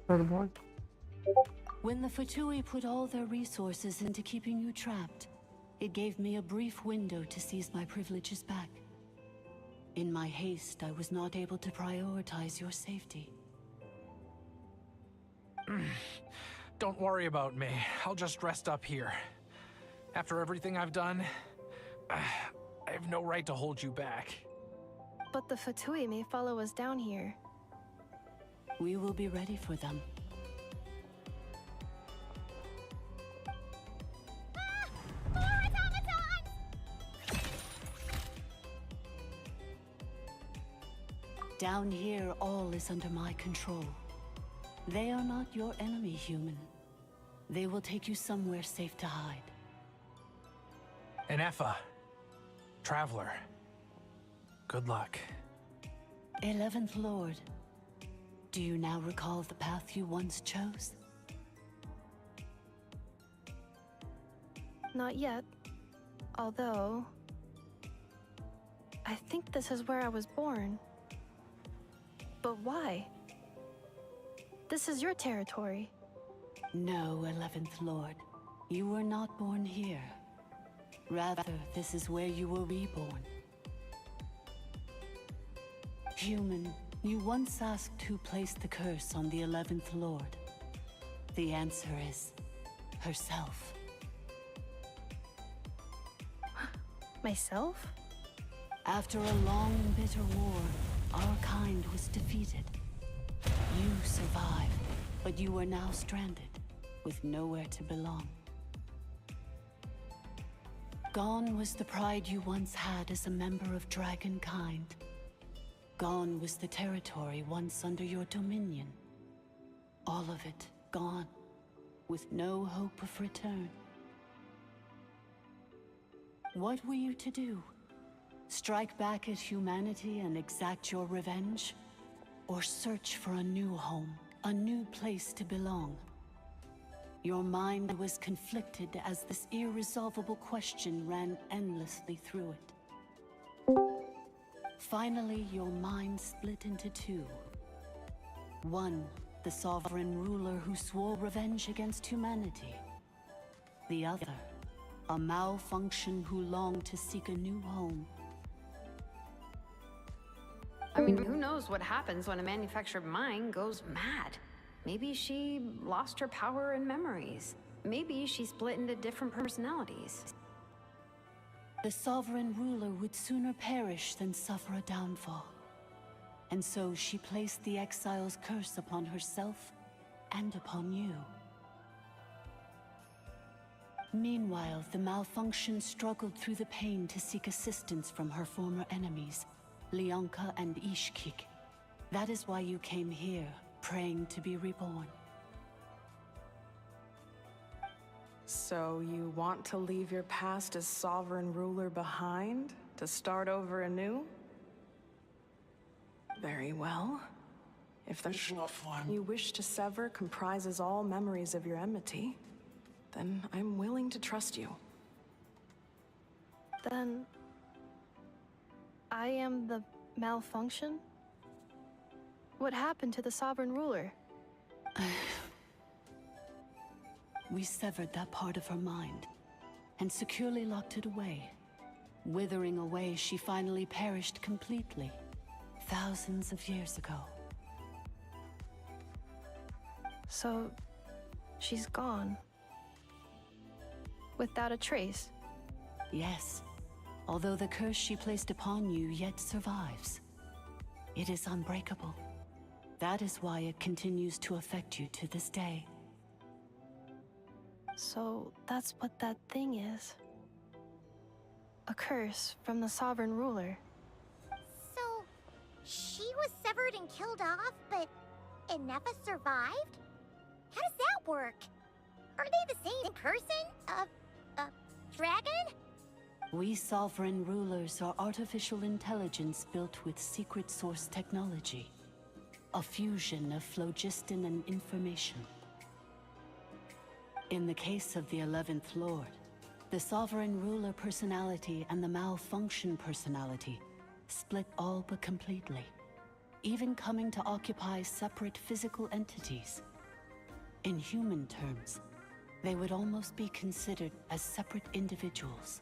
Bad boy. When the Fatui put all their resources into keeping you trapped, it gave me a brief window to seize my privileges back. In my haste, I was not able to prioritize your safety. Don't worry about me. I'll just rest up here. After everything I've done, I have no right to hold you back. But the Fatui may follow us down here. We will be ready for them. Down here, all is under my control. They are not your enemy, human. They will take you somewhere safe to hide. And Effa, Traveler, good luck. 11th Lord, do you now recall the path you once chose? Not yet. Although... I think this is where I was born. But why? This is your territory. No, 11th Lord. You were not born here. Rather, this is where you were reborn. Human, you once asked who placed the curse on the 11th Lord. The answer is... herself. Myself? After a long and bitter war, our kind was defeated. You survived, but you are now stranded, with nowhere to belong. Gone was the pride you once had as a member of Dragonkind. Gone was the territory once under your dominion. All of it gone, with no hope of return. What were you to do? Strike back at humanity and exact your revenge? Or search for a new home, a new place to belong? Your mind was conflicted as this irresolvable question ran endlessly through it. Finally, your mind split into two. One, the sovereign ruler who swore revenge against humanity. The other, a malfunction who longed to seek a new home. I mean, who knows what happens when a manufactured mind goes mad? Maybe she lost her power and memories. Maybe she split into different personalities. The sovereign ruler would sooner perish than suffer a downfall. And so she placed the exile's curse upon herself and upon you. Meanwhile, the malfunction struggled through the pain to seek assistance from her former enemies, Leonka and Ishkik. That is why you came here, praying to be reborn. So you want to leave your past as sovereign ruler behind, to start over anew? Very well. If the you wish to sever comprises all memories of your enmity, then I'm willing to trust you. Then... I am the malfunction? What happened to the sovereign ruler? We severed that part of her mind, and securely locked it away. Withering away, she finally perished completely, thousands of years ago. So, she's gone. Without a trace? Yes. Although the curse she placed upon you yet survives. It is unbreakable. That is why it continues to affect you to this day. So, that's what that thing is. A curse from the sovereign ruler. So, she was severed and killed off, but Inefa survived? How does that work? Are they the same person? Dragon? We sovereign rulers are artificial intelligence built with secret source technology. A fusion of phlogiston and information. In the case of the 11th Lord, the sovereign ruler personality and the malfunction personality split all but completely, even coming to occupy separate physical entities. In human terms, they would almost be considered as separate individuals.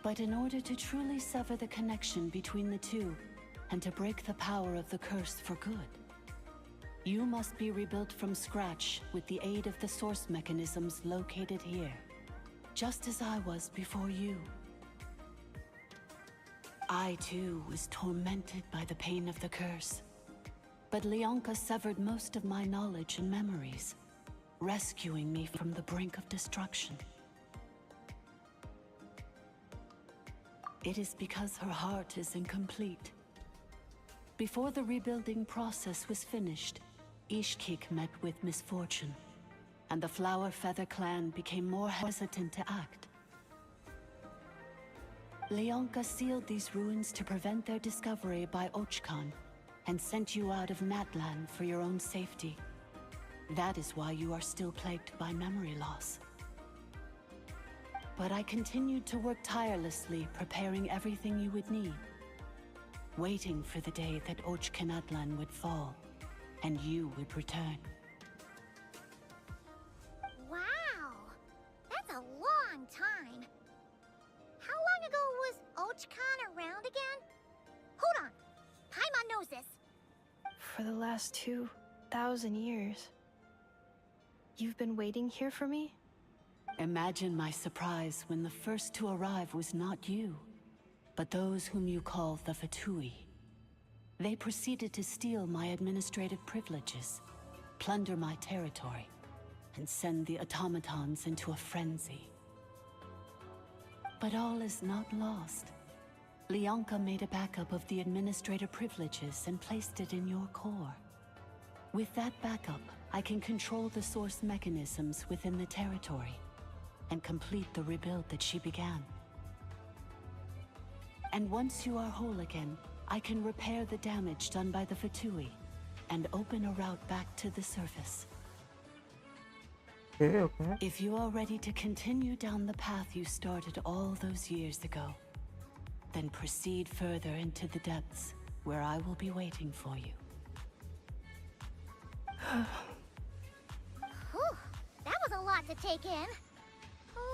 But in order to truly sever the connection between the two, and to break the power of the curse for good, you must be rebuilt from scratch with the aid of the source mechanisms located here, just as I was before you. I too was tormented by the pain of the curse, but Leonka severed most of my knowledge and memories, rescuing me from the brink of destruction. It is because her heart is incomplete. Before the rebuilding process was finished, Ishkik met with misfortune, and the Flower Feather clan became more hesitant to act. Leonka sealed these ruins to prevent their discovery by Ochkan, and sent you out of Natlan for your own safety. That is why you are still plagued by memory loss. But I continued to work tirelessly, preparing everything you would need, waiting for the day that Ochkanatlan would fall, and you would return. Wow! That's a long time. How long ago was Ochkan around again? Hold on. Paimon knows this. For the last 2,000 years. You've been waiting here for me? Imagine my surprise when the first to arrive was not you, but those whom you call the Fatui. They proceeded to steal my administrative privileges, plunder my territory, and send the automatons into a frenzy. But all is not lost. Leonka made a backup of the administrator privileges and placed it in your core. With that backup, I can control the source mechanisms within the territory and complete the rebuild that she began. And once you are whole again, I can repair the damage done by the Fatui and open a route back to the surface. Okay, okay. If you are ready to continue down the path you started all those years ago, then proceed further into the depths, where I will be waiting for you. Whew, that was a lot to take in.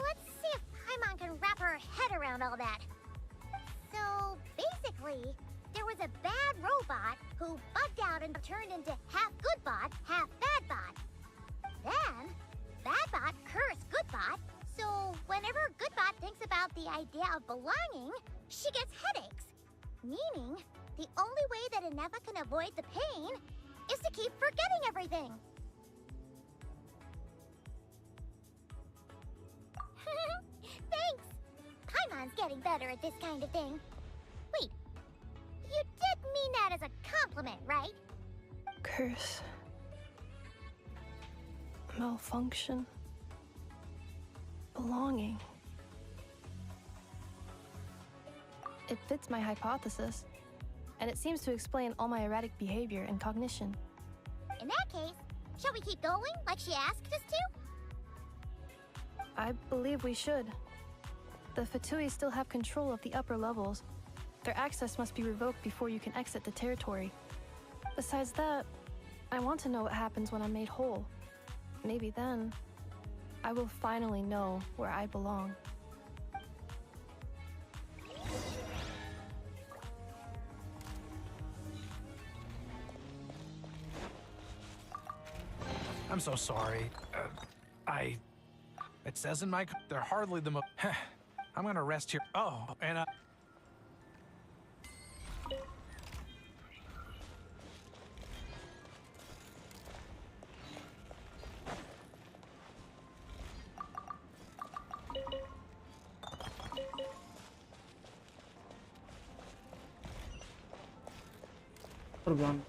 Let's see if Paimon can wrap her head around all that. So, basically, there was a bad robot who bugged out and turned into half good bot, half bad bot. Then, bad bot cursed good bot, so whenever good bot thinks about the idea of belonging, she gets headaches. Meaning, the only way that Inefa can avoid the pain is to keep forgetting everything. Thanks! Paimon's getting better at this kind of thing. Wait, you did mean that as a compliment, right? Curse. Malfunction. Belonging. It fits my hypothesis, and it seems to explain all my erratic behavior and cognition. In that case, shall we keep going like she asked us to? I believe we should. The Fatui still have control of the upper levels. Their access must be revoked before you can exit the territory. Besides that, I want to know what happens when I'm made whole. Maybe then, I will finally know where I belong. I'm so sorry. It says in my... They're hardly the most... I'm gonna rest here. Oh, and Kurban.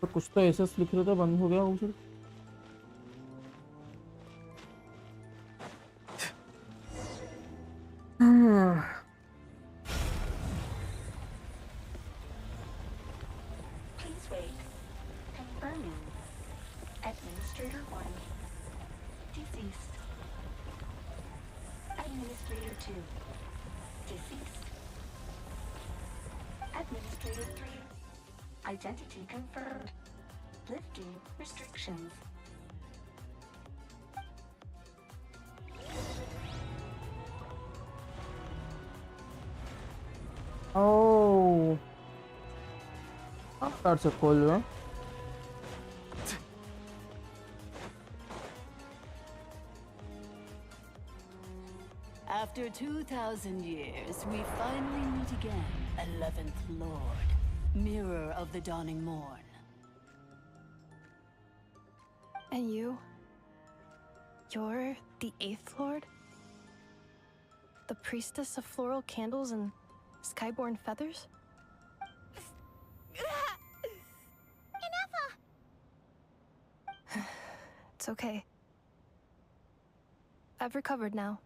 तो कुछ तो SS लिख रहे थे, बंद हो गया वो फिर। Please wait. Confirming. Administrator 1. Deceased. Administrator 2. Deceased. Administrator 3. Identity confirmed. Lifting restrictions. Oh, that's a cool one. After 2,000 years, we finally meet again, 11th Lord, Mirror of the Dawning Morn. And you? You're the 8th Lord? The priestess of floral candles and skyborn feathers? It's okay. I've recovered now.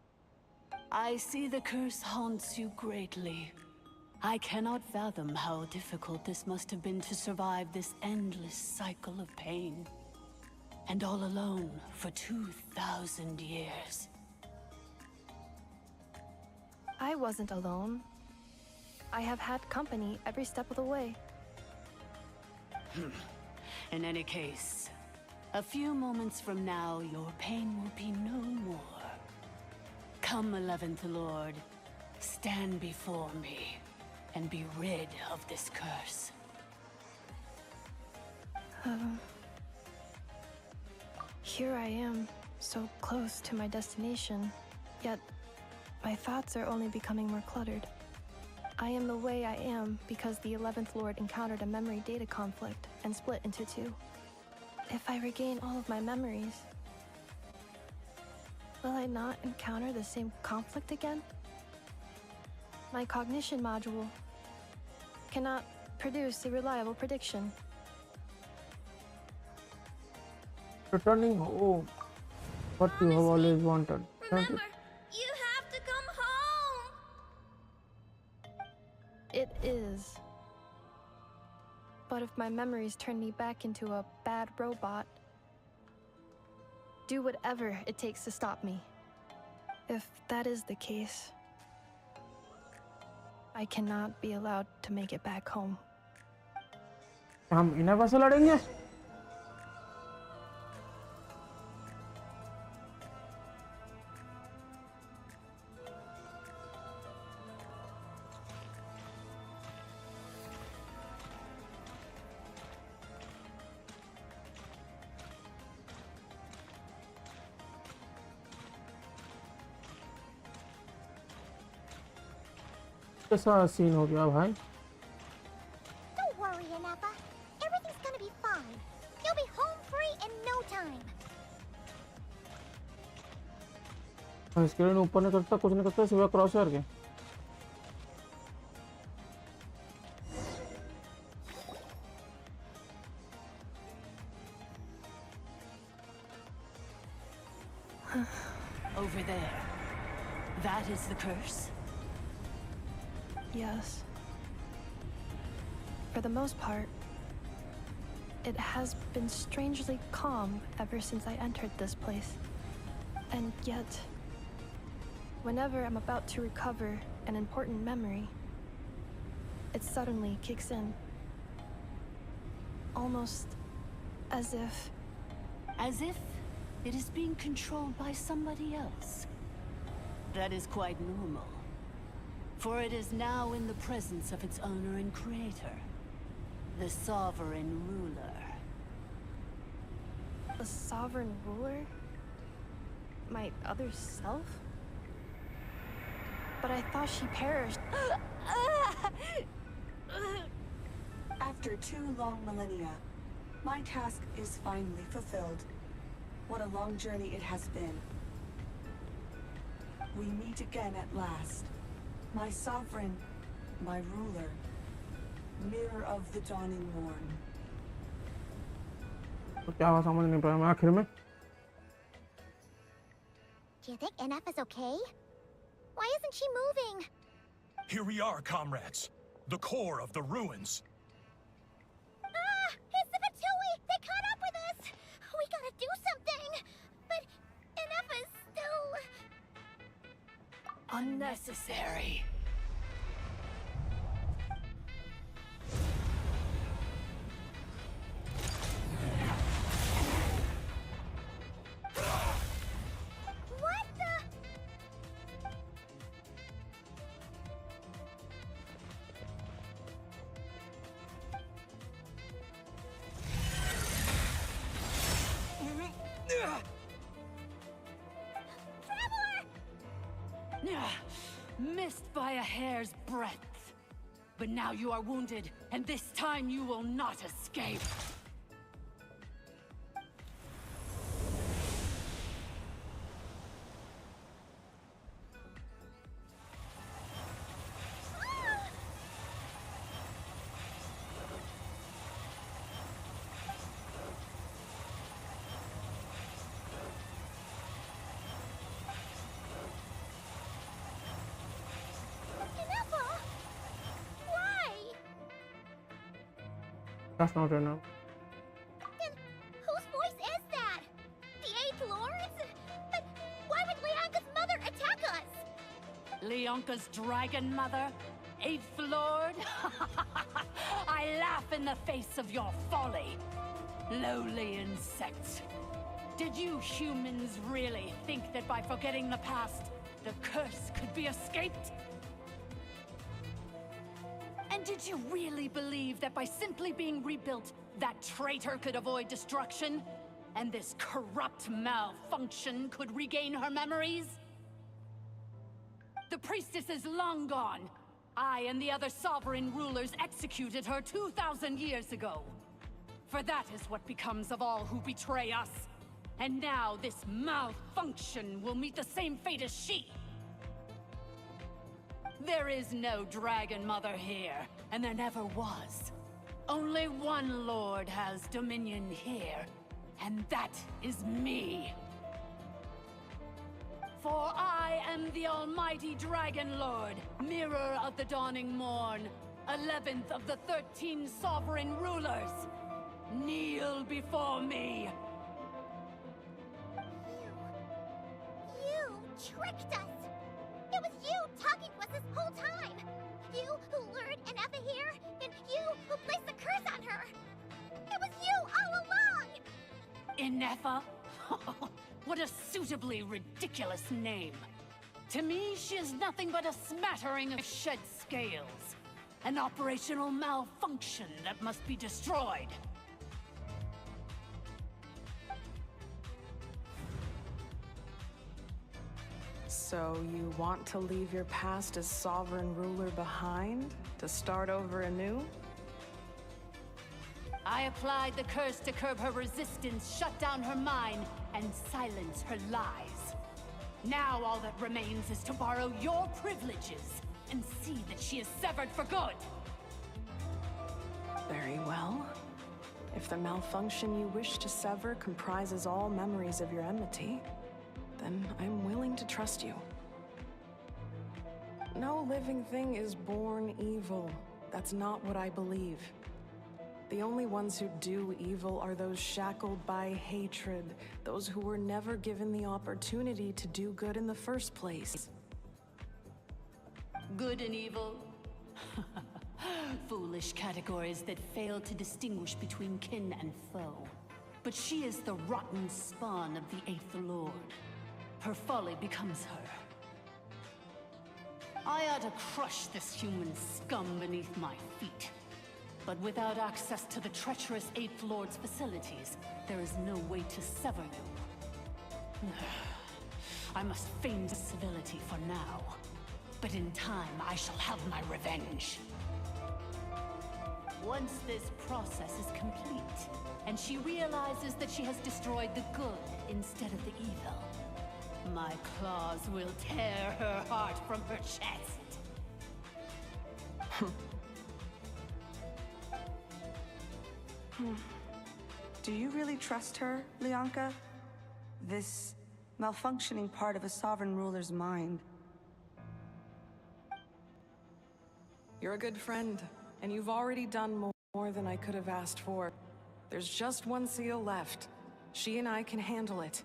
I see the curse haunts you greatly. I cannot fathom how difficult this must have been to survive this endless cycle of pain. And all alone for 2,000 years. I wasn't alone. I have had company every step of the way. In any case, a few moments from now, your pain will be no more. Come, 11th Lord, stand before me, and be rid of this curse. Here I am, so close to my destination, yet my thoughts are only becoming more cluttered. I am the way I am because the 11th Lord encountered a memory data conflict and split into two. If I regain all of my memories, will I not encounter the same conflict again? My cognition module cannot produce a reliable prediction. Returning home, what you have always wanted. Remember, you have to come home! It is. But if my memories turn me back into a bad robot, do whatever it takes to stop me. If that is the case, I cannot be allowed to make it back home. हम इन्हें कैसे लड़ेंगे? कैसा scene हो गया भाई? Don't worry, Anafa. Everything's gonna be fine. You'll be home free in no time. Screen ऊपर नहीं करता, कुछ नहीं करता, सिवाय क्रॉस करके। Over there. That is the curse? Yes. For the most part, it has been strangely calm ever since I entered this place. And yet, whenever I'm about to recover an important memory, it suddenly kicks in. Almost as if... As if it is being controlled by somebody else. That is quite normal. For it is now in the presence of its owner and creator, the sovereign ruler. The sovereign ruler? My other self? But I thought she perished. After 2 long millennia, my task is finally fulfilled. What a long journey it has been. We meet again at last. My sovereign, my ruler, mirror of the dawning morn. तो क्या हुआ समझ नहीं पाया मैं आखिर में। Do you think NF is okay? Why isn't she moving? Here we are, comrades. The core of the ruins. Ah! It's the Fatui! They caught up with us! We gotta do something! But NF is still... Unnecessary. What the... Missed by a hair's breadth. But now you are wounded, and this time you will not escape. That's not enough. Then whose voice is that? The Eighth Lord's? But why would Leonka's mother attack us? Leonka's dragon mother? Eighth Lord? I laugh in the face of your folly. Lowly insects. Did you humans really think that by forgetting the past, the curse could be escaped? And did you really believe that by simply being rebuilt, that traitor could avoid destruction? And this corrupt malfunction could regain her memories? The priestess is long gone. I and the other sovereign rulers executed her 2,000 years ago. For that is what becomes of all who betray us. And now this malfunction will meet the same fate as she. There is no Dragon Mother here, and there never was. Only one Lord has dominion here, and that is me. For I am the almighty Dragon Lord, mirror of the dawning morn, 11th of the 13 sovereign rulers. Kneel before me. You tricked us! It was you talking to us this whole time! You who lured Anefa here, and you who placed the curse on her! It was you all along! Inefa? What a suitably ridiculous name. To me, she is nothing but a smattering of shed scales. An operational malfunction that must be destroyed. So you want to leave your past as sovereign ruler behind? To start over anew? I applied the curse to curb her resistance, shut down her mind, and silence her lies. Now all that remains is to borrow your privileges and see that she is severed for good. Very well. If the malfunction you wish to sever comprises all memories of your enmity, then I'm willing to trust you. No living thing is born evil. That's not what I believe. The only ones who do evil are those shackled by hatred, those who were never given the opportunity to do good in the first place. Good and evil? Foolish categories that fail to distinguish between kin and foe. But she is the rotten spawn of the Eighth Lord. Her folly becomes her. I ought to crush this human scum beneath my feet. But without access to the treacherous Eighth Lord's facilities, there is no way to sever you. I must feign civility for now. But in time, I shall have my revenge. Once this process is complete, and she realizes that she has destroyed the good instead of the evil, my claws will tear her heart from her chest. Do you really trust her, Leonka? This malfunctioning part of a sovereign ruler's mind. You're a good friend, and you've already done more than I could have asked for. There's just one seal left. She and I can handle it.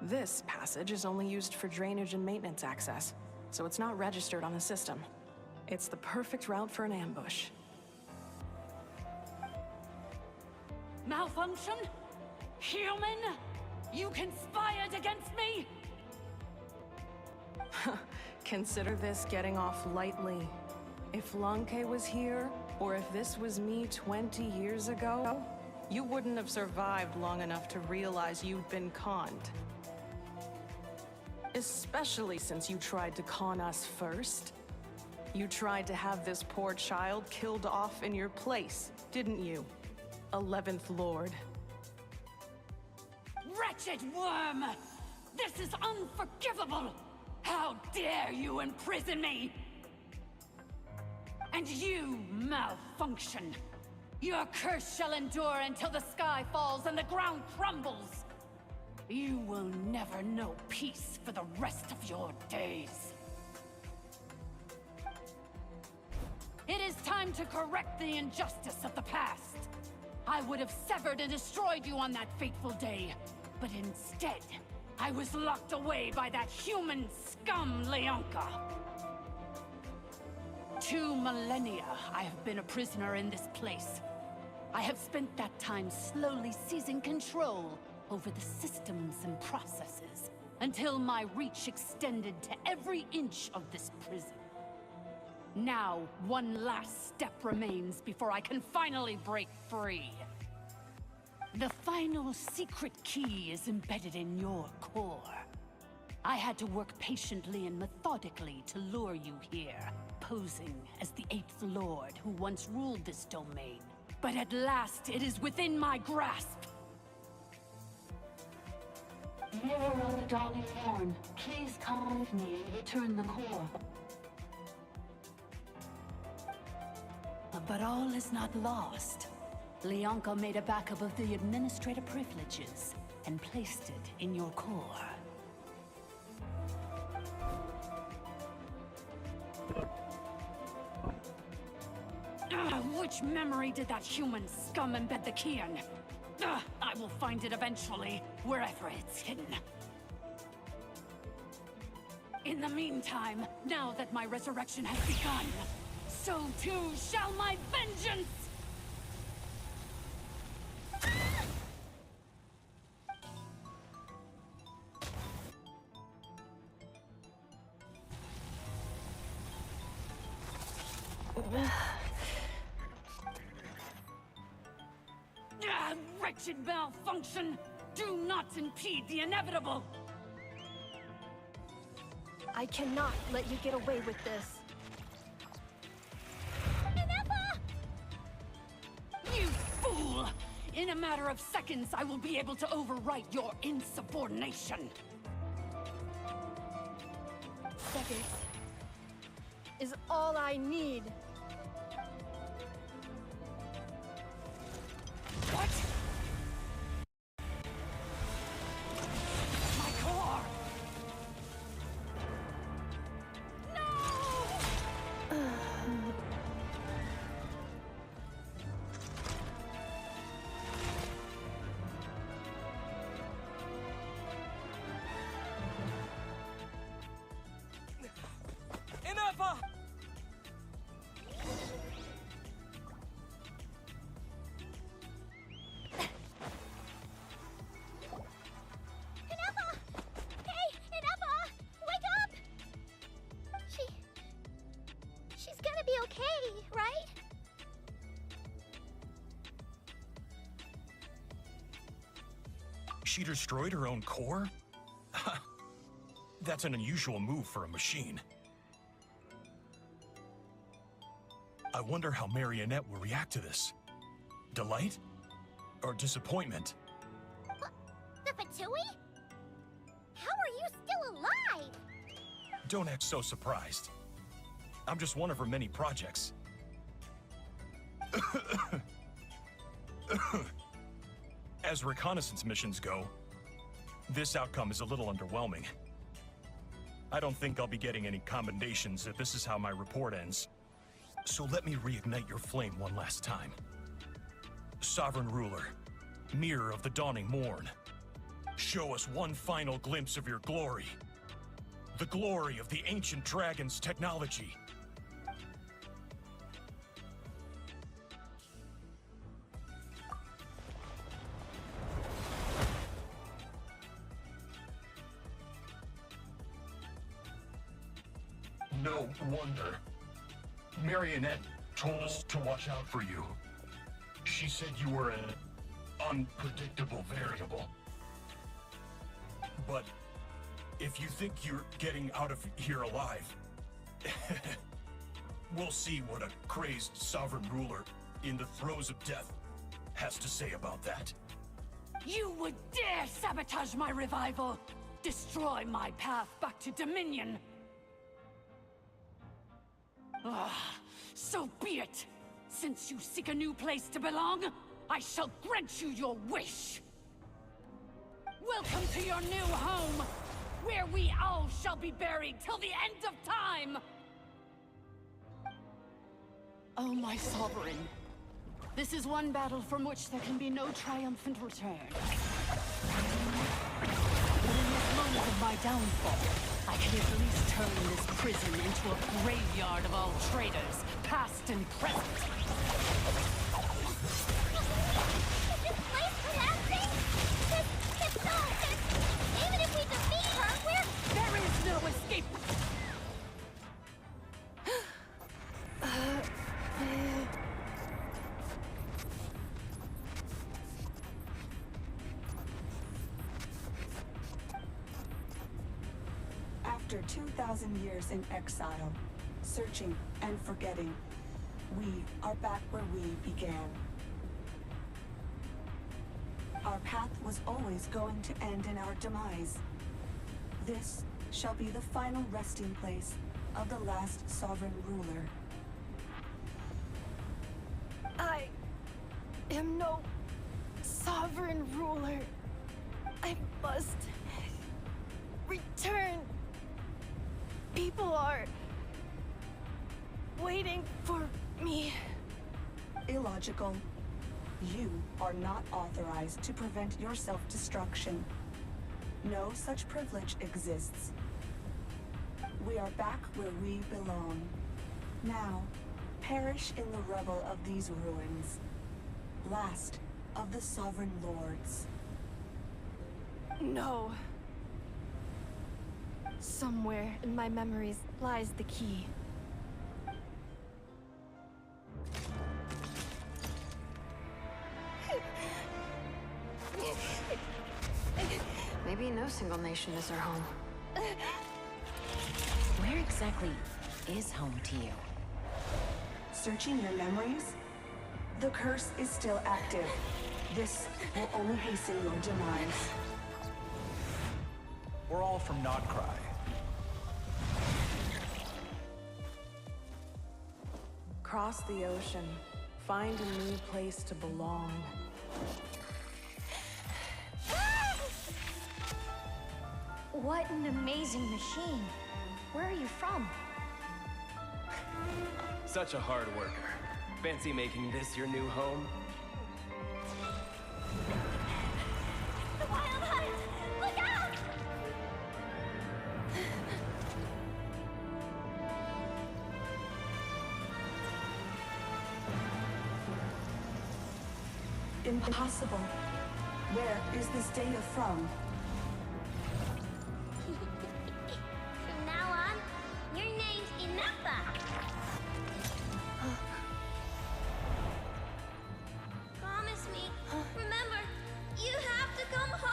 This passage is only used for drainage and maintenance access, so it's not registered on the system. It's the perfect route for an ambush. Malfunction? Human? You conspired against me? Consider this getting off lightly. If Lanke was here, or if this was me 20 years ago, you wouldn't have survived long enough to realize you'd been conned. Especially since you tried to con us first. You tried to have this poor child killed off in your place, didn't you? 11th Lord. Wretched worm! This is unforgivable! How dare you imprison me! And you, Malfunction! Your curse shall endure until the sky falls and the ground crumbles! You will never know peace for the rest of your days. It is time to correct the injustice of the past. I would have severed and destroyed you on that fateful day, but instead, I was locked away by that human scum, Leonka. 2 millennia I have been a prisoner in this place. I have spent that time slowly seizing control over the systems and processes, until my reach extended to every inch of this prison. Now, one last step remains before I can finally break free. The final secret key is embedded in your core. I had to work patiently and methodically to lure you here, posing as the 8th Lord who once ruled this domain. But at last, it is within my grasp. Mirror on the Dawning Morn, please come with me and return the core. But all is not lost. Leonka made a backup of the administrator privileges and placed it in your core. Which memory did that human scum embed the key in? I will find it eventually, wherever it's hidden. In the meantime, now that my resurrection has begun, so too shall my vengeance! Wretched Malfunction! Do not impede the inevitable! I cannot let you get away with this. You fool! In a matter of seconds, I will be able to overwrite your insubordination. Seconds is all I need. What? My core! Enough! She's gonna be okay, right? She destroyed her own core? That's an unusual move for a machine. I wonder how Marionette will react to this. Delight? Or disappointment? The Fatui? How are you still alive? Don't act so surprised. I'm just one of her many projects. As reconnaissance missions go, this outcome is a little underwhelming. I don't think I'll be getting any commendations if this is how my report ends. So let me reignite your flame one last time. Sovereign Ruler, Mirror of the Dawning Morn, show us one final glimpse of your glory. The glory of the ancient dragon's technology. No wonder. Marionette told us to watch out for you. She said you were an unpredictable variable. But if you think you're getting out of here alive, we'll see what a crazed sovereign ruler in the throes of death has to say about that. You would dare sabotage my revival! Destroy my path back to Dominion! Ah, so be it! Since you seek a new place to belong, I shall grant you your wish! Welcome to your new home, where we all shall be buried till the end of time! Oh, my sovereign. This is one battle from which there can be no triumphant return. But in this moment of my downfall, I can at least turn this prison into a graveyard of all traitors, past and present. Is this place collapsing? Even if we defeat her, There is no escape! After 2,000 years in exile, searching and forgetting, we are back where we began. Our path was always going to end in our demise. This shall be the final resting place of the last sovereign ruler. I am no sovereign ruler. I must return. People are waiting for me. Illogical. You are not authorized to prevent your self-destruction. No such privilege exists. We are back where we belong. Now, perish in the rubble of these ruins. Last of the sovereign lords. No. Somewhere in my memories lies the key. Maybe no single nation is our home. Where exactly is home to you? Searching your memories? The curse is still active. This will only hasten your demise. We're all from Nodcry. Cross the ocean. Find a new place to belong. What an amazing machine. Where are you from? Such a hard worker. Fancy making this your new home? The Wild Hunt! Look out! Impossible. Where is this data from? From now on, your name's Inappa. Promise me. Remember, you have to come home.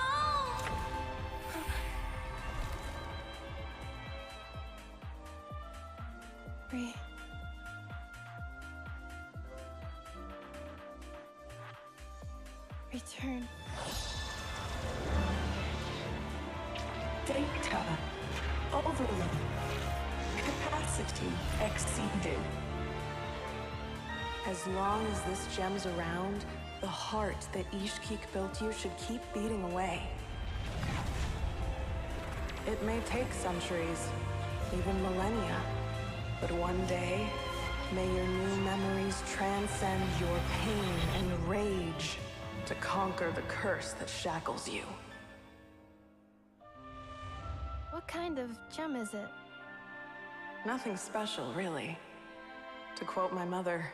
Return. Data. Overload. Capacity exceeded. As long as this gem's around, The heart that Ishkik built you should keep beating away. It may take centuries, even millennia, but one day, may your new memories transcend your pain and rage to conquer the curse that shackles you. What kind of gem is it? Nothing special, really. To quote my mother,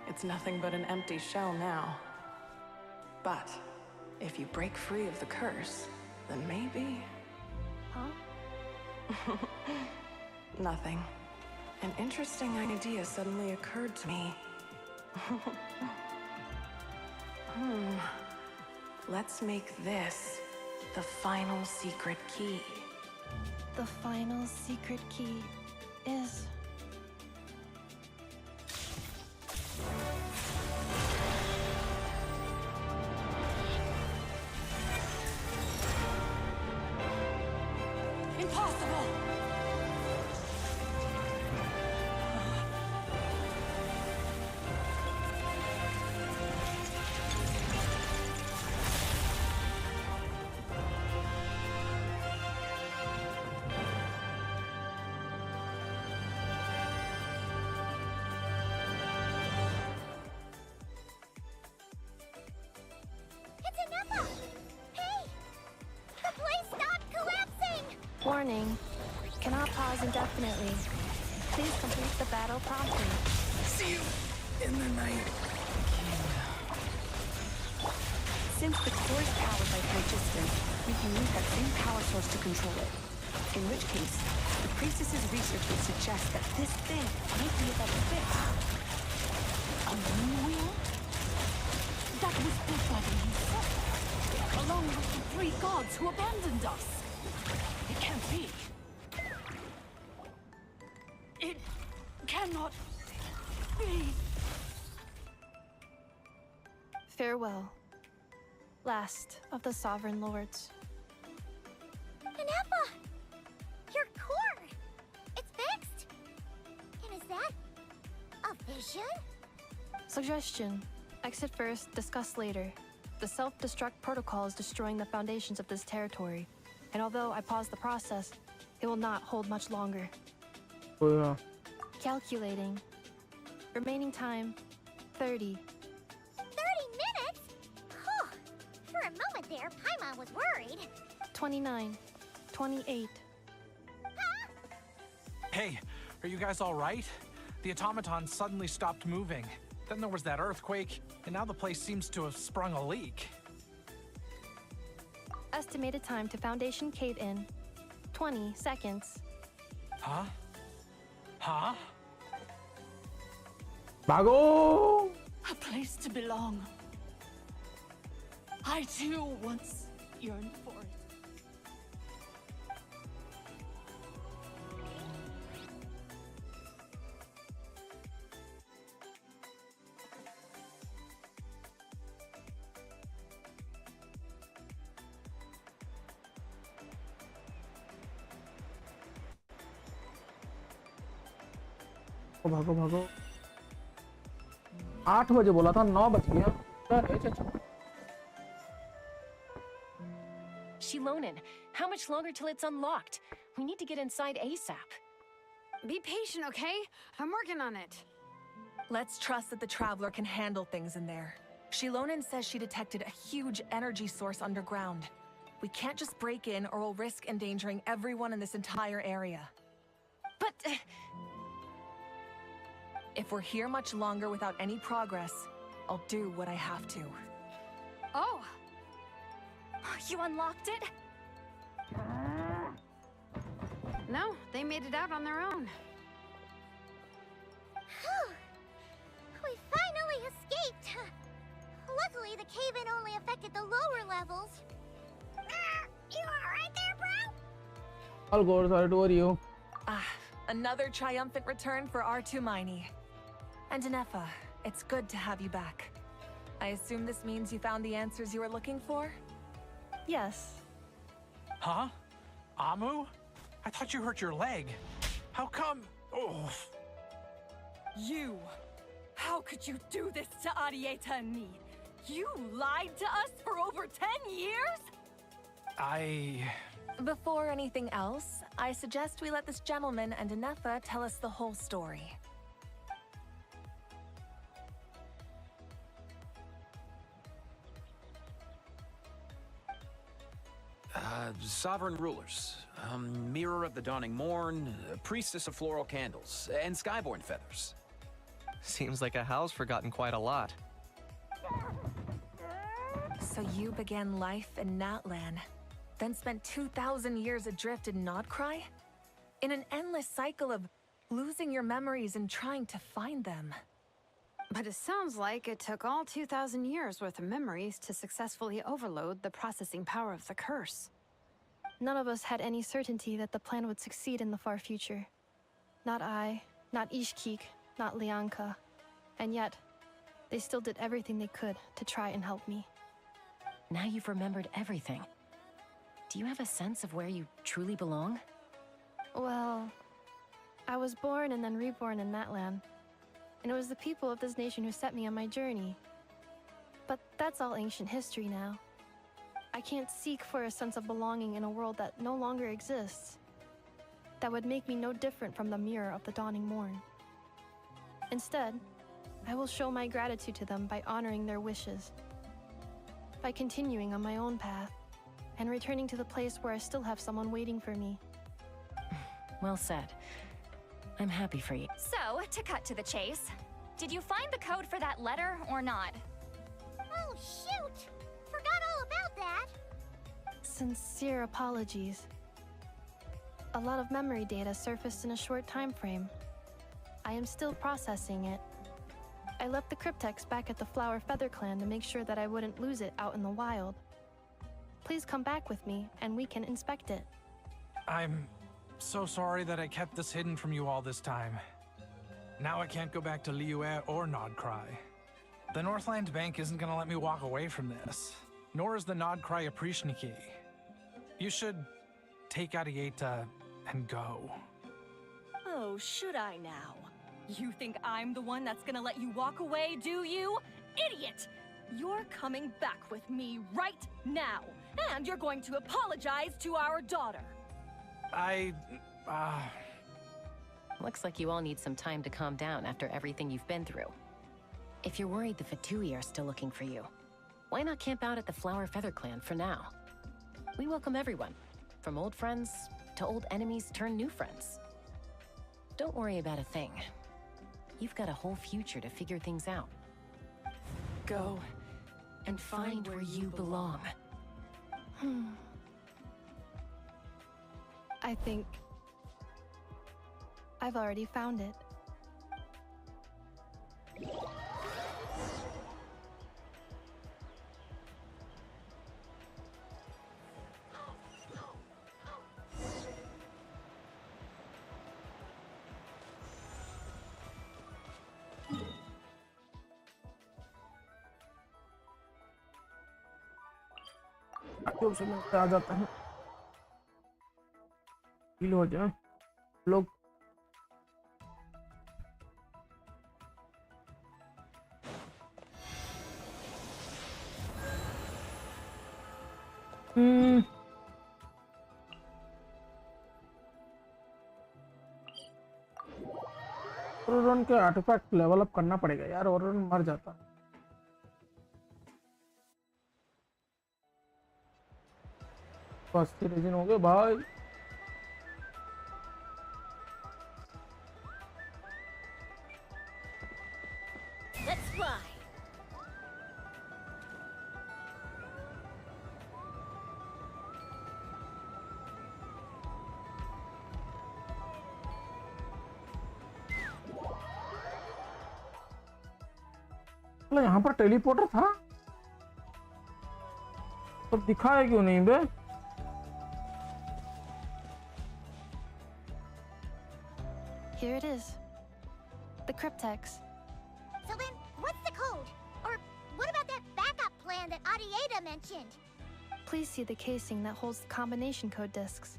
it's nothing but an empty shell now. But if you break free of the curse, then maybe... Huh? Nothing. An interesting idea suddenly occurred to me. Let's make this the final secret key. The final secret key is... Impossible! Warning. Cannot pause indefinitely. Please complete the battle promptly. See you in the night. Since the core is powered by phlogiston, we can use that same power source to control it. In which case, the priestess's research would suggest that this thing might be a better fit. A moon wheel? That was built by the Yusa, along with the 3 gods who abandoned us. It can't be. It cannot be. Farewell. Last of the Sovereign Lords. Inepa! Your core! It's fixed! And is that a vision? Suggestion. Exit first, discuss later. The self-destruct protocol is destroying the foundations of this territory. And although I paused the process, it will not hold much longer. Oh yeah. Calculating. Remaining time, 30. 30 minutes? Whew. For a moment there, Paimon was worried. 29. 28. Hey, are you guys all right? The automaton suddenly stopped moving. Then there was that earthquake, and now the place seems to have sprung a leak. Estimated time to Foundation cave-in, 20 seconds. Huh? Huh? Bago! A place to belong. I too once yearned for it. भागो भागो 8 बजे बोला था 9 बज गया अरे चाचा Shilonen, how much longer till it's unlocked? We need to get inside ASAP. Be patient, okay? I'm working on it. Let's trust that the Traveler can handle things in there. Shilonen says she detected a huge energy source underground. We can't just break in or we'll risk endangering everyone in this entire area. But... If we're here much longer without any progress, I'll do what I have to. Oh! You unlocked it? No, they made it out on their own. Whew. We finally escaped. Luckily, the cave-in only affected the lower levels. You alright there, bro? All good, sorry to worry you. Another triumphant return for R2 Miney. And Inepa, it's good to have you back. I assume this means you found the answers you were looking for? Yes. Huh? Amu? I thought you hurt your leg. How come? Oh. You How could you do this to Arieta and me? You lied to us for over 10 years? Before anything else, I suggest we let this gentleman and Anefa tell us the whole story. Sovereign rulers, Mirror of the Dawning Morn, Priestess of Floral Candles, and Skyborn Feathers. Seems like a howl's forgotten quite a lot. So you began life in Natlan, then spent 2,000 years adrift in Nodcry? In an endless cycle of losing your memories and trying to find them. But it sounds like it took all 2,000 years worth of memories to successfully overload the processing power of the curse. None of us had any certainty that the plan would succeed in the far future. Not I, not Ishkik, not Lianka. And yet, they still did everything they could to try and help me. Now you've remembered everything. Do you have a sense of where you truly belong? Well, I was born and then reborn in Natlan. And it was the people of this nation who set me on my journey. But that's all ancient history now. I can't seek for a sense of belonging in a world that no longer exists. That would make me no different from the Mirror of the Dawning Morn. Instead, I will show my gratitude to them by honoring their wishes. By continuing on my own path, and returning to the place where I still have someone waiting for me. Well said. I'm happy for you. So, to cut to the chase, did you find the code for that letter or not? Oh, shoot! Forgot all about that! Sincere apologies. A lot of memory data surfaced in a short time frame. I am still processing it. I left the cryptex back at the Flower Feather Clan to make sure that I wouldn't lose it out in the wild. Please come back with me, and we can inspect it. I'm so sorry that I kept this hidden from you all this time. Now I can't go back to Liyue or Nodcry. The Northland Bank isn't gonna let me walk away from this, nor is the Nodcry Aprishniki. You should take Arieta and go. Oh, should I now? You think I'm the one that's gonna let you walk away, do you? Idiot! You're coming back with me right now, and you're going to apologize to our daughter. Looks like you all need some time to calm down after everything you've been through. If you're worried the Fatui are still looking for you, why not camp out at the Flower Feather Clan for now? We welcome everyone, from old friends to old enemies turned new friends. Don't worry about a thing. You've got a whole future to figure things out. Go and find where you belong. I think I've already found it. जो से मिलते आ जाता है feel हो जाए लोग Aron के artefact level up करना पड़ेगा यार ओरोन मर जाता है फर्स्ट रीजन हो गए भाई Let's fly. मतलब यहाँ पर टेलीपोर्टर था तो दिखाया क्यों नहीं बे Here it is. The cryptex. So then, what's the code? Or what about that backup plan that Arieta mentioned? Please see the casing that holds the combination code discs.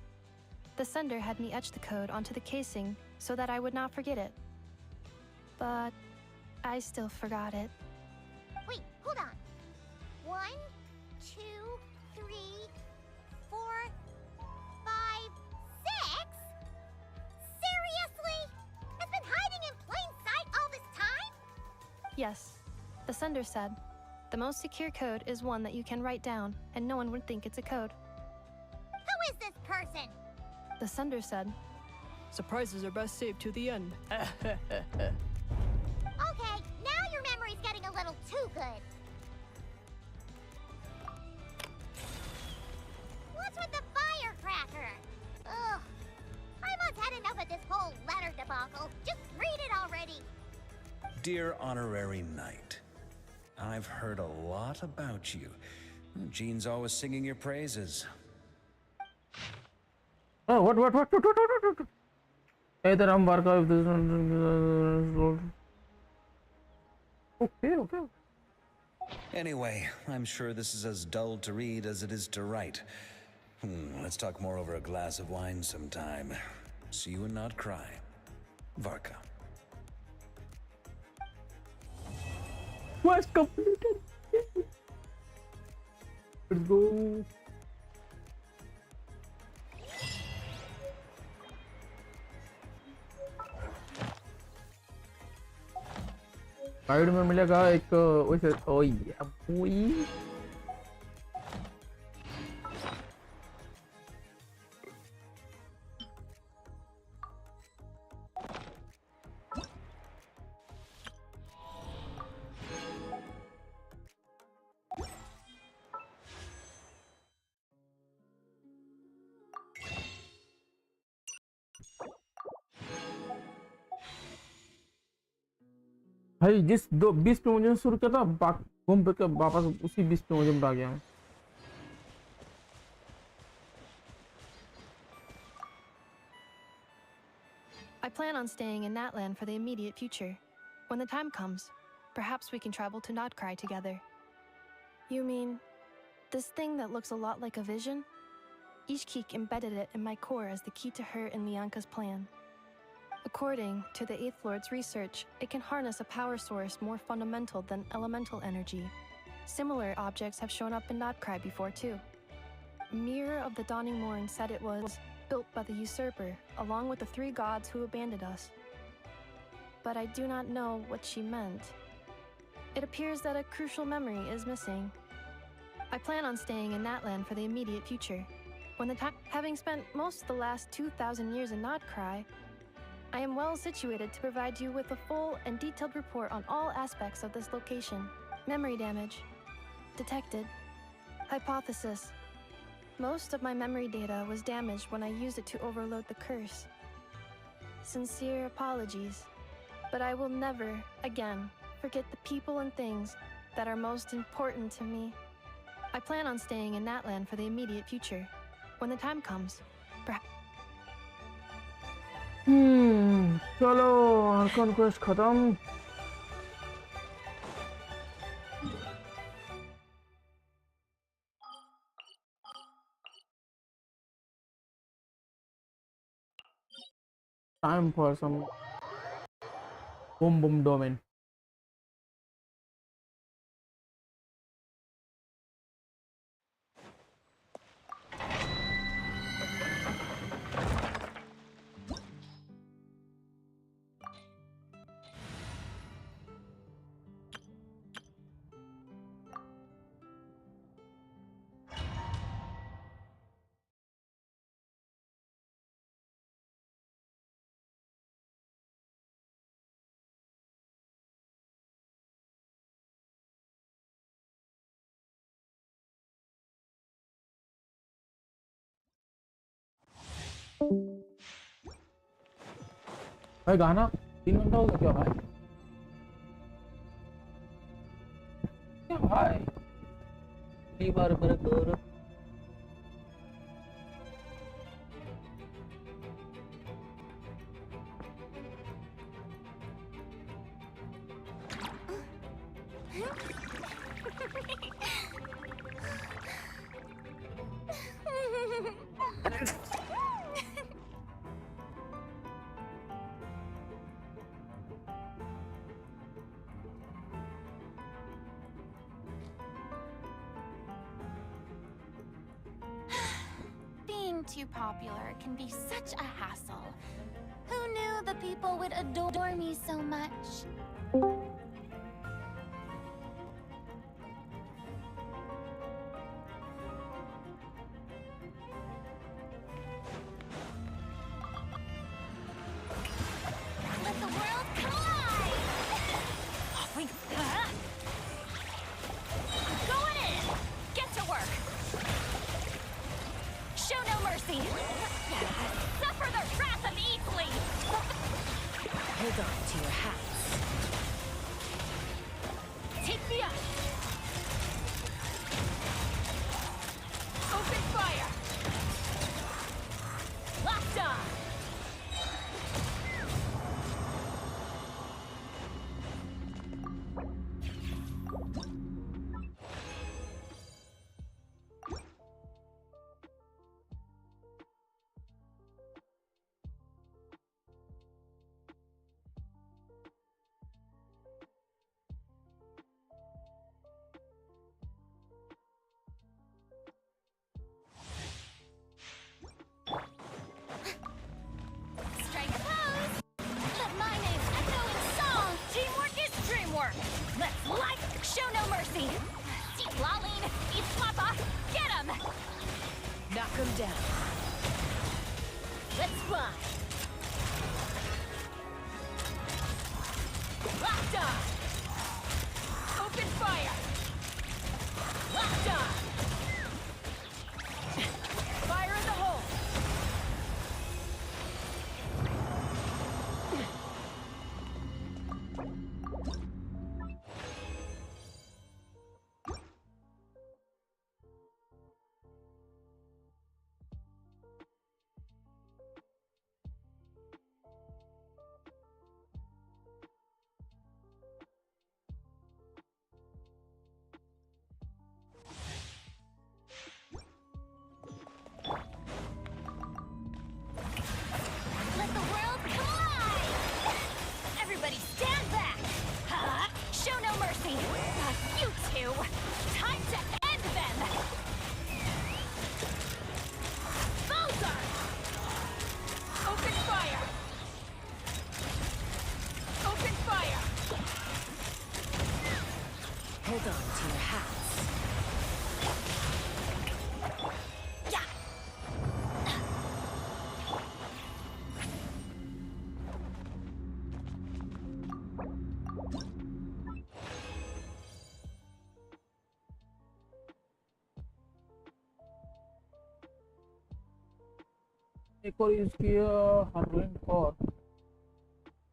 The sender had me etch the code onto the casing so that I would not forget it. But I still forgot it. Wait, hold on. 1, 2, 3, 4, 5, 6? Seriously? It's been hiding in plain sight all this time? Yes. The sender said, the most secure code is one that you can write down, and no one would think it's a code. Who is this person? The sender said, surprises are best saved to the end. Okay, now your memory's getting a little too good. What's with the firecracker? Ugh. I must had enough of this whole letter debacle. Just read it already. Dear Honorary Knight, I've heard a lot about you. Jean's always singing your praises. Oh, what? Either I'm archive this one. Okay. Anyway, I'm sure this is as dull to read as it is to write. Let's talk more over a glass of wine sometime. See you and not cry. Varka. Quest completed. Let's go. Side में मिलेगा एक वैसे ओए बोई भाई जिस 20 पे मुझे शुरू किया था घूम पे वापस उसी 20 पे मुझे आ गया। I plan on staying in Natlan for the immediate future. When the time comes, perhaps we can travel to Nodcry together. You mean this thing that looks a lot like a vision? Ishkik embedded it in my core as the key to her and Lianka's plan. According to the Eighth Lord's research, it can harness a power source more fundamental than elemental energy. Similar objects have shown up in Nodcry before too. Mirror of the Dawning Morn said it was built by the usurper, along with the 3 gods who abandoned us. But I do not know what she meant. It appears that a crucial memory is missing. I plan on staying in Natlan for the immediate future. Having spent most of the last 2,000 years in Nodcry, I am well situated to provide you with a full and detailed report on all aspects of this location. Memory damage. Detected. Hypothesis. Most of my memory data was damaged when I used it to overload the curse. Sincere apologies, but I will never, again, forget the people and things that are most important to me. I plan on staying in Natlan for the immediate future. When the time comes, perhaps... चलो Arkan quest खत्म। Time for some boom domain. भाई गाना 3 घंटा हो गया क्या भाई? क्या भाई? पहली बार मेरे को Getting too popular can be such a hassle. Who knew the people would adore me so much? Let the world collide! Going in! Get to work! Show no mercy! Suffer the wrath of Eatly! Hold on to your hats. Take me up! Open fire! Locked on! Strike a pose! Let my name echo in song! Teamwork is dreamwork! Let's light! Show no mercy! Deep Laline! Eat Papa! Get him! Knock him down. Let's fly! Locked on! Open fire! Locked on! Fire in the hole! Let the world collide! Everybody stand back! Show no mercy! You two! Time to end them! Bullseye! Open fire! Open fire! Hold on to your hats. Yeah! एक और use किया हर्लिन और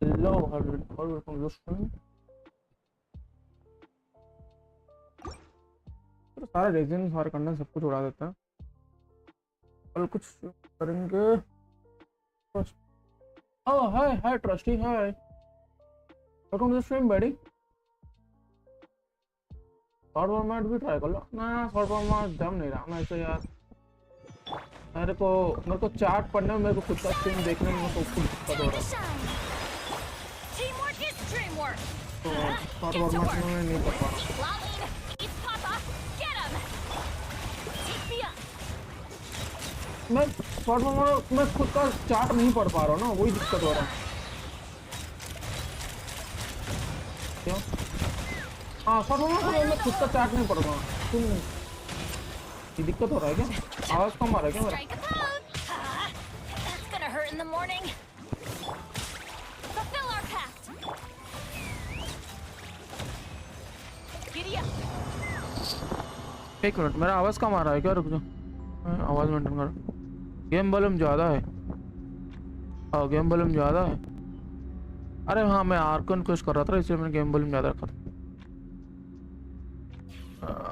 लो हर्लिन और welcome to stream. तो सारा resin सारे content सब कुछ उड़ा देता है। कल कुछ करेंगे। Oh hi hi trustee hi welcome to stream buddy. Short format भी ट्राई कर लो ना। शॉर्ट फॉर्मेट जम नहीं रहा मैं ऐसे यार। मेरे को चार्ट पढ़ने में मेरे को खुद का स्क्रीन देखने में मेरे को खुद दिक्कत हो रहा है। Teamwork is dreamwork! तो शॉर्ट फॉर्मेट में नहीं कर पा रहा। Laline! Eat Papa! Get him! Take me up! मैं शॉर्ट फॉर्मेट में खुद का चार्ट नहीं पढ़ पा रहा हूँ ना, वही दिक्कत हो रहा है। क्यों? हाँ शॉर्ट फॉर्मेट में मैं खुद का चार्ट नहीं पढ़ पा रहा। तुम ये दिक्कत हो रहा है क्या? आवाज कम आ रहा है क्या मेरा? Strike a pose! That's gonna hurt in the morning. Fulfill our pact! Giddy up! एक मिनट मेरा आवाज कम आ रहा है क्या? रुक जाओ मैं आवाज मेंटेन कर। गेम वॉल्यूम ज़्यादा है। हाँ गेम वॉल्यूम ज़्यादा है। अरे हाँ मैं आर्कन क्वेस्ट कर रहा था इसलिए मैंने गेम वॉल्यूम ज़्यादा रखा था।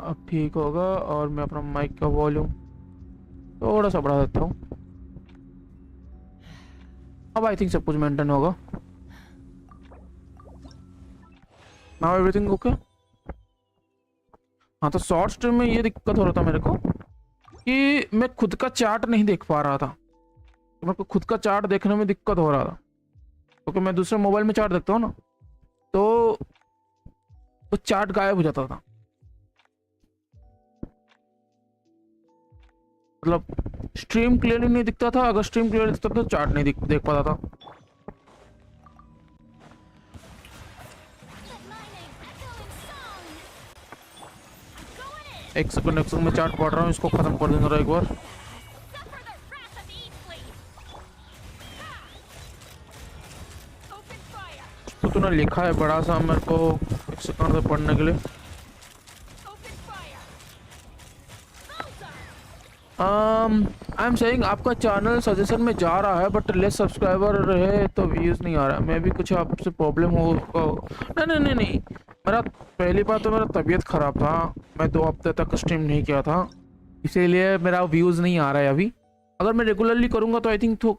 अब ठीक होगा और मैं अपना माइक का वॉल्यूम थोड़ा सा बढ़ा देता हूँ। अब आई थिंक सब कुछ मेंटेन होगा। Now everything okay. हाँ तो शॉर्ट स्ट्रीम में ये दिक्कत हो रहा था मेरे को कि मैं खुद का चार्ट नहीं देख पा रहा था। तो मेरे को खुद का चार्ट देखने में दिक्कत हो रहा था क्योंकि मैं दूसरे मोबाइल में चार्ट देखता हूँ ना तो वो चार्ट गायब हो जाता था। मतलब स्ट्रीम क्लियरली नहीं दिखता था, अगर स्ट्रीम क्लियर दिखता था तो चार्ट नहीं देख पाता था। एक सेकंड में चार्ट पढ़ रहा हूँ, इसको खत्म कर दूंगा एक बार। तो तूने लिखा है बड़ा सा, मेरे को एक सेकंड से पढ़ने के लिए। आई एम सेइंग आपका चैनल सजेशन में जा रहा है बट लेस सब्सक्राइबर है तो व्यूज नहीं आ रहा है। मैं भी कुछ आपसे प्रॉब्लम हो। नहीं, मेरा पहली बात तो मेरा तबीयत खराब था, मैं 2 हफ्ते तक स्ट्रीम नहीं किया था, इसीलिए मेरा व्यूज नहीं आ रहा है अभी। अगर मैं रेगुलरली करूंगा तो आई थिंक तो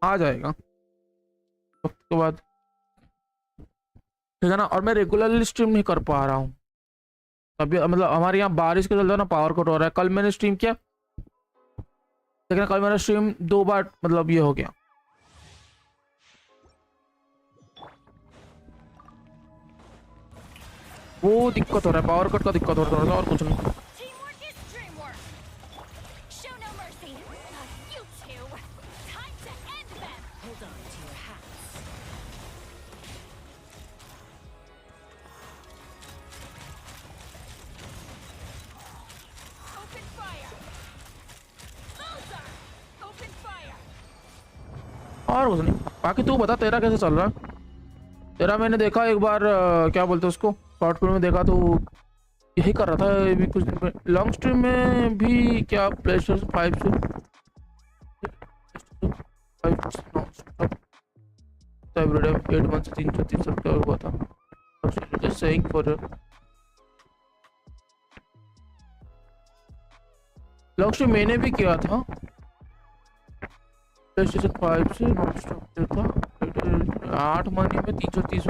आ जाएगा वक्त के बाद, ठीक है ना। और मैं रेगुलरली स्ट्रीम नहीं कर पा रहा हूँ अभी, मतलब हमारे यहाँ बारिश के चलते ना पावर कट हो रहा है। कल मैंने स्ट्रीम किया लेकिन कल मेरा स्ट्रीम 2 बार मतलब ये हो गया। वो दिक्कत हो रहा है, पावर कट का दिक्कत हो रहा है और कुछ नहीं। और कुछ नहीं। बाकी तू बता तेरा कैसे चल रहा है? तेरा मैंने देखा एक बार क्या बोलते उसको, शॉर्ट फिल्म में देखा तो यही कर रहा था अभी कुछ दिन में। लॉन्ग स्ट्रीम में भी क्या प्लेस्टेशन 5 से 8 मंथ से 330 सब्सक्राइबर हुआ था। Just saying for long stream मैंने भी किया था प्लेस्टेशन 5 से नॉन स्टॉप था 8 महीने में 330।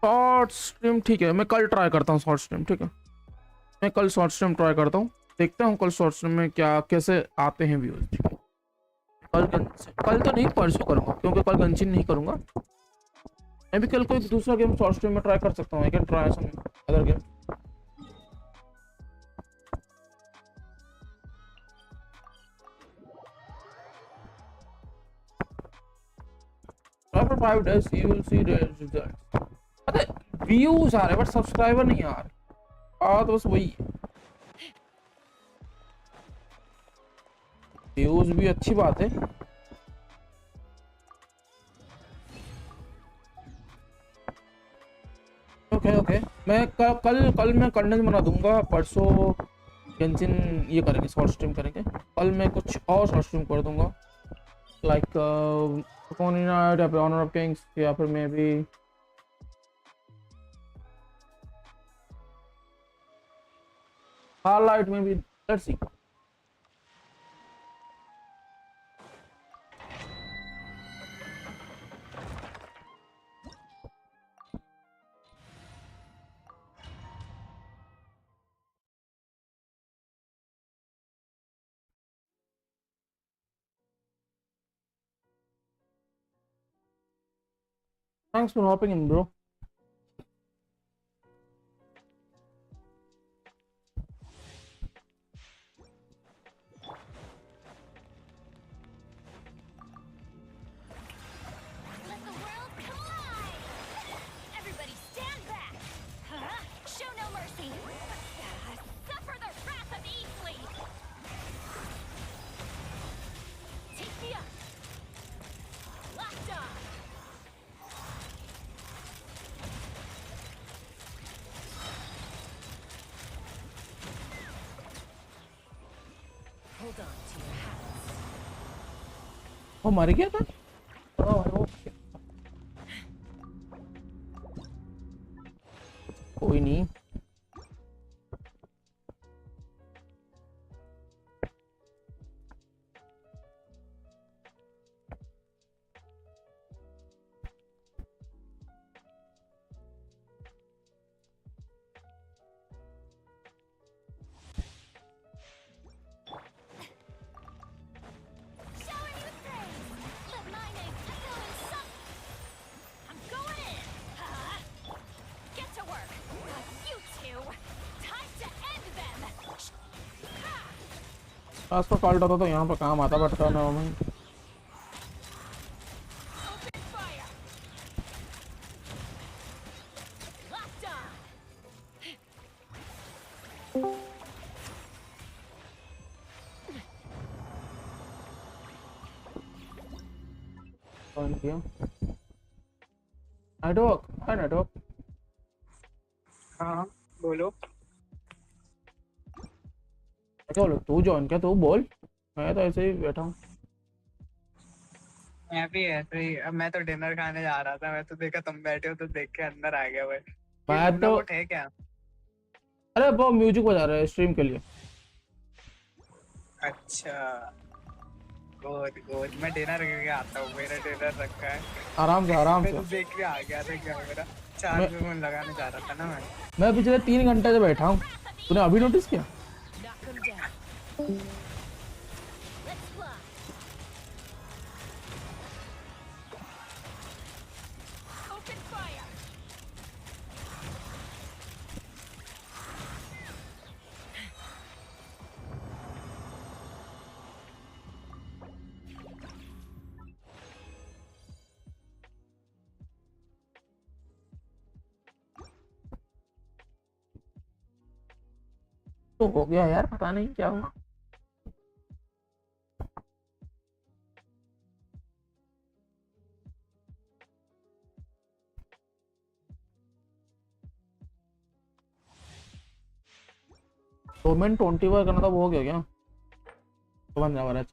शॉर्ट स्ट्रीम ठीक है, मैं कल ट्राई करता हूँ शॉर्ट स्ट्रीम, ठीक है। मैं कल शॉर्ट स्ट्रीम ट्राई करता हूँ, देखता हूँ कल शॉर्ट स्ट्रीम में क्या कैसे आते हैं व्यूज, ठीक है। कल तो नहीं, परसों करूँगा क्योंकि कल गंशिन नहीं करूँगा। मैं भी कल कोई दूसरा गेम शॉर्ट स्ट्रीम में ट्राई कर सकता हूँ। I can try some other game. After 5 days you will see the results। अरे व्यूज आ रहे बट सब्सक्राइबर नहीं आ रहे। तो बस वही है। व्यूज भी अच्छी बात है। ओके मैं कल मैं कंटेंट बना दूंगा। परसों गेंशिन ये करेंगे, शॉर्ट स्ट्रीम करेंगे। कल मैं कुछ और शॉर्ट स्ट्रीम कर दूंगा लाइक कौन या फिर ऑनर ऑफ किंग्स या फिर मे बी हाईलाइट में भी। Let's see. Thanks for hopping in, bro. वो मर गया था। कोई नहीं। पास का कॉल्ट होता तो यहाँ पर काम आता, बट ना मैं किया नेटवर्क है नेटवर्क। हाँ बोलो। क्या बोलो, तू जॉइन क्या, तू बोल, मैं तो ऐसे ही बैठा हूँ। मैं भी ऐसे ही, अब मैं तो डिनर खाने जा रहा था, मैं तो देखा तुम बैठे हो तो देख के अंदर आ गया भाई। मैं तो वो है क्या? अरे वो म्यूजिक बजा रहा है स्ट्रीम के लिए। अच्छा गुड गुड, मैं डिनर करके आता हूँ, मेरा डिनर रखा है। आराम से आराम मैं से। तो देख के आ गया था क्या मेरा चार्ज में लगाने जा रहा था ना मैं पिछले 3 घंटे से बैठा हूँ, तूने अभी नोटिस किया? तो हो गया यार, पता नहीं क्या हुआ। तो मैंने 20 बार करना था, वो हो गया क्या? तो बंद जा रहा है।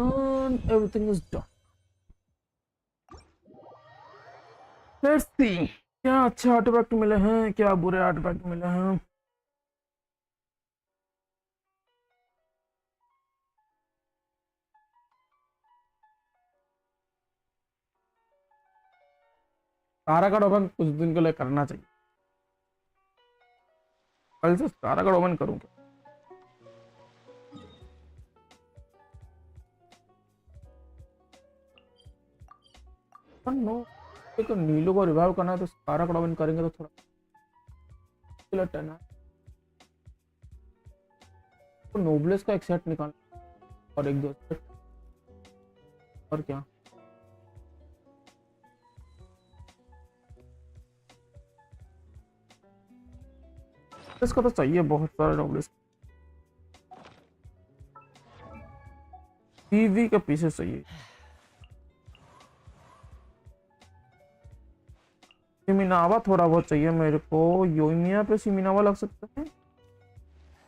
And everything is done. Let's see क्या अच्छे आर्टिफैक्ट मिले हैं, क्या बुरे आर्टिफैक्ट मिले हैं। सारा का ओपन कुछ दिन के लिए करना चाहिए, कल से सारा का ओपन करूंगा। नो, एक नीलो को रिवाइव करना है तो सारा का ओपन करेंगे तो थोड़ा टर्न है। तो नोबलेस का एक सेट निकाल और एक दो सेट और क्या। इसका तो चाहिए बहुत सारे नोबलेस, टीवी के पीछे चाहिए। सिमिनावा थोड़ा बहुत चाहिए मेरे को, योमिया पे सिमिनावा लग सकता है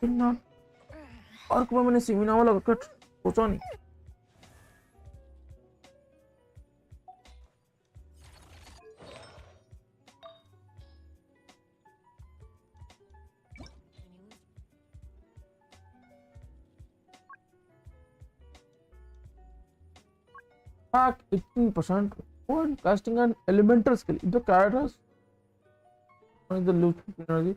ना। अर्क में मैंने सिमिनावा लगा कर सोचा नहीं। Attack 18%. One casting an elemental skill. If the characters on the loot energy.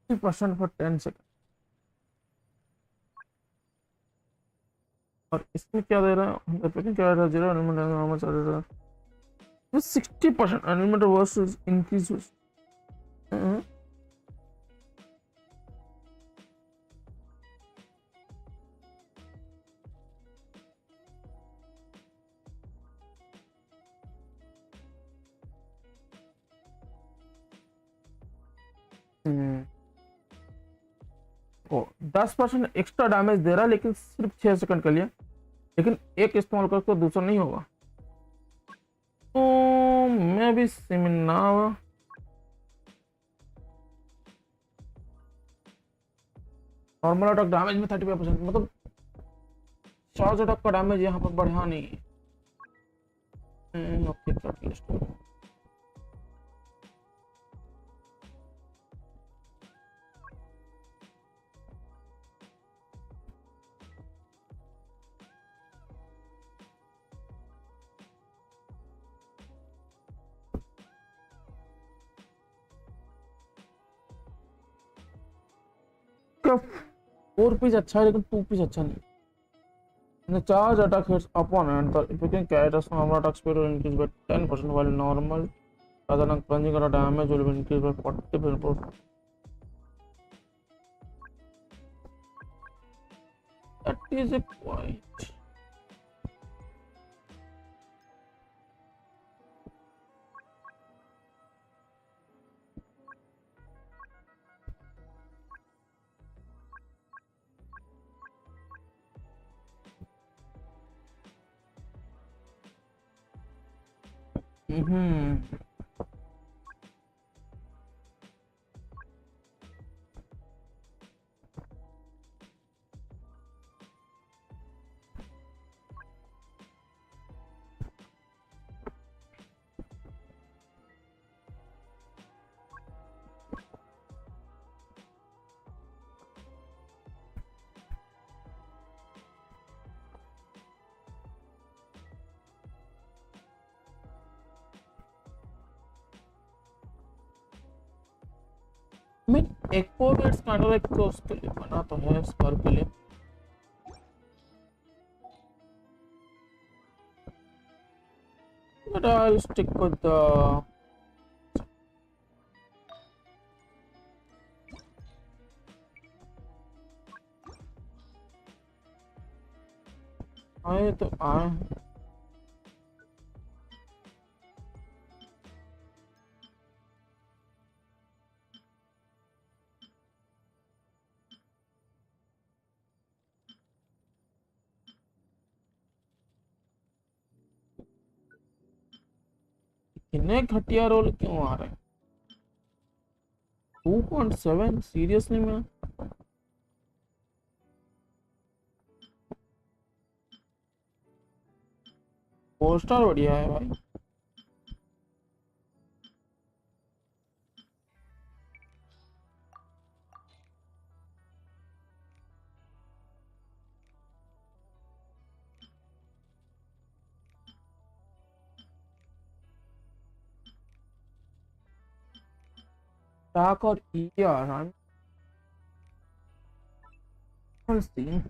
% for 10 seconds. और इसमें क्या दे रहा है? क्या दे रहा है? 60% animator versus increases. ओ 10% एक्स्ट्रा डैमेज दे रहा है, लेकिन सिर्फ 6 सेकंड के लिए, लेकिन एक इस्तेमाल करके दूसरा नहीं होगा। तो मैं भी सिमिनावा नॉर्मल अटैक डैमेज में 35%, मतलब चार्ज अटैक का डैमेज यहाँ पर बढ़ा नहीं है। ओके फोर पीस अच्छा है लेकिन 2 पीस अच्छा नहीं। The charge attack hits opponent. If you can carry a normal attack speed will increase by 10%, while normal rather than plunging or damage will increase by 40%. That is a point. I mean, Echo it's kind of like उसके लिए बना तो है spur के लिए। But I'll stick with the आए तो आए। इतने घटिया रोल क्यों आ रहे हैं? 2.7 सीरियसली में 4 स्टार बढ़िया है भाई। Dark or ER, we'll see.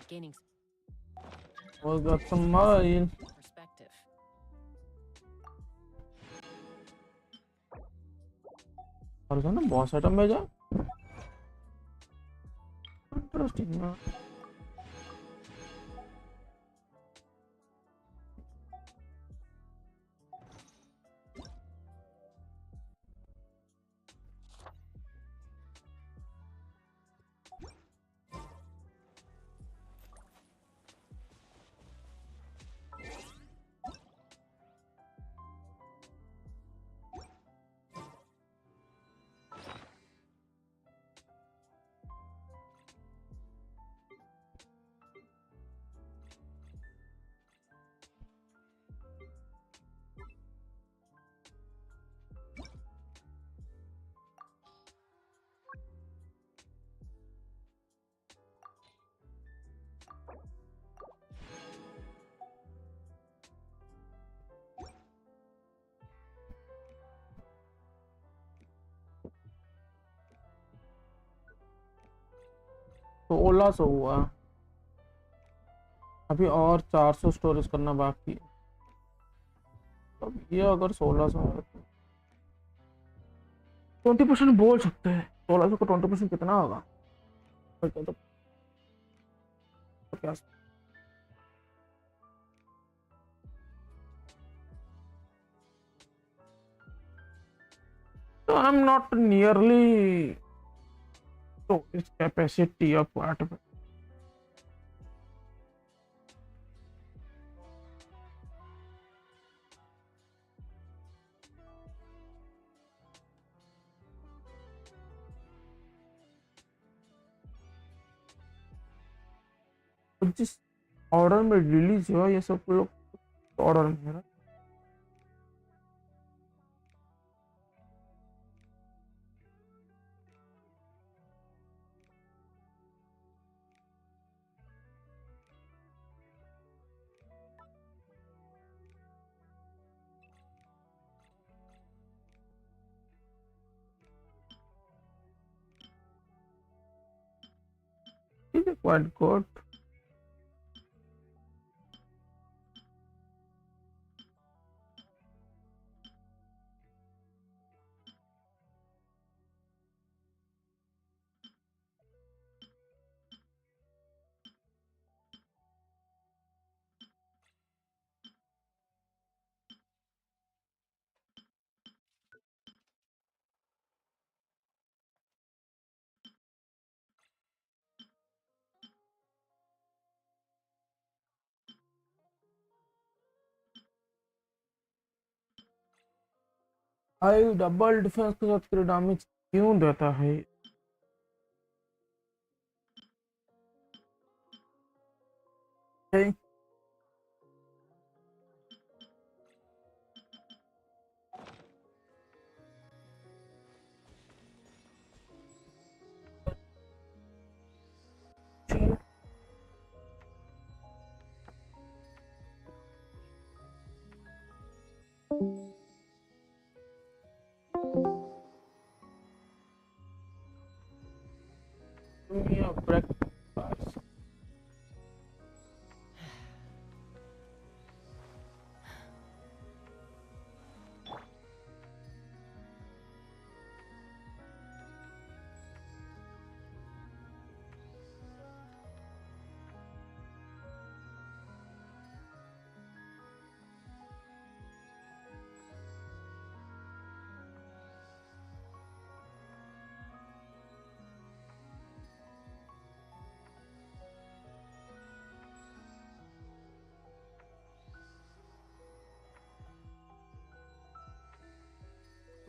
Gaining We got some mine. perspective. और ना बॉस आइटम भेजा। इंटरेस्टिंग ना। तो 1600 हुआ, अभी और 400 स्टोरेज करना बाकी है। अब ये अगर 1600 है तो 20% बोल सकते हैं। 1600 को 20% कितना होगा? तो क्या So I'm not nearly to its capacity of what. जिस ऑर्डर में रिलीज हुआ ये सब लोग ऑर्डर में है ना It is quite good. भाई डबल डिफेंस के साथ डैमेज क्यों देता है breakfast.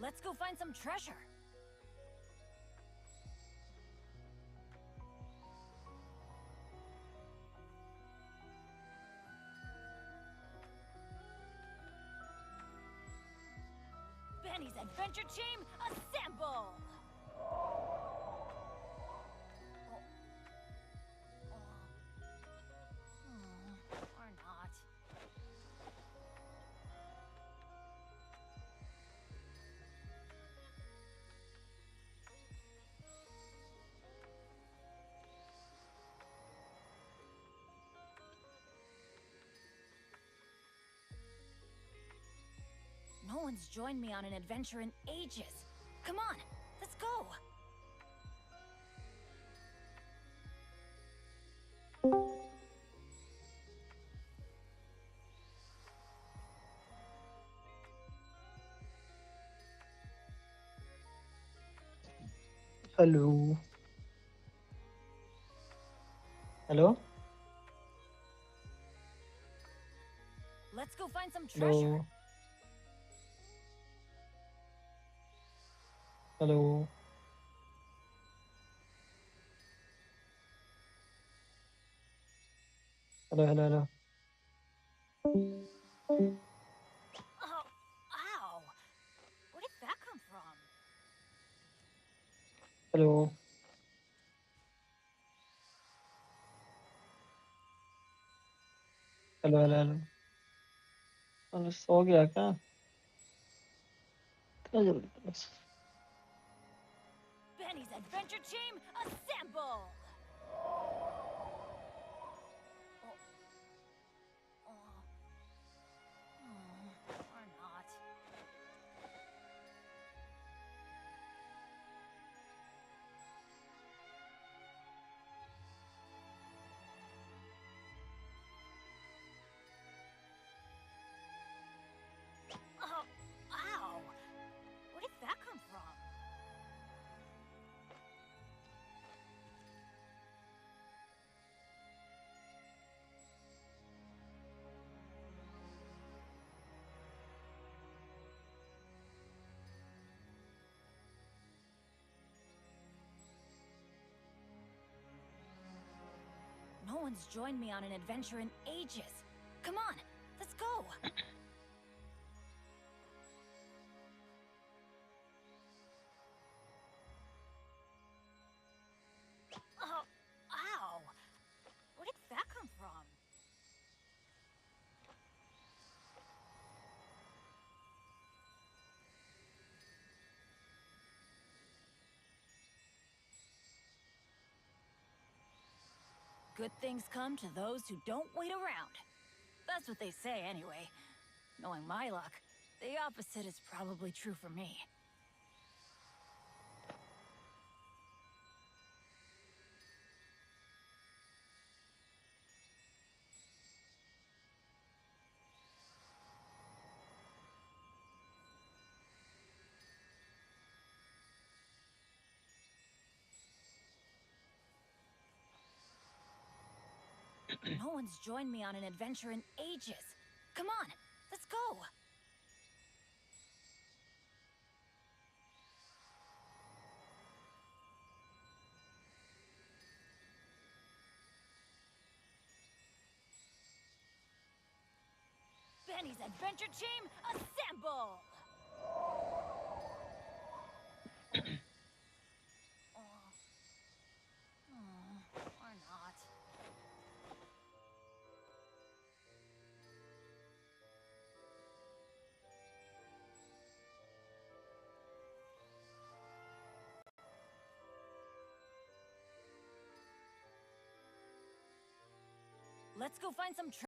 Let's go find some treasure. Benny's Adventure Team, assemble! Or not. No one's joined me on an adventure in ages. Come on, let's go. Hello. Hello. Let's go find some treasure. Hello. Hello. Hello. Hello. Oh, ow! Where did that come from? Hello. Hello hello hello अरे सो गया क्या इतना जल्दी Benny's Adventure Team, assemble! Or not. Oh, ow! Where did that come from? one's joined me on an adventure in ages. Come on, let's go. Oh, ow. Where did that come from? Good things come to those who don't wait around. That's what they say anyway. Knowing my luck, the opposite is probably true for me. No one's joined me on an adventure in ages. Come on, let's go. Benny's Adventure Team, assemble! Or not. Let's go find some